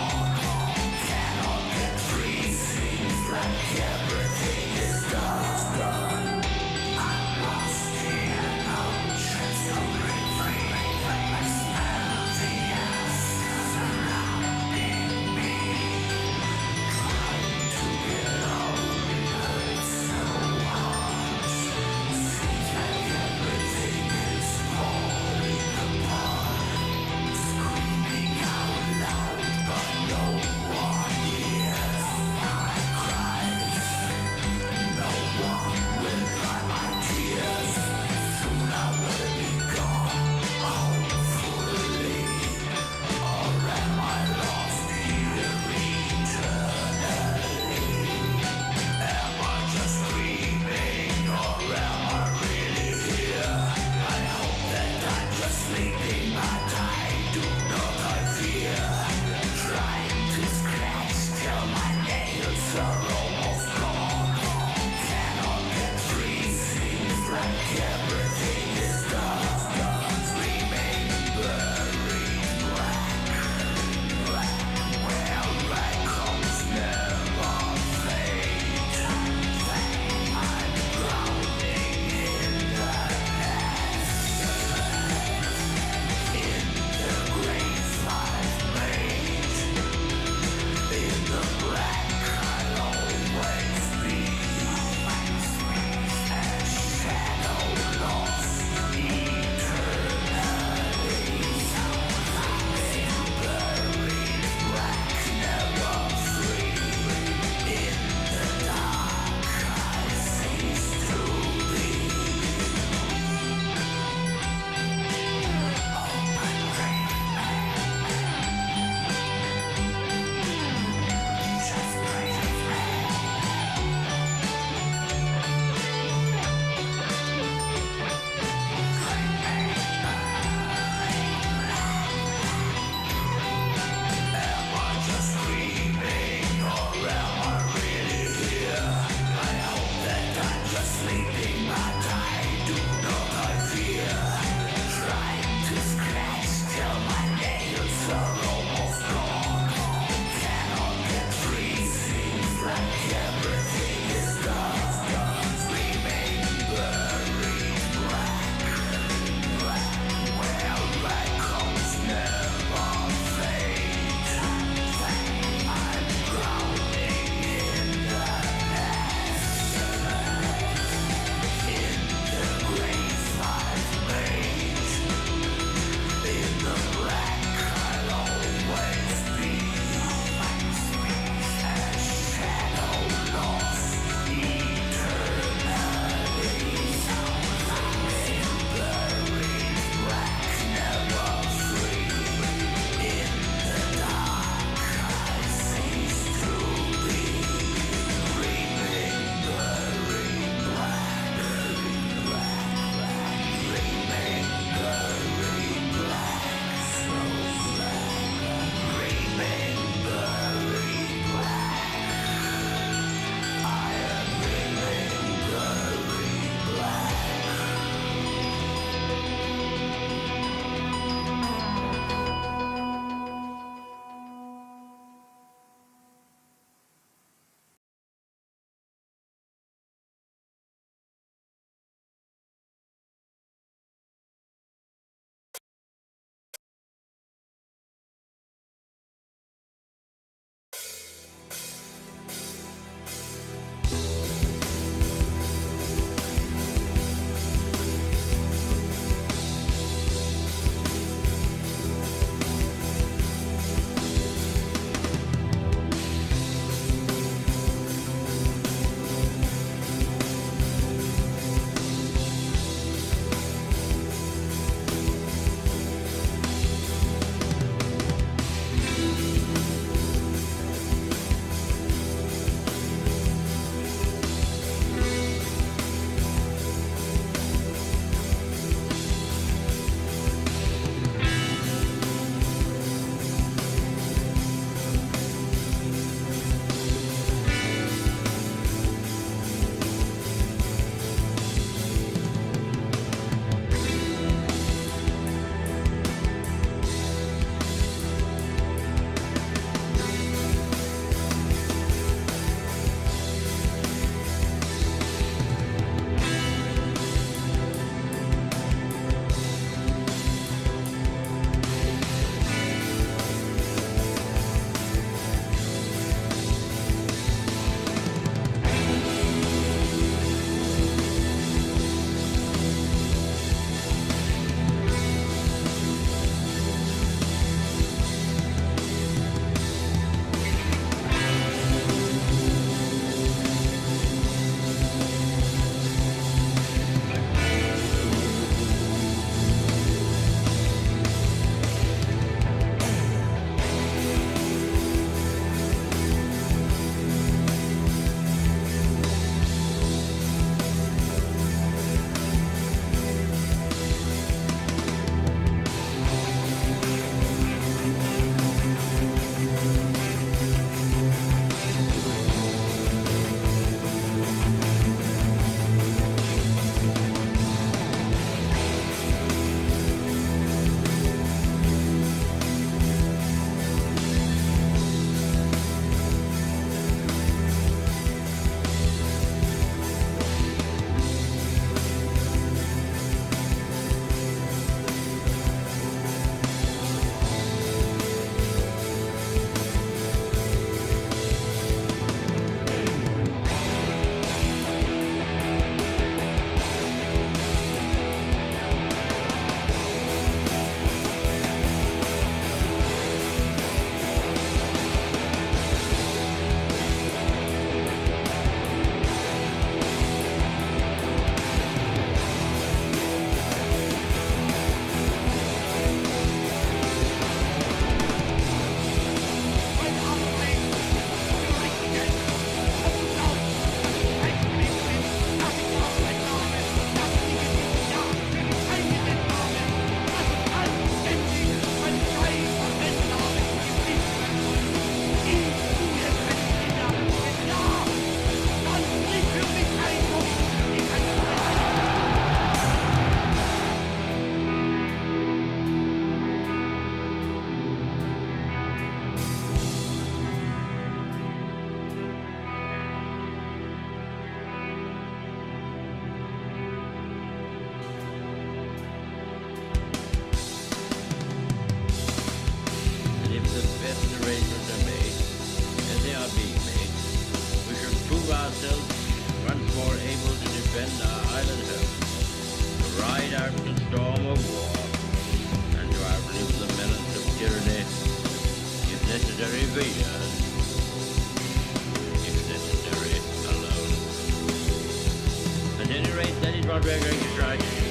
defend the arrangements are made, as they are being made, we shall prove ourselves once more able to defend our island home, to ride out the storm of war, and to outlive the menace of tyranny, if necessary for years, if necessary alone. At any rate, that is what we are going to try to do.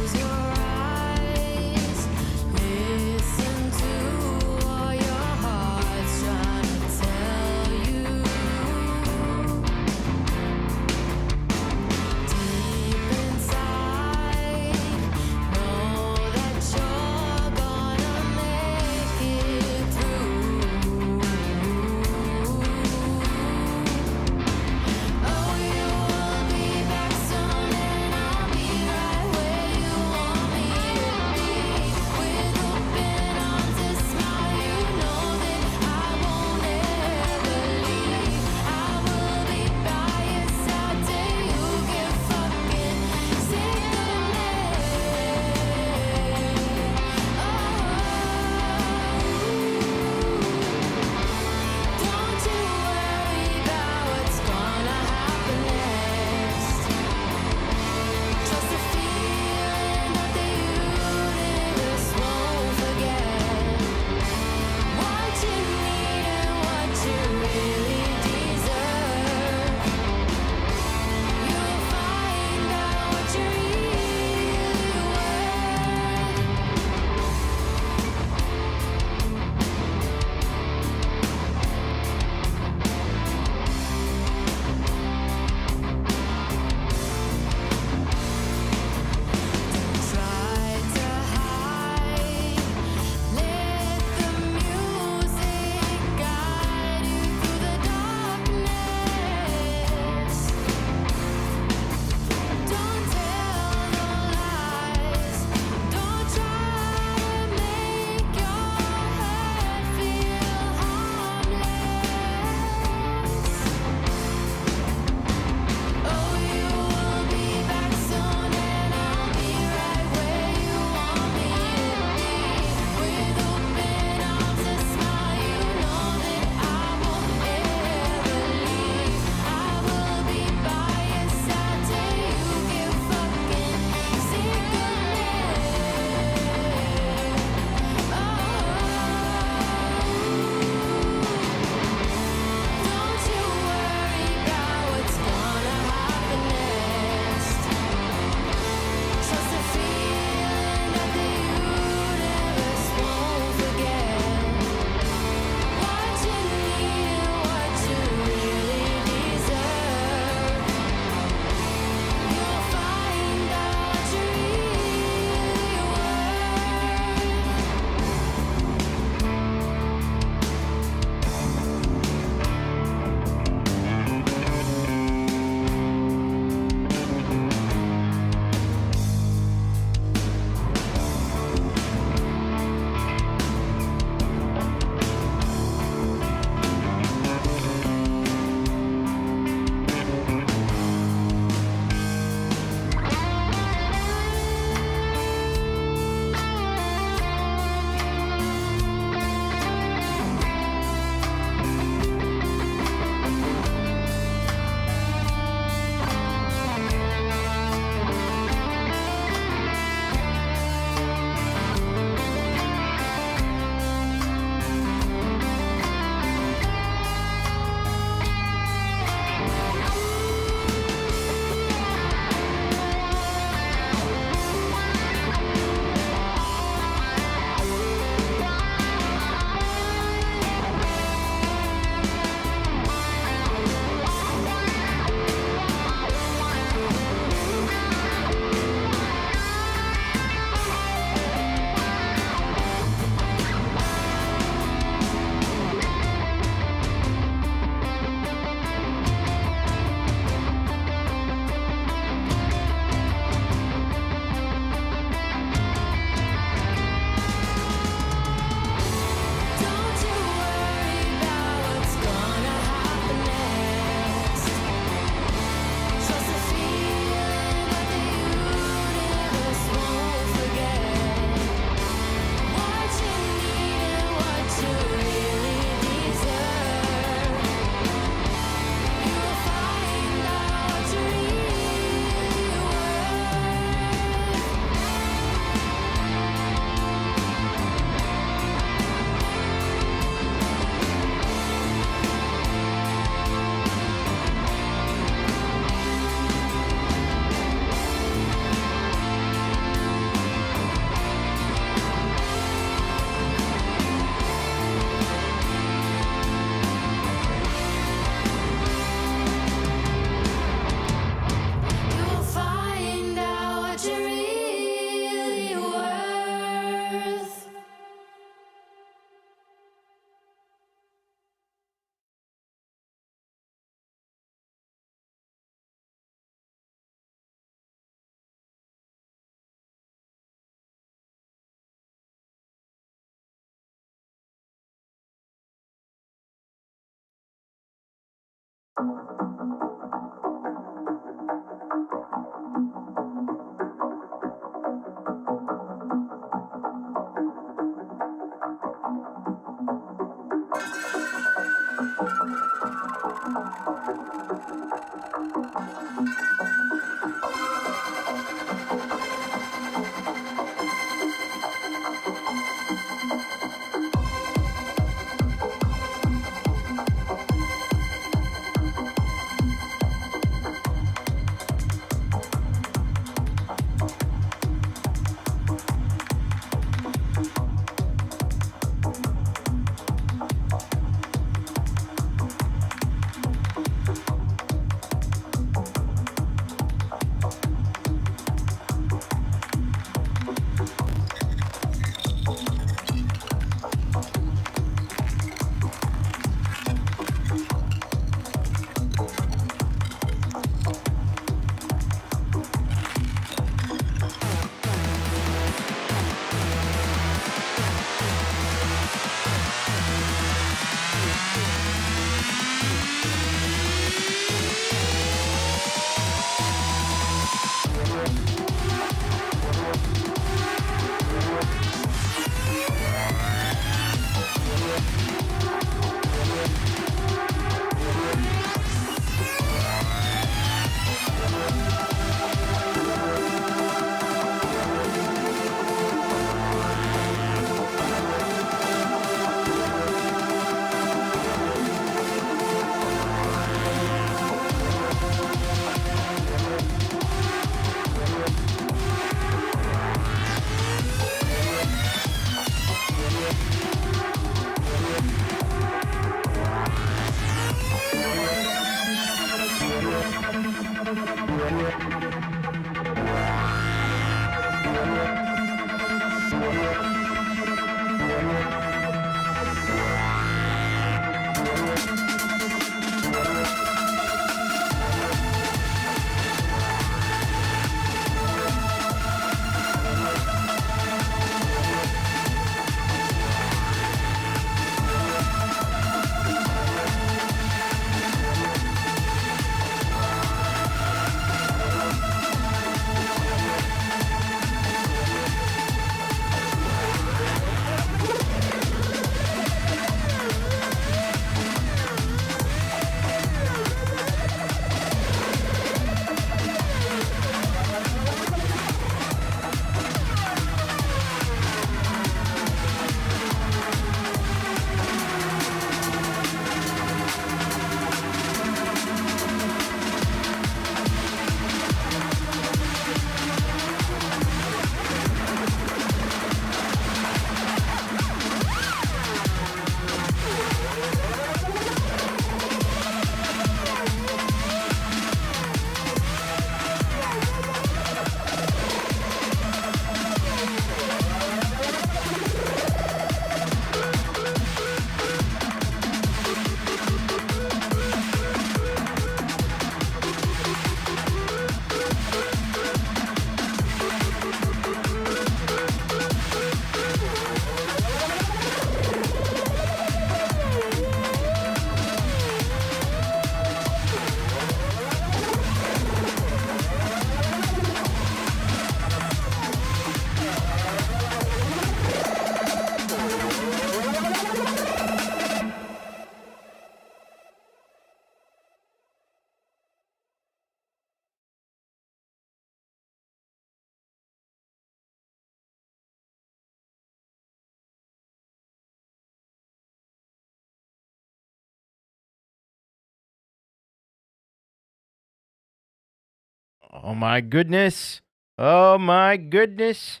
Oh my goodness. Oh my goodness.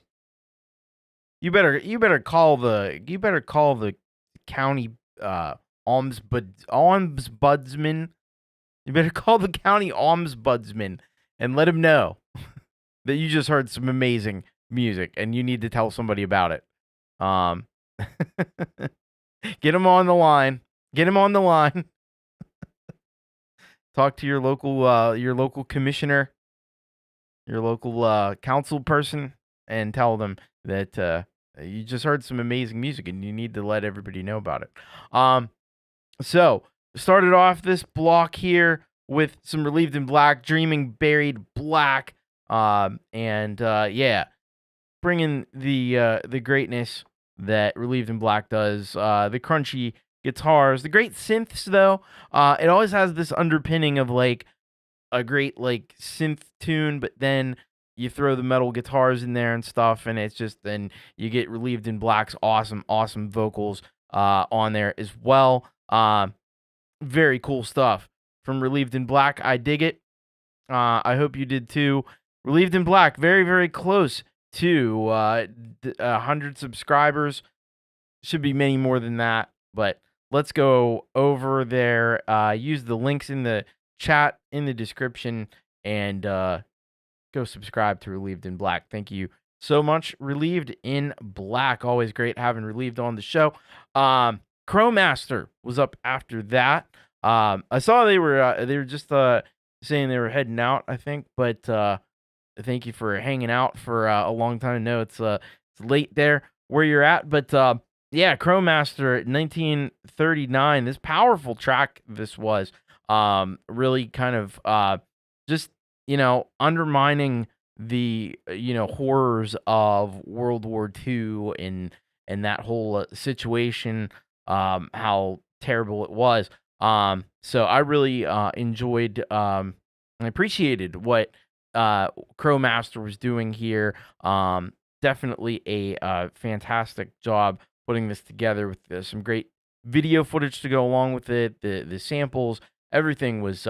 You better call the county ombudsman. You better call the county ombudsman and let him know that you just heard some amazing music and you need to tell somebody about it. Get him on the line. Get him on the line. Talk to your local commissioner, your local council person, and tell them that you just heard some amazing music and you need to let everybody know about it. So started off this block here with some Relieved in Black, Dreaming Buried Black, yeah, bringing the greatness that Relieved in Black does. The crunchy guitars, the great synths though. It always has this underpinning of like a great like synth tune, but then you throw the metal guitars in there and stuff, and it's just then you get Relieved in Black's awesome vocals on there as well. Very cool stuff from Relieved in Black. I dig it. I hope you did too. Relieved in Black, very, very close to 100 subscribers. Should be many more than that, but let's go over there. Use the links in the chat in the description and go subscribe to Relieved in Black. Thank you so much. Relieved in Black. Always great having Relieved on the show. Crowmaster was up after that. I saw they were just saying they were heading out, I think, but thank you for hanging out for a long time. I know it's late there where you're at, but yeah, Crowmaster 1939. This powerful track this was really kind of just undermining the horrors of World War II and that whole situation, how terrible it was. So I really enjoyed and appreciated what Crowmaster was doing here. Definitely a fantastic job putting this together with some great video footage to go along with it. The samples, everything was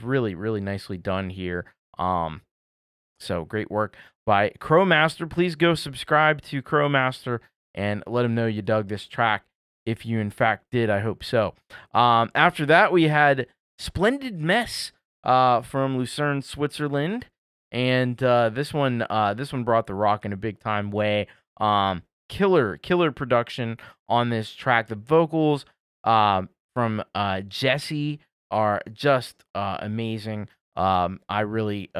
really, really nicely done here. So great work by Crowmaster. Please go subscribe to Crowmaster and let him know you dug this track. If you in fact did, I hope so. After that, we had Splendid Mess from Lucerne, Switzerland, and this one brought the rock in a big time way. Killer production on this track. The vocals from Jesse are just amazing. I really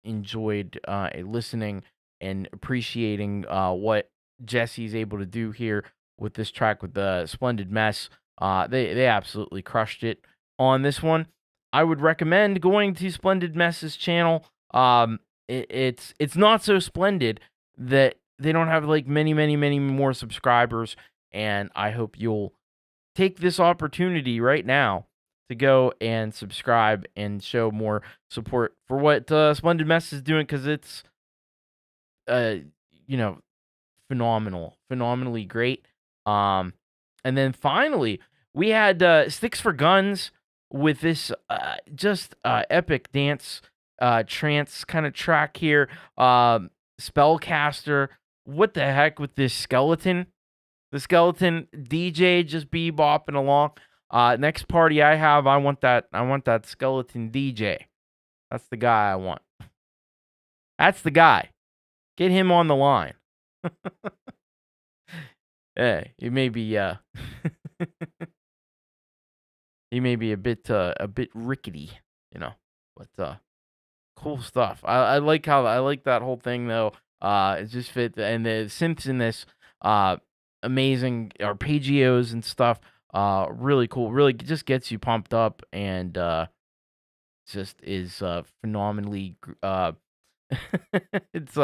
enjoyed listening and appreciating what Jesse's able to do here with this track with the Splendid Mess. They absolutely crushed it on this one. I would recommend going to Splendid Mess's channel. It's not so splendid that they don't have like many more subscribers, and I hope you'll take this opportunity right now to go and subscribe and show more support for what Splendid Mess is doing, because it's phenomenally great. And then finally we had Sticks for Guns with this just epic dance trance kind of track here. Spellcaster, what the heck with this skeleton? The skeleton DJ just bebopping along. Next party I have, I want that skeleton DJ. That's the guy I want. That's the guy. Get him on the line. Hey, he may be he may be a bit rickety, but cool stuff. I like that whole thing though. It just fit, and the synths in this amazing arpeggios and stuff. Really cool. Really just gets you pumped up, and just is phenomenally. It's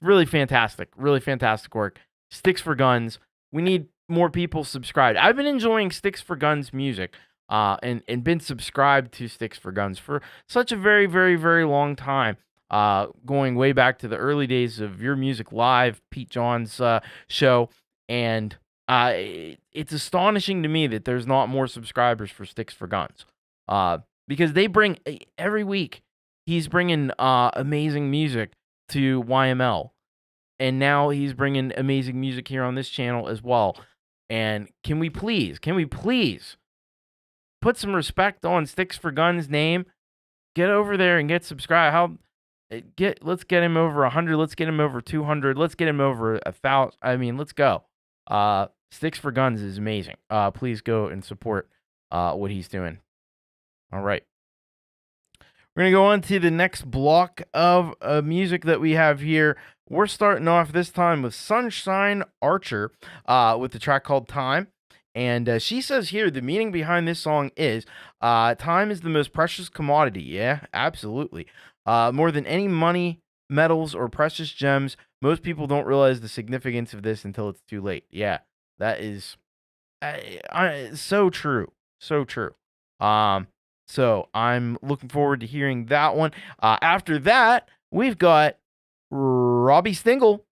really fantastic. Really fantastic work. Sticks for Guns. We need more people subscribed. I've been enjoying Sticks for Guns music, and been subscribed to Sticks for Guns for such a very, very, very long time. Going way back to the early days of Your Music Live, Pete John's show, and it's astonishing to me that there's not more subscribers for Sticks for Guns, because they bring every week. He's bringing amazing music to YML. And now he's bringing amazing music here on this channel as well. And can we please put some respect on Sticks for Guns' name? Get over there and get subscribed. Let's get him over 100. Let's get him over 200. Let's get him over 1,000. I mean, let's go. Sticks for Guns is amazing. Please go and support what he's doing. All right. We're going to go on to the next block of music that we have here. We're starting off this time with Sunshine Archer with the track called Time. And she says here the meaning behind this song is time is the most precious commodity. Yeah, absolutely. More than any money, metals, or precious gems, most people don't realize the significance of this until it's too late. Yeah, that is so true. So true. So I'm looking forward to hearing that one. After that, we've got Robbie Stingle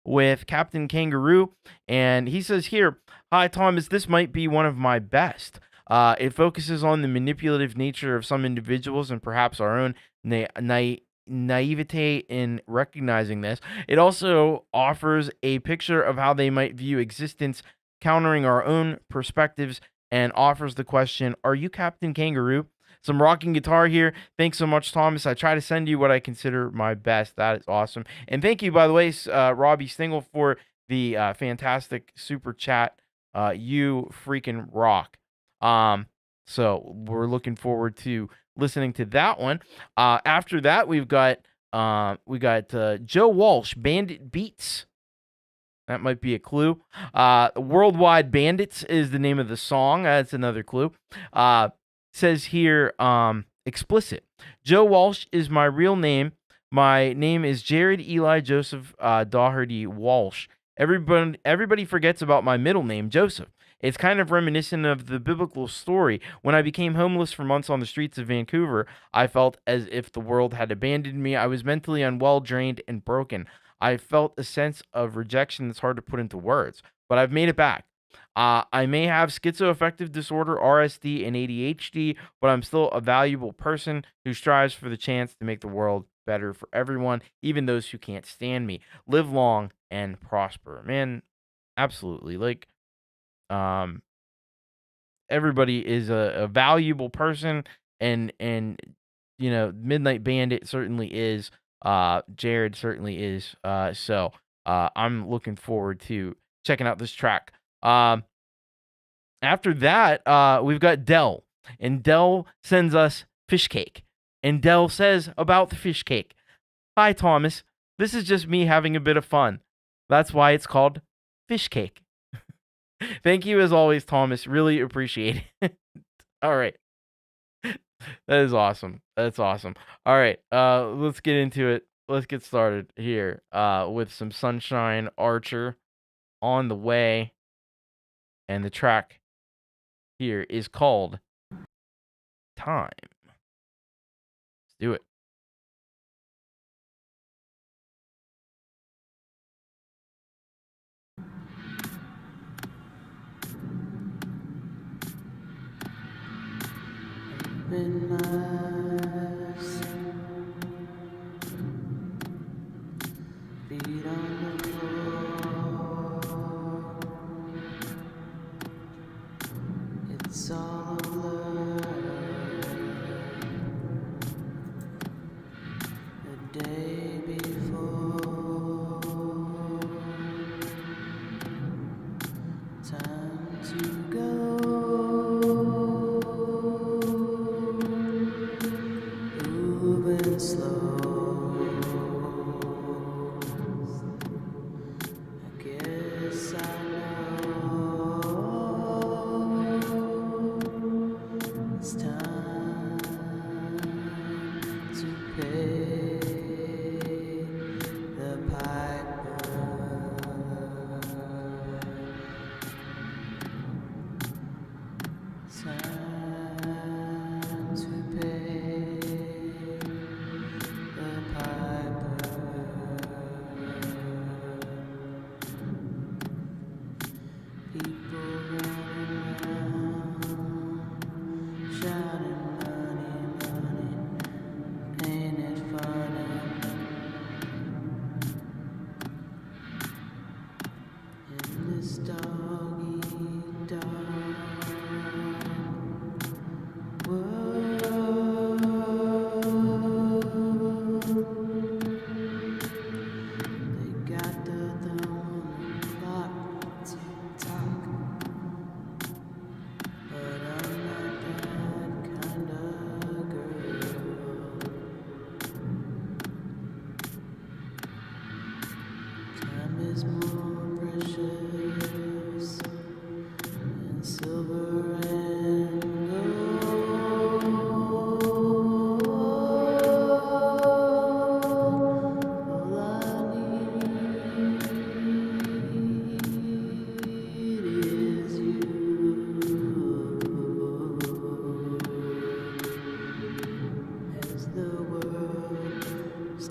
with Captain Kangaroo, and he says here, "Hi Thomas, this might be one of my best. It focuses on the manipulative nature of some individuals and perhaps our own naivete in recognizing this. It also offers a picture of how they might view existence, countering our own perspectives, and offers the question, are you Captain Kangaroo? Some rocking guitar here. Thanks so much, Thomas. I try to send you what I consider my best." That is awesome. And thank you, by the way, Robbie Stingle, for the fantastic super chat. You freaking rock. So we're looking forward to listening to that one. After that, we got Joe Walsh, Bandit Beats. That might be a clue. Worldwide Bandits is the name of the song. That's another clue. Says here, explicit. Joe Walsh is my real name. My name is Jared Eli Joseph Doherty Walsh. Everybody forgets about my middle name, Joseph. It's kind of reminiscent of the biblical story. When I became homeless for months on the streets of Vancouver, I felt as if the world had abandoned me. I was mentally unwell, drained, and broken. I felt a sense of rejection that's hard to put into words, but I've made it back. I may have schizoaffective disorder, RSD, and ADHD, but I'm still a valuable person who strives for the chance to make the world better for everyone, even those who can't stand me. Live long and prosper. Man, absolutely. Like, everybody is a valuable person, and you know, Midnight Bandit certainly is. Jared certainly is. So I'm looking forward to checking out this track. After that, we've got Dell, and Dell sends us fish cake, and Dell says about the fish cake, "Hi Thomas, this is just me having a bit of fun. That's why it's called fish cake." Thank you as always, Thomas. Really appreciate it. All right. That is awesome. That's awesome. All right. Let's get into it. Let's get started here with some Sunshine Archer on the way. And the track here is called Time. Let's do it. Open my eyes, feet on the floor. It's all a blur. The day before, time to go.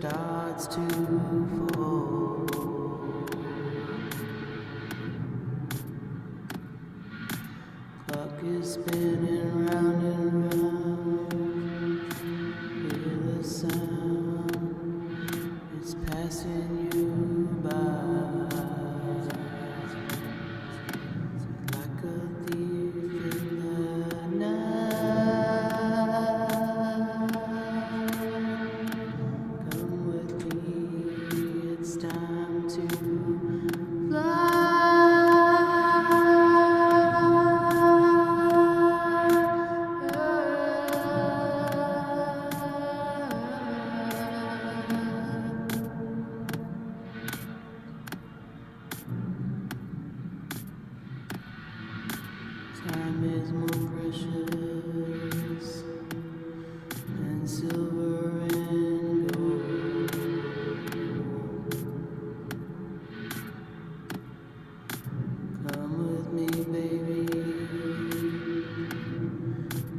starts to fall. Clock is spinning round and round. Hear the sound, it's passing you by. Like a thief in the night. Come with me, it's time to fly. Time is more precious than silver and gold. Come with me, baby,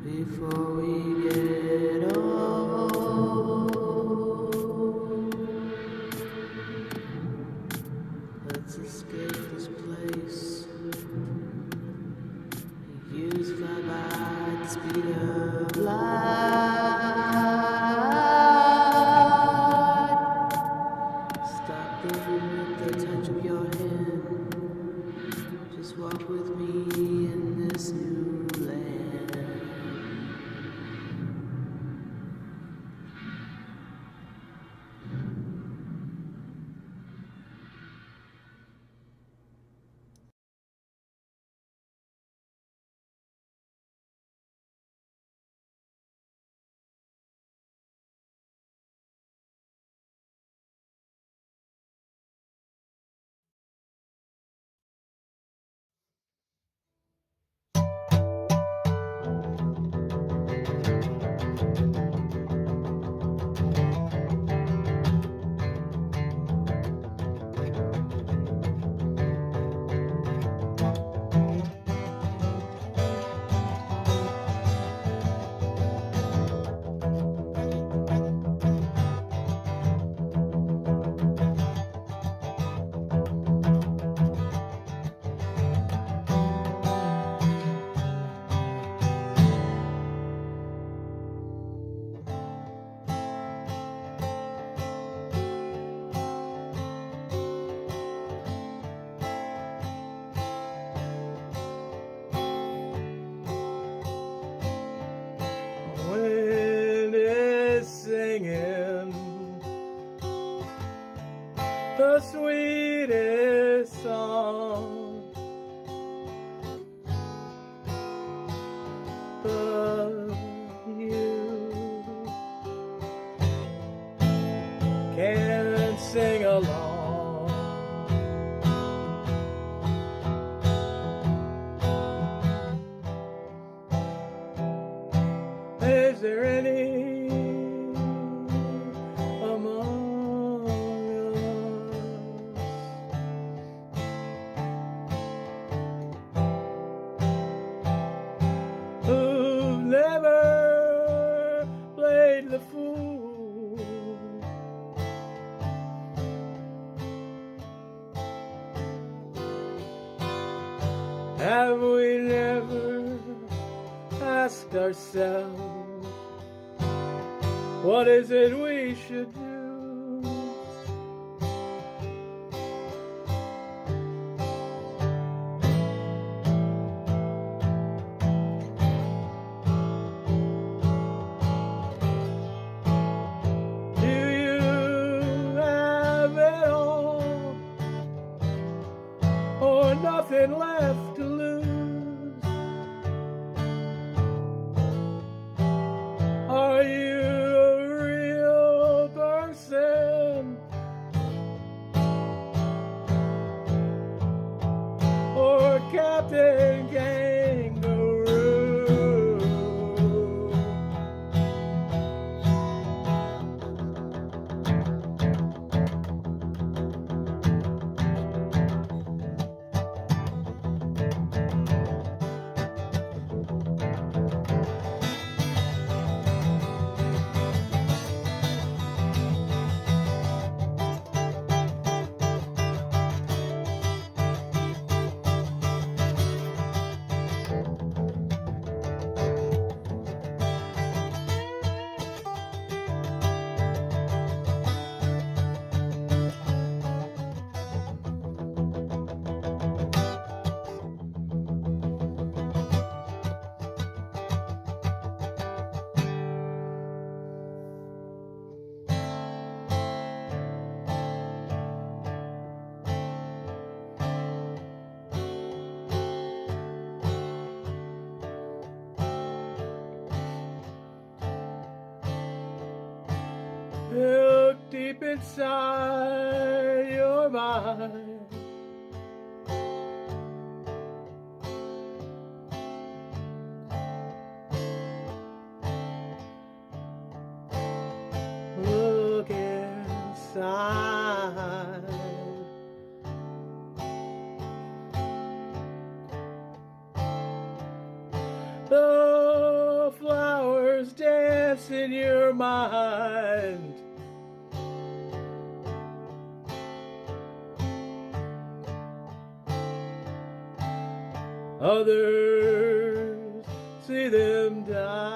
before we get old. Let's escape this place. Use fly by the speed of light. Stop living with the touch of your hand. Just walk with me in this new land. Wind is singing the sweetest song, but you can't sing along. Is there any among us who've never played the fool? Have we never asked ourselves, what is it we should do? Do you have it all, or nothing left to lose? Are you a real person, or Captain Kangaroo? deep inside your mind. Look inside. The flowers dance in your mind. Others see them die.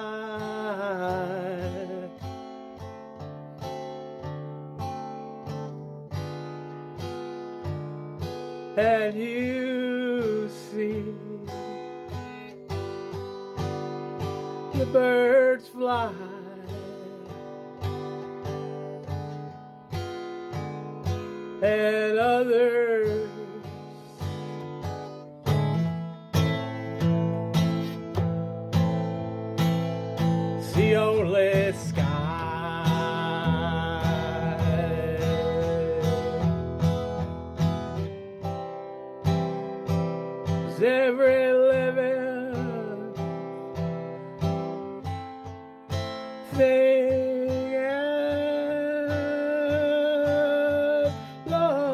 And you see the birds fly, and others see only sky. 'Cause every living thing has love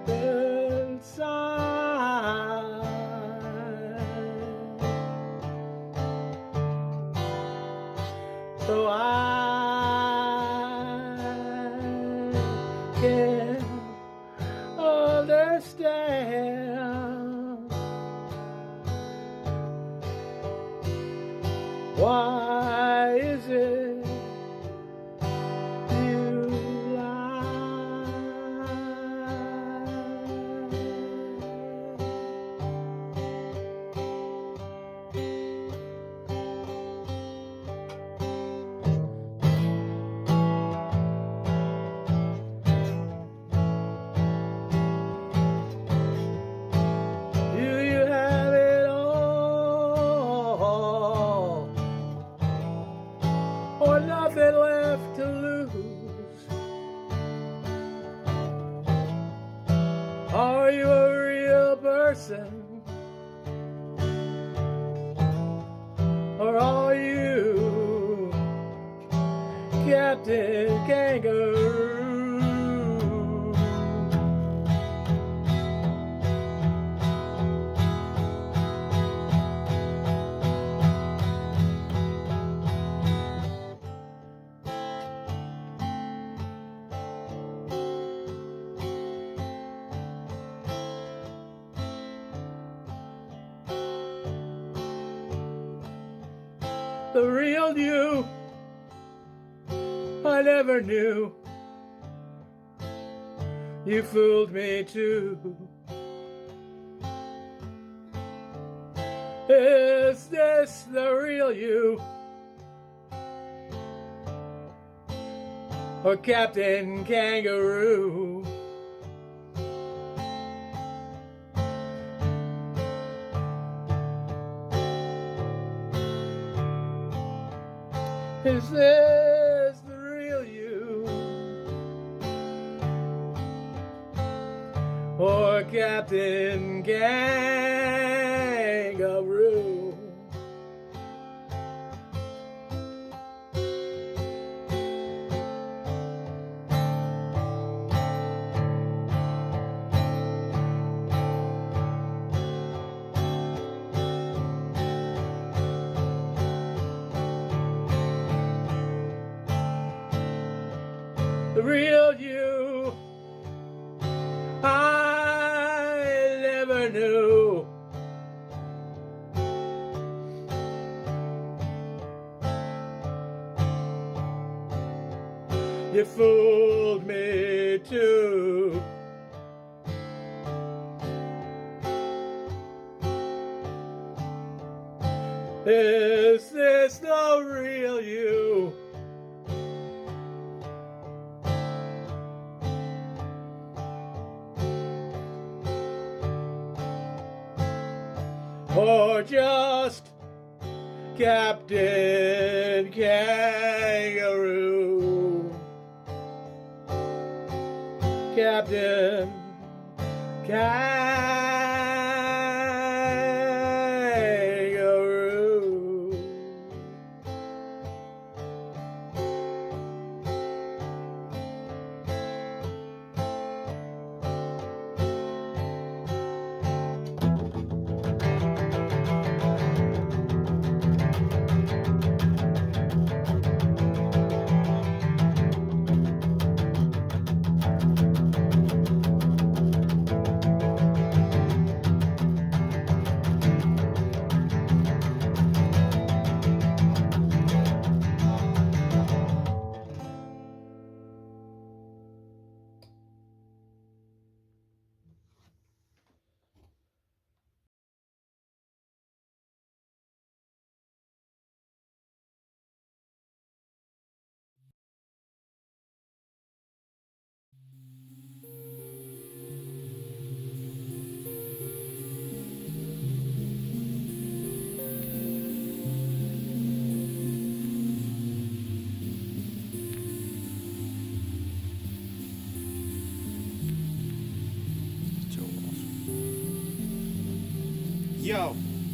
inside. So I can understand why is it you Do you have it all, or nothing left to lose? Are you a real person, or are you Captain Kangaroo? The real you I never knew. You fooled me too. Is this the real you, or Captain Kangaroo? Is this the real you, or Captain Kangaroo? The real you I never knew. You fooled me too. Is this the real you, or just Captain Kangaroo. Captain Kangaroo.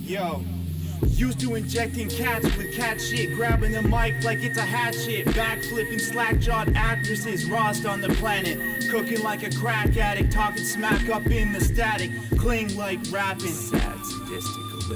Yo, used to injecting cats with cat shit, grabbing the mic like it's a hatchet, backflipping slack-jawed actresses, rawest on the planet, cooking like a crack addict, talking smack up in the static, cling like rapping.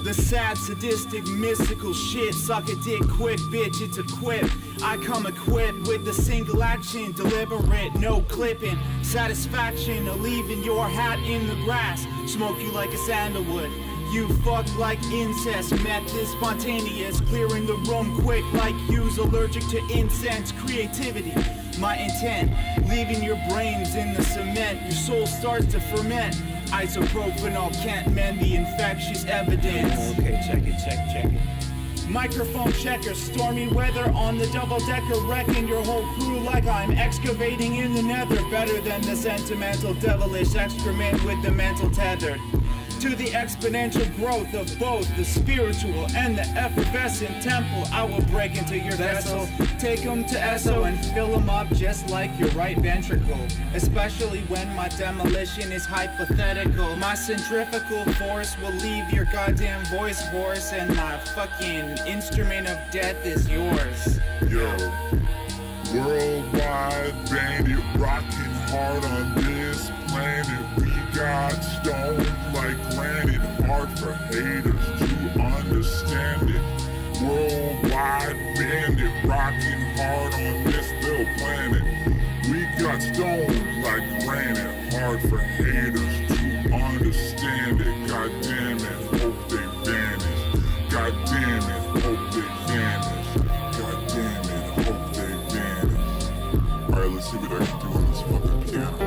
The sad, sadistic, mystical shit. Suck a dick quick, bitch, it's a quip. I come equipped with the single action, deliberate, no clipping. Satisfaction of leaving your hat in the grass. Smoke you like a sandalwood. You fuck like incest, method spontaneous, clearing the room quick like you's allergic to incense. Creativity, my intent, leaving your brains in the cement. Your soul starts to ferment. Isopropanol can't mend the infectious evidence. Okay, check it. Microphone checker, stormy weather on the double-decker, wrecking your whole crew like I'm excavating in the nether. Better than the sentimental devilish excrement with the mental tethered to the exponential growth of both the spiritual and the effervescent temple. I will break into your vessel, take them to Esso and fill them up just like your right ventricle. Especially when my demolition is hypothetical. My centrifugal force will leave your goddamn voice hoarse, and my fucking instrument of death is yours. Yo, worldwide bandit, rocking hard on this planet. We got stoned like granite, hard for haters to understand it. Worldwide bandit, rocking hard on this little planet. We got stoned like granite, hard for haters to understand it. God damn it, hope they vanish. God damn it, hope they vanish. God damn it, hope they vanish. Alright, let's see what I can do on this fucking piano.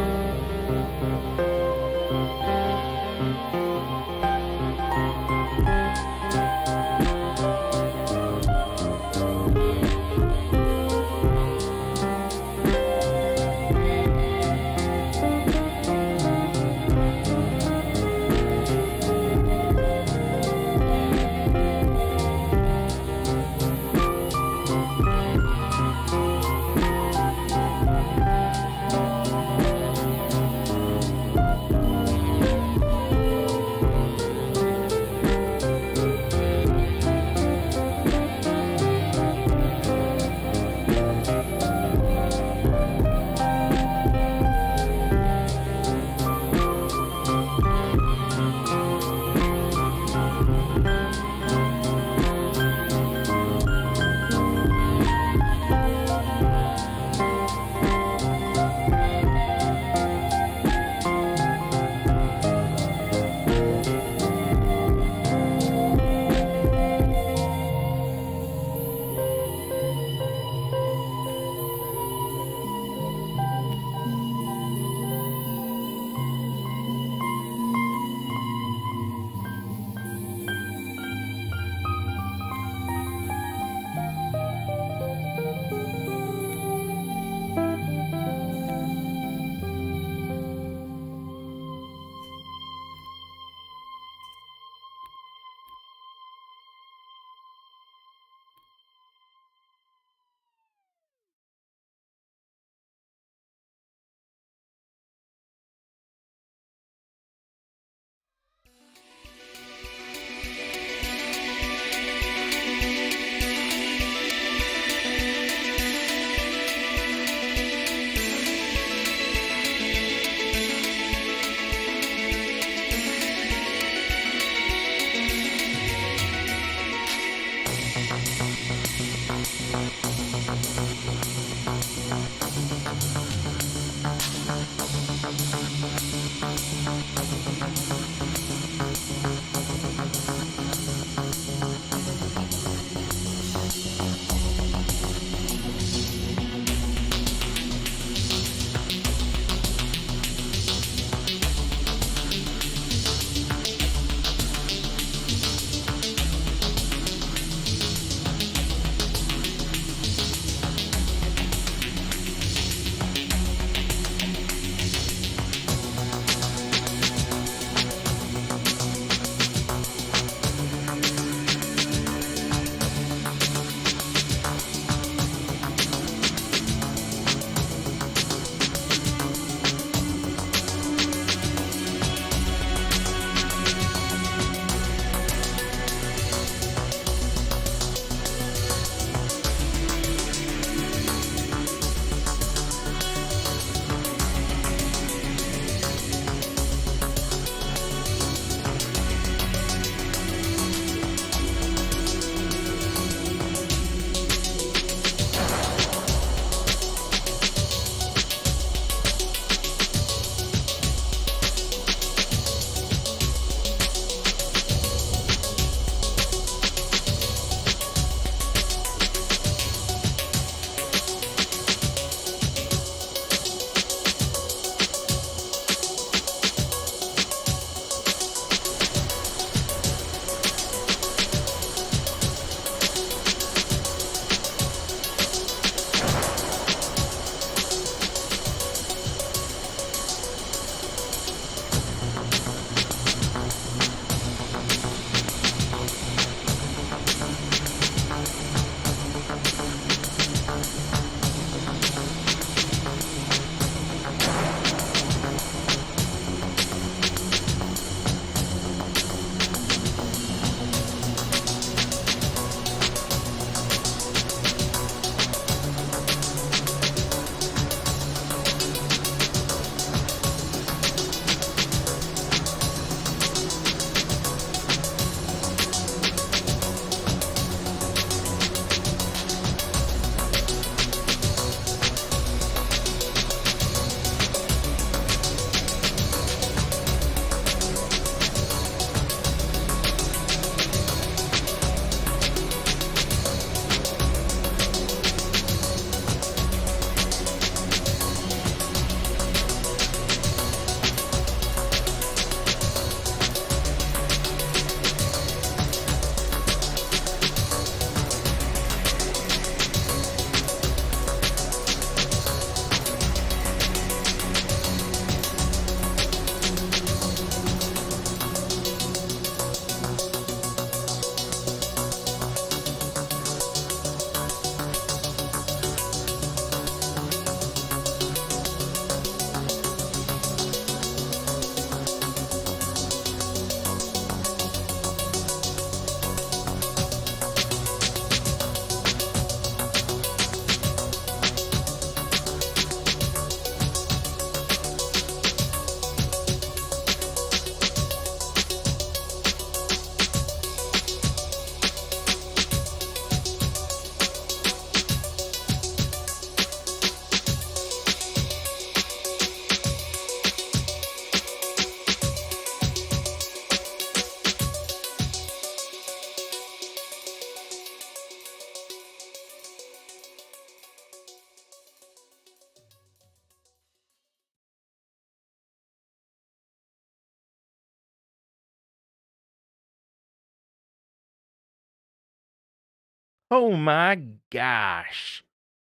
Oh my gosh.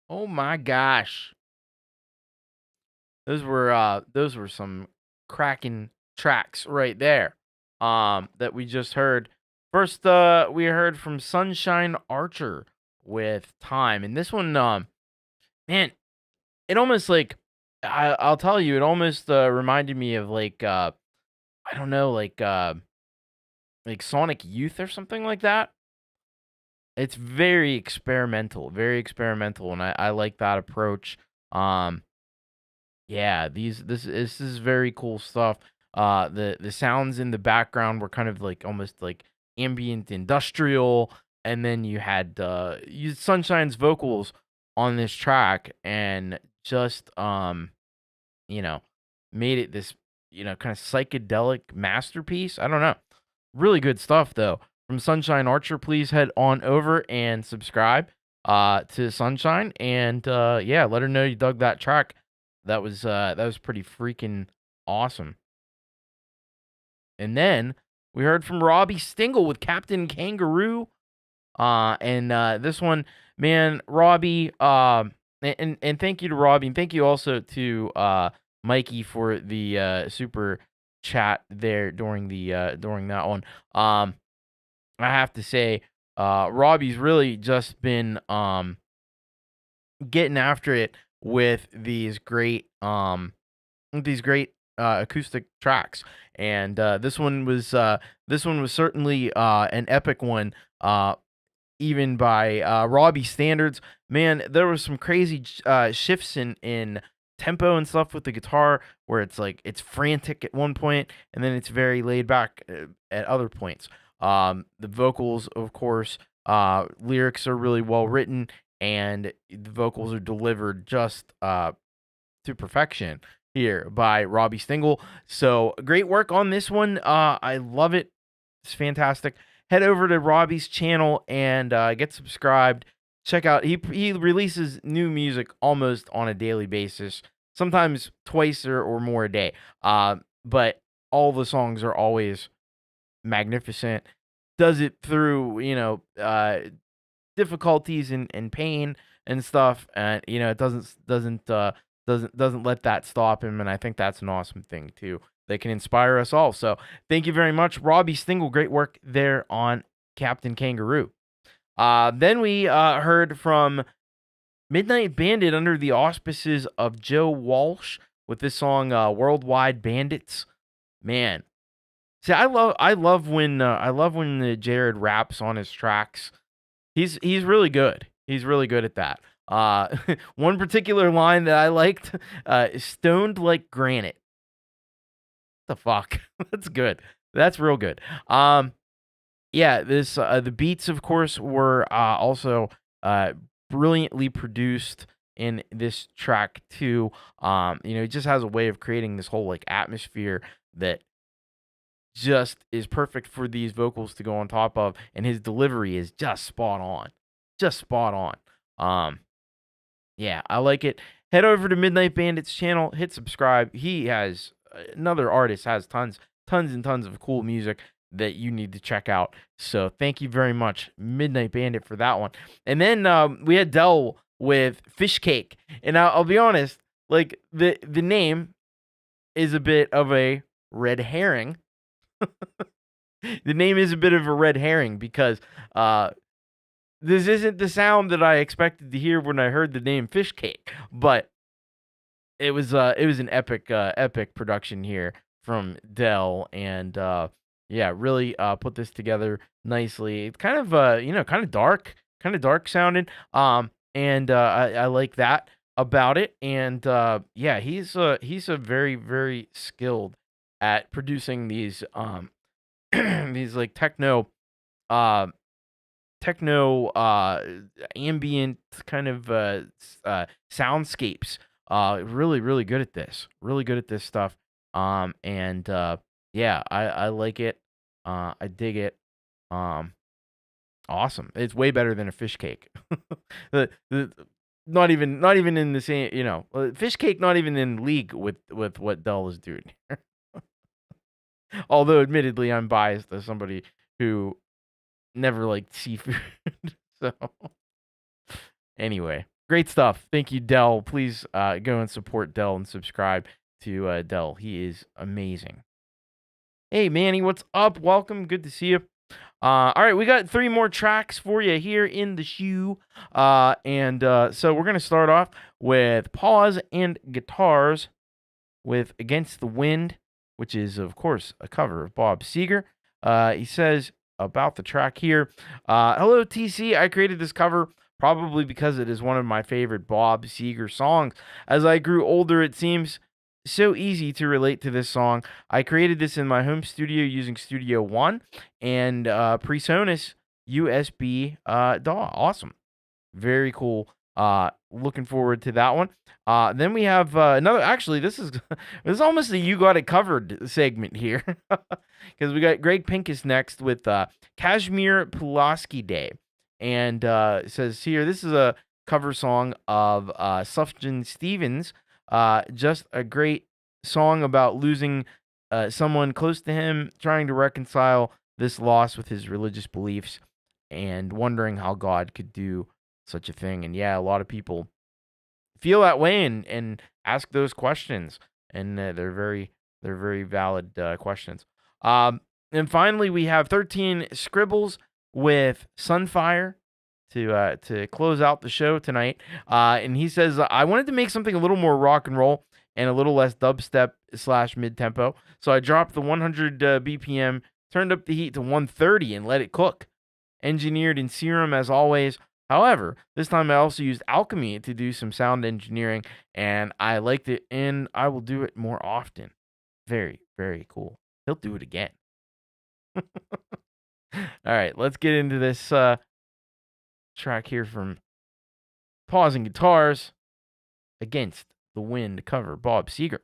Oh my gosh. Those were some cracking tracks right there. That we just heard. First we heard from Sunshine Archer with Time. And this one man, it almost like I'll tell you, it almost reminded me of like I don't know, like Sonic Youth or something like that. It's very experimental, and I like that approach. Yeah, this is very cool stuff. The sounds in the background were kind of like almost like ambient industrial, and then you had Sunshine's vocals on this track, and just you know, made it this kind of psychedelic masterpiece. I don't know, really good stuff though. From Sunshine Archer, please head on over and subscribe to Sunshine, and yeah, let her know you dug that track. That was pretty freaking awesome. And then we heard from Robbie Stingle with Captain Kangaroo. And this one, man, Robbie, and thank you to Robbie, and thank you also to Mikey for the super chat there during that one. I have to say, Robbie's really just been getting after it with these great acoustic tracks, and this one was certainly an epic one, even by Robbie standards. Man, there was some crazy shifts in tempo and stuff with the guitar, where it's like it's frantic at one point and then it's very laid back at other points. The vocals, of course, lyrics are really well written, and the vocals are delivered just to perfection here by Robbie Stingle. So great work on this one. I love it. It's fantastic. Head over to Robbie's channel and get subscribed. Check out, he releases new music almost on a daily basis, sometimes twice or more a day. But all the songs are always magnificent. Does it through, difficulties and pain and stuff, and it doesn't let that stop him, and I think that's an awesome thing too. They can inspire us all. So thank you very much, Robbie Stingle. Great work there on Captain Kangaroo. Then we heard from Midnight Bandit under the auspices of Joe Walsh with this song "Worldwide Bandits." Man, see, I love when Jared raps on his tracks. He's really good. He's really good at that. One particular line that I liked, "Stoned like granite." What the fuck? That's good. That's real good. Yeah, this the beats, of course, were also brilliantly produced in this track too. It just has a way of creating this whole like atmosphere that just is perfect for these vocals to go on top of, and his delivery is just spot on. Just spot on. Yeah, I like it. Head over to Midnight Bandit's channel, hit subscribe. He has another artist has tons and tons of cool music that you need to check out. So thank you very much, Midnight Bandit, for that one. And then we had Dell with Fish Cake. And I'll be honest, like the name is a bit of a red herring. The name is a bit of a red herring because this isn't the sound that I expected to hear when I heard the name Fish Cake, but it was an epic production here from Dell, and yeah, really put this together nicely. It's kind of kind of dark sounding, and I like that about it. And yeah, he's a very, very skilled at producing these these like techno ambient kind of soundscapes. Really good at this. Really good at this stuff. And yeah, I like it. I dig it. Awesome. It's way better than a fish cake. Not even in the same, fish cake not even in league with what Dell is doing here. Although admittedly I'm biased as somebody who never liked seafood. So Anyway, great stuff. Thank you, Dell. Please go and support Dell and subscribe to Dell. He is amazing. Hey, Manny, what's up? Welcome. Good to see you. All right, we got 3 more tracks for you here in the shoe. So we're going to start off with Paws and Guitars with Against the Wind, which is, of course, a cover of Bob Seger. He says about the track here, hello, TC. I created this cover probably because it is one of my favorite Bob Seger songs. As I grew older, it seems so easy to relate to this song. I created this in my home studio using Studio One and PreSonus USB DAW. Awesome. Very cool. Looking forward to that one. Then we have another. Actually, this is almost a You Got It Covered segment here, because we got Greg Pincus next with Kashmir Pulaski Day, and it says here this is a cover song of Sufjan Stevens. Just a great song about losing someone close to him, trying to reconcile this loss with his religious beliefs, and wondering how God could do such a thing. And yeah, a lot of people feel that way and ask those questions, and they're very valid questions. And finally, we have 13 Scribbles with Sunfire to close out the show tonight. And he says, I wanted to make something a little more rock and roll and a little less dubstep / mid-tempo. So I dropped the 100 BPM, turned up the heat to 130 and let it cook. Engineered in Serum as always. However, this time I also used Alchemy to do some sound engineering, and I liked it, and I will do it more often. Very, very cool. He'll do it again. All right, let's get into this track here from Paws and Guitars, Against the Wind cover, Bob Seger.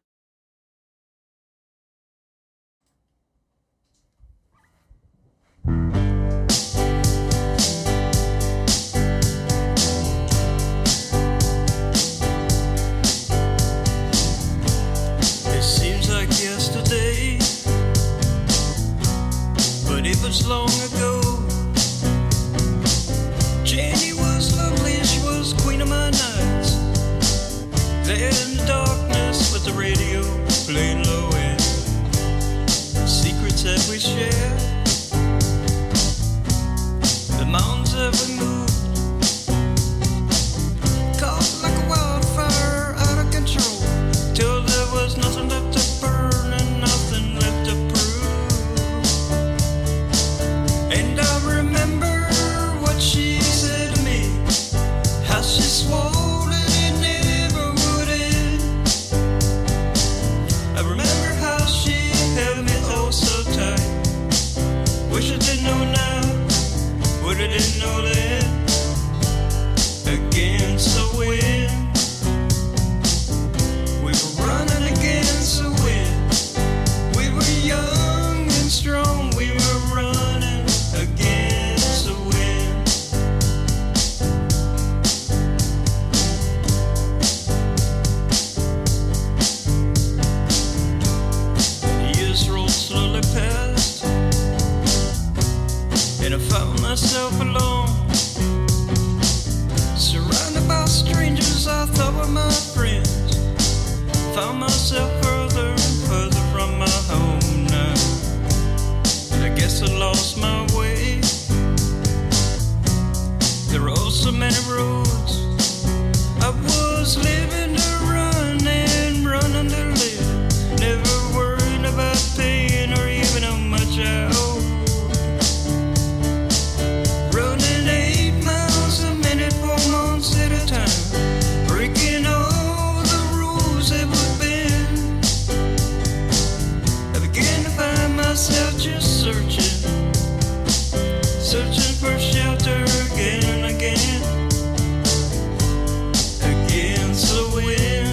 It seems like yesterday, but it was long ago. Jenny was lovely, she was queen of my nights. There in the darkness with the radio playing low end, secrets that we share, the mountains that we moved, caught like a wildfire out of control, till there was nothing left to burn and nothing left to prove. And I remember what she said to me, how she swore that it never would end. I remember how she held me oh so tight. Wish I didn't know now what I didn't know then. Against the wind, we were running against the wind. We were young and strong, we were running against the wind. The years rolled slowly past, and I found myself alone, surrounded by strangers I thought were my friends. Found myself further and further from my home now. I guess I lost my way. There are oh so many roads. I was living to run and running to live, never worried about pain or even how much I owed. Running 8 miles a minute for months at a time, breaking all the rules that would bend. I began to find myself just searching for shelter again and again, against the wind.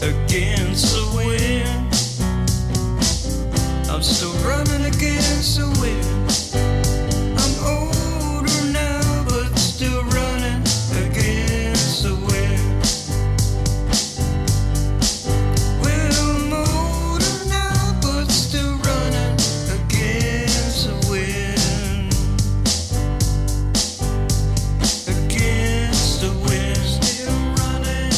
against the wind. I'm still running against the wind. I'm older now, but still running against the wind. Well, I'm older now, but still running against the wind. Against the wind, still running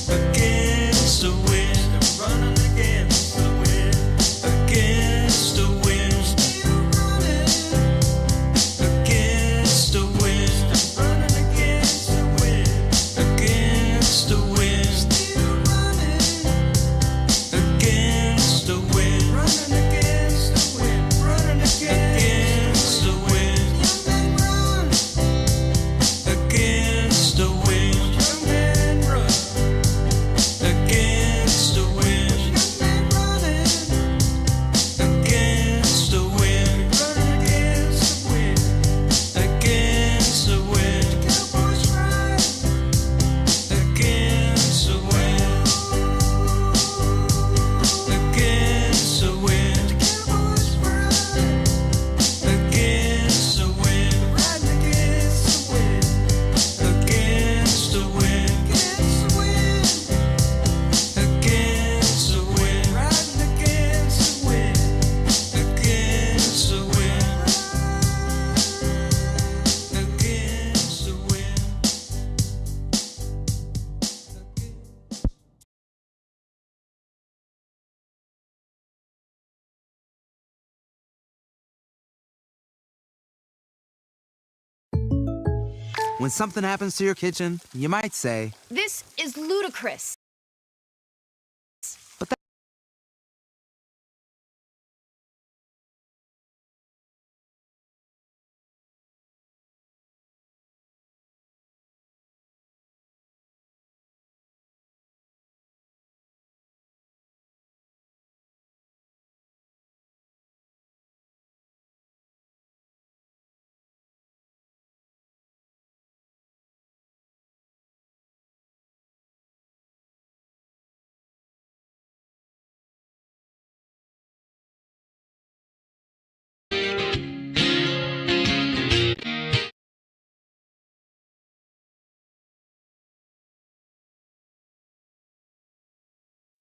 against the wind. Still running against the wind. Against the wind, still running against the wind. Still running against the wind. Against the wind, still running against the wind. Running against the wind. Running against the wind. Run against the wind. Young man, run against the wind. Young man, running against the wind. Running against the wind. Against the wind. Cowboys ride against the wind. Against the wind. Cowboys ride against the wind. Riding against the wind. Against the wind. Against the wind. Against the wind. Riding against the wind. Against the wind. Against the wind. When something happens to your kitchen, you might say, This is ludicrous. but that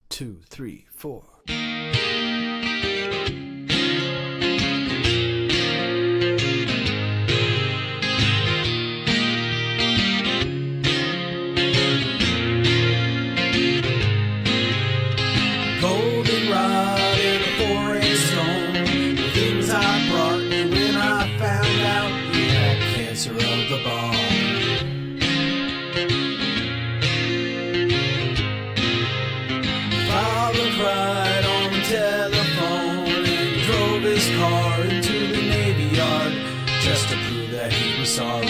Two, three, four. Goldenrod in a forest stone. The things I brought you when I found out you had cancer of the bone. Father cried on the telephone and drove his car into the Navy Yard just to prove that he was sorry.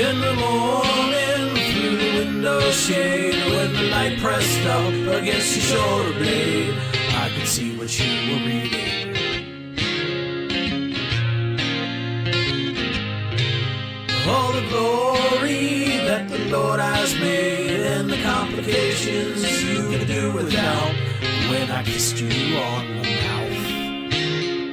In the morning, through the window shade, when the light pressed up against your shoulder blade, I could see what you were reading. All the glory that the Lord has made, and the complications you could do without when I kissed you on the mouth.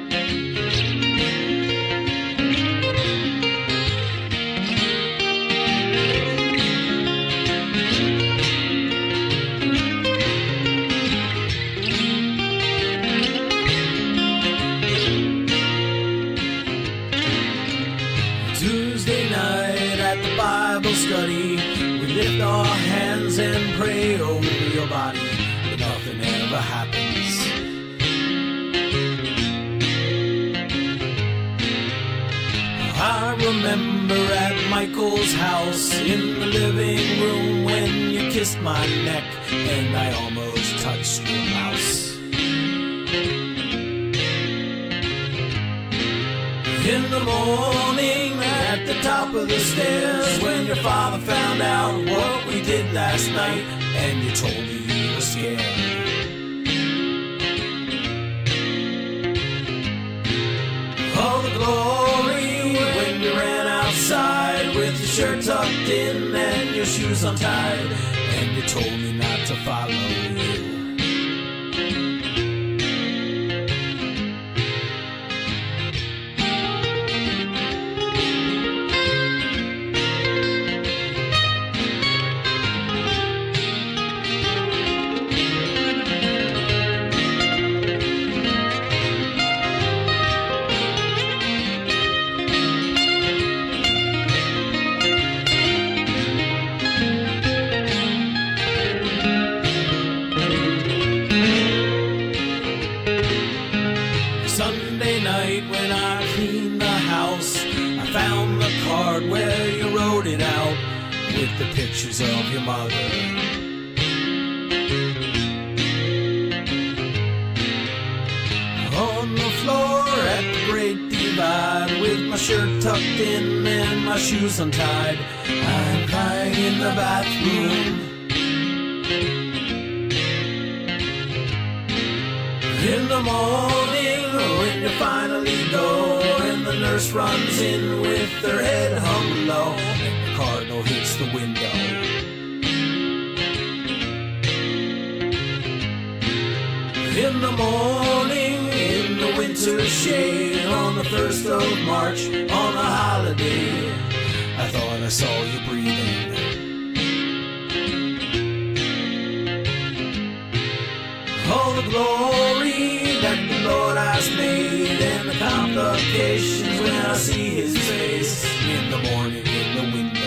Tuesday night at the Bible study, we lift our hands and pray over your body, but nothing ever happens. I remember at Michael's house in the living room when you kissed my neck and I almost touched your mouse. In the morning at the top of the stairs when your father found out what we did last night and you told me you were scared. All the glory when you ran outside night with your shirt tucked in and your shoes untied, and you told me not to follow you. The pictures of your mother. On the floor at the Great Divide, with my shirt tucked in and my shoes untied, I'm crying in the bathroom. In the morning, when you finally go, and the nurse runs in with her head hung low, Cardinal hits the window. In the morning, in the winter shade, on the 1st of March, on a holiday, I thought I saw you breathing. All the glory that the Lord has made, and the complications when I see his face. In the morning, in the window.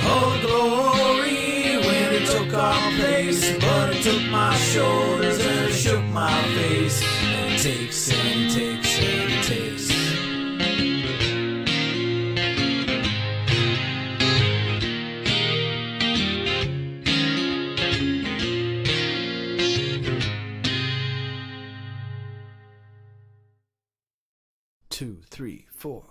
Oh, glory when it took our place, but it took my shoulders and it shook my face. And it takes and it takes and it takes. Two, three, four.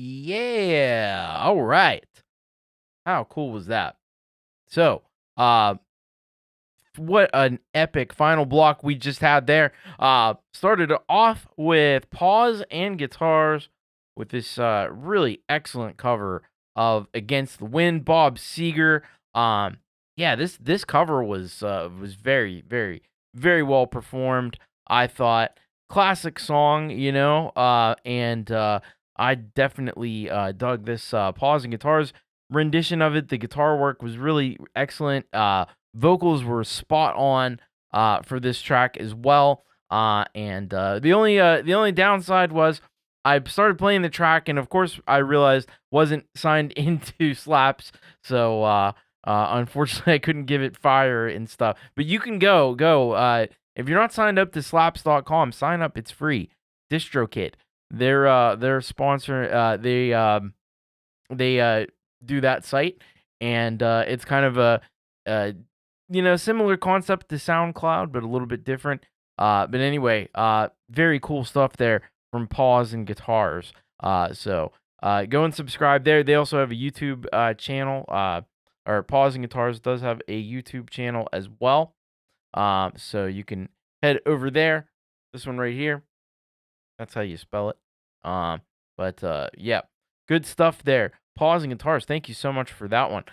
Yeah. All right. How cool was that? So, what an epic final block we just had there. Started off with Paws and Guitars with this really excellent cover of Against the Wind, Bob Seger. Yeah, this cover was very, very, very well performed. I thought classic song, and I definitely dug this Paws and Guitars rendition of it. The guitar work was really excellent. Vocals were spot on for this track as well. And the only downside was I started playing the track, and of course I realized wasn't signed into Slaps, so unfortunately I couldn't give it fire and stuff. But you can go. If you're not signed up to slaps.com, sign up. It's free. DistroKid. Their sponsor. They do that site, and it's kind of a similar concept to SoundCloud, but a little bit different. But anyway, very cool stuff there from Paws and Guitars. So go and subscribe there. They also have a YouTube channel. Or Paws and Guitars does have a YouTube channel as well. So you can head over there. This one right here. That's how you spell it. But yeah, good stuff there. Paws and Guitars. Thank you so much for that one.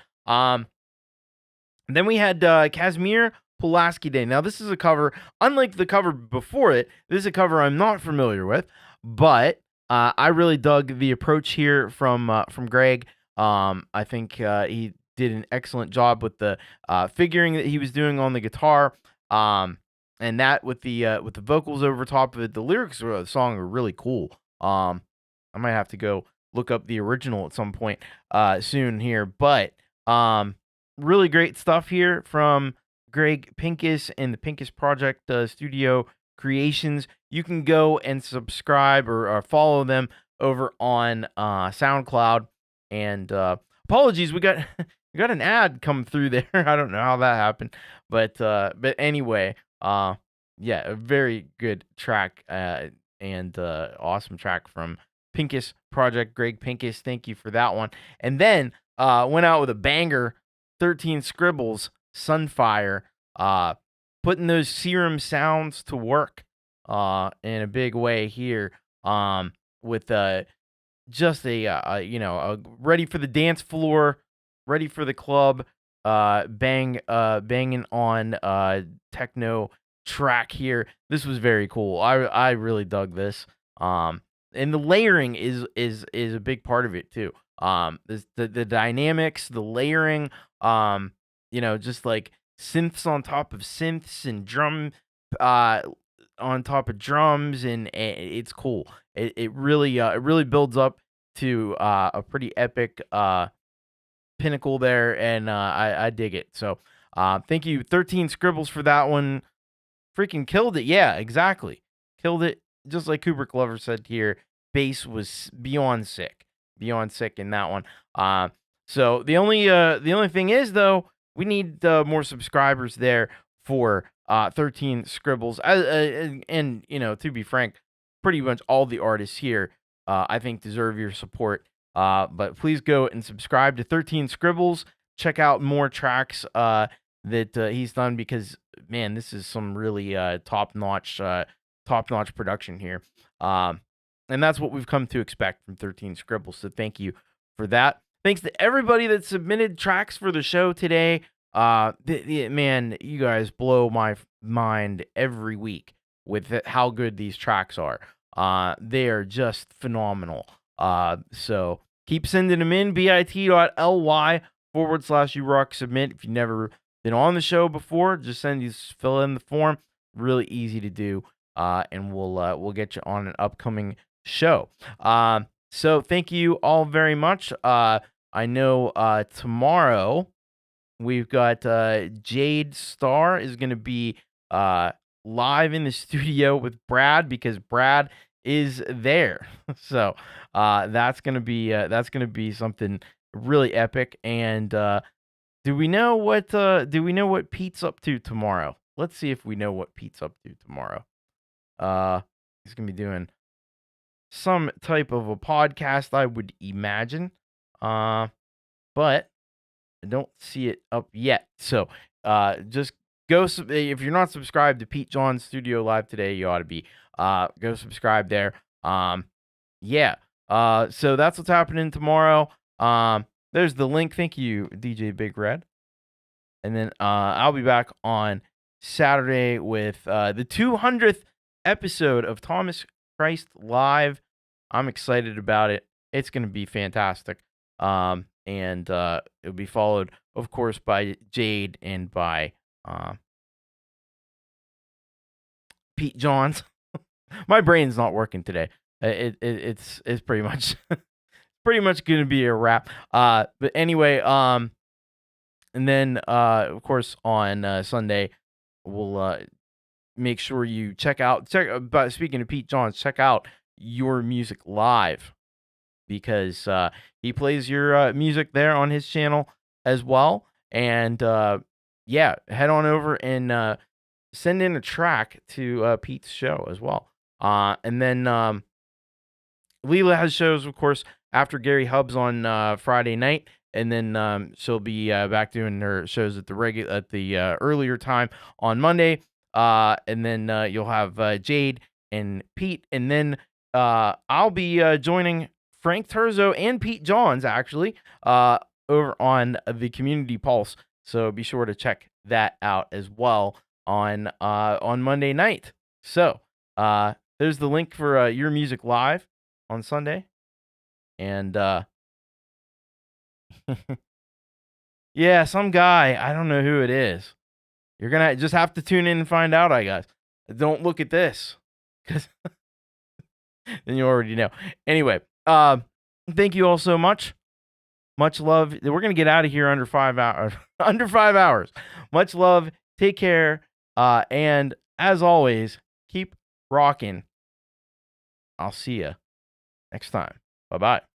Then we had Casimir Pulaski Day. Now, this is a cover, unlike the cover before it, this is a cover I'm not familiar with, but I really dug the approach here from Greg. I think he did an excellent job with the figuring that he was doing on the guitar, and that with the vocals over top of it. The lyrics of the song are really cool. I might have to go look up the original at some point soon here, but really great stuff here from Greg Pincus and the Pincus Project Studio Creations. You can go and subscribe or follow them over on SoundCloud. And apologies, we got an ad come through there. I don't know how that happened, but anyway, yeah, a very good track and awesome track from Pincus Project. Greg Pincus, thank you for that one. And then went out with a banger. 13 Scribbles, Sunfire, putting those serum sounds to work in a big way here with just a ready for the dance floor, ready for the club, banging on techno track here. This was very cool. I really dug this. And the layering is a big part of it too. The dynamics, the layering, just like synths on top of synths and drum on top of drums, and it's cool. It really builds up to a pretty epic pinnacle there, and I dig it. So thank you 13 Scribbles for that one. Freaking killed it. Yeah, exactly. Killed it. Just like Cooper Glover said here, bass was beyond sick in that one. So the only thing is, though, we need more subscribers there for 13 Scribbles. And to be frank, pretty much all the artists here, I think, deserve your support. But please go and subscribe to 13 Scribbles. Check out more tracks that he's done, because man, this is some really top-notch production here. And that's what we've come to expect from 13 Scribbles. So thank you for that. Thanks to everybody that submitted tracks for the show today. Man, you guys blow my mind every week with how good these tracks are. They are just phenomenal. So keep sending them in. bit.ly/urock-submit. If you've never been on the show before, just fill in the form. Really easy to do. And we'll get you on an upcoming show. So thank you all very much. I know tomorrow we've got Jade Star is going to be live in the studio with Brad, because Brad is there. So that's going to be something really epic. And do we know what Pete's up to tomorrow? Let's see if we know what Pete's up to tomorrow. He's going to be doing some type of a podcast, I would imagine. But I don't see it up yet. So just go, if you're not subscribed to Pete John's Studio Live today, you ought to be. Go subscribe there. Yeah. So that's what's happening tomorrow. There's the link. Thank you, DJ Big Red. And then I'll be back on Saturday with the 200th episode of Thomas Christ Live. I'm excited about it. It's going to be fantastic. And it'll be followed, of course, by Jade and by Pete Johns. My brain's not working today. It's pretty much going to be a wrap. But anyway, and then of course on Sunday we'll make sure you check out. But speaking of Pete Johns, check out Your Music Live, because he plays your music there on his channel as well. And yeah, head on over and send in a track to Pete's show as well. And then Leela has shows, of course, after Gary Hubs on Friday night, and then she'll be back doing her shows at the earlier time on Monday. And then you'll have Jade and Pete, and then I'll be joining Frank Terzo and Pete Johns actually over on the Community Pulse. So be sure to check that out as well on Monday night. So there's the link for Your Music Live on Sunday. And yeah, some guy, I don't know who it is. You're going to just have to tune in and find out, I guess. Don't look at this, because then you already know. Anyway, thank you all so much. Much love. We're going to get out of here under 5 hours. Under 5 hours. Much love. Take care. And as always, keep rocking. I'll see you next time. Bye-bye.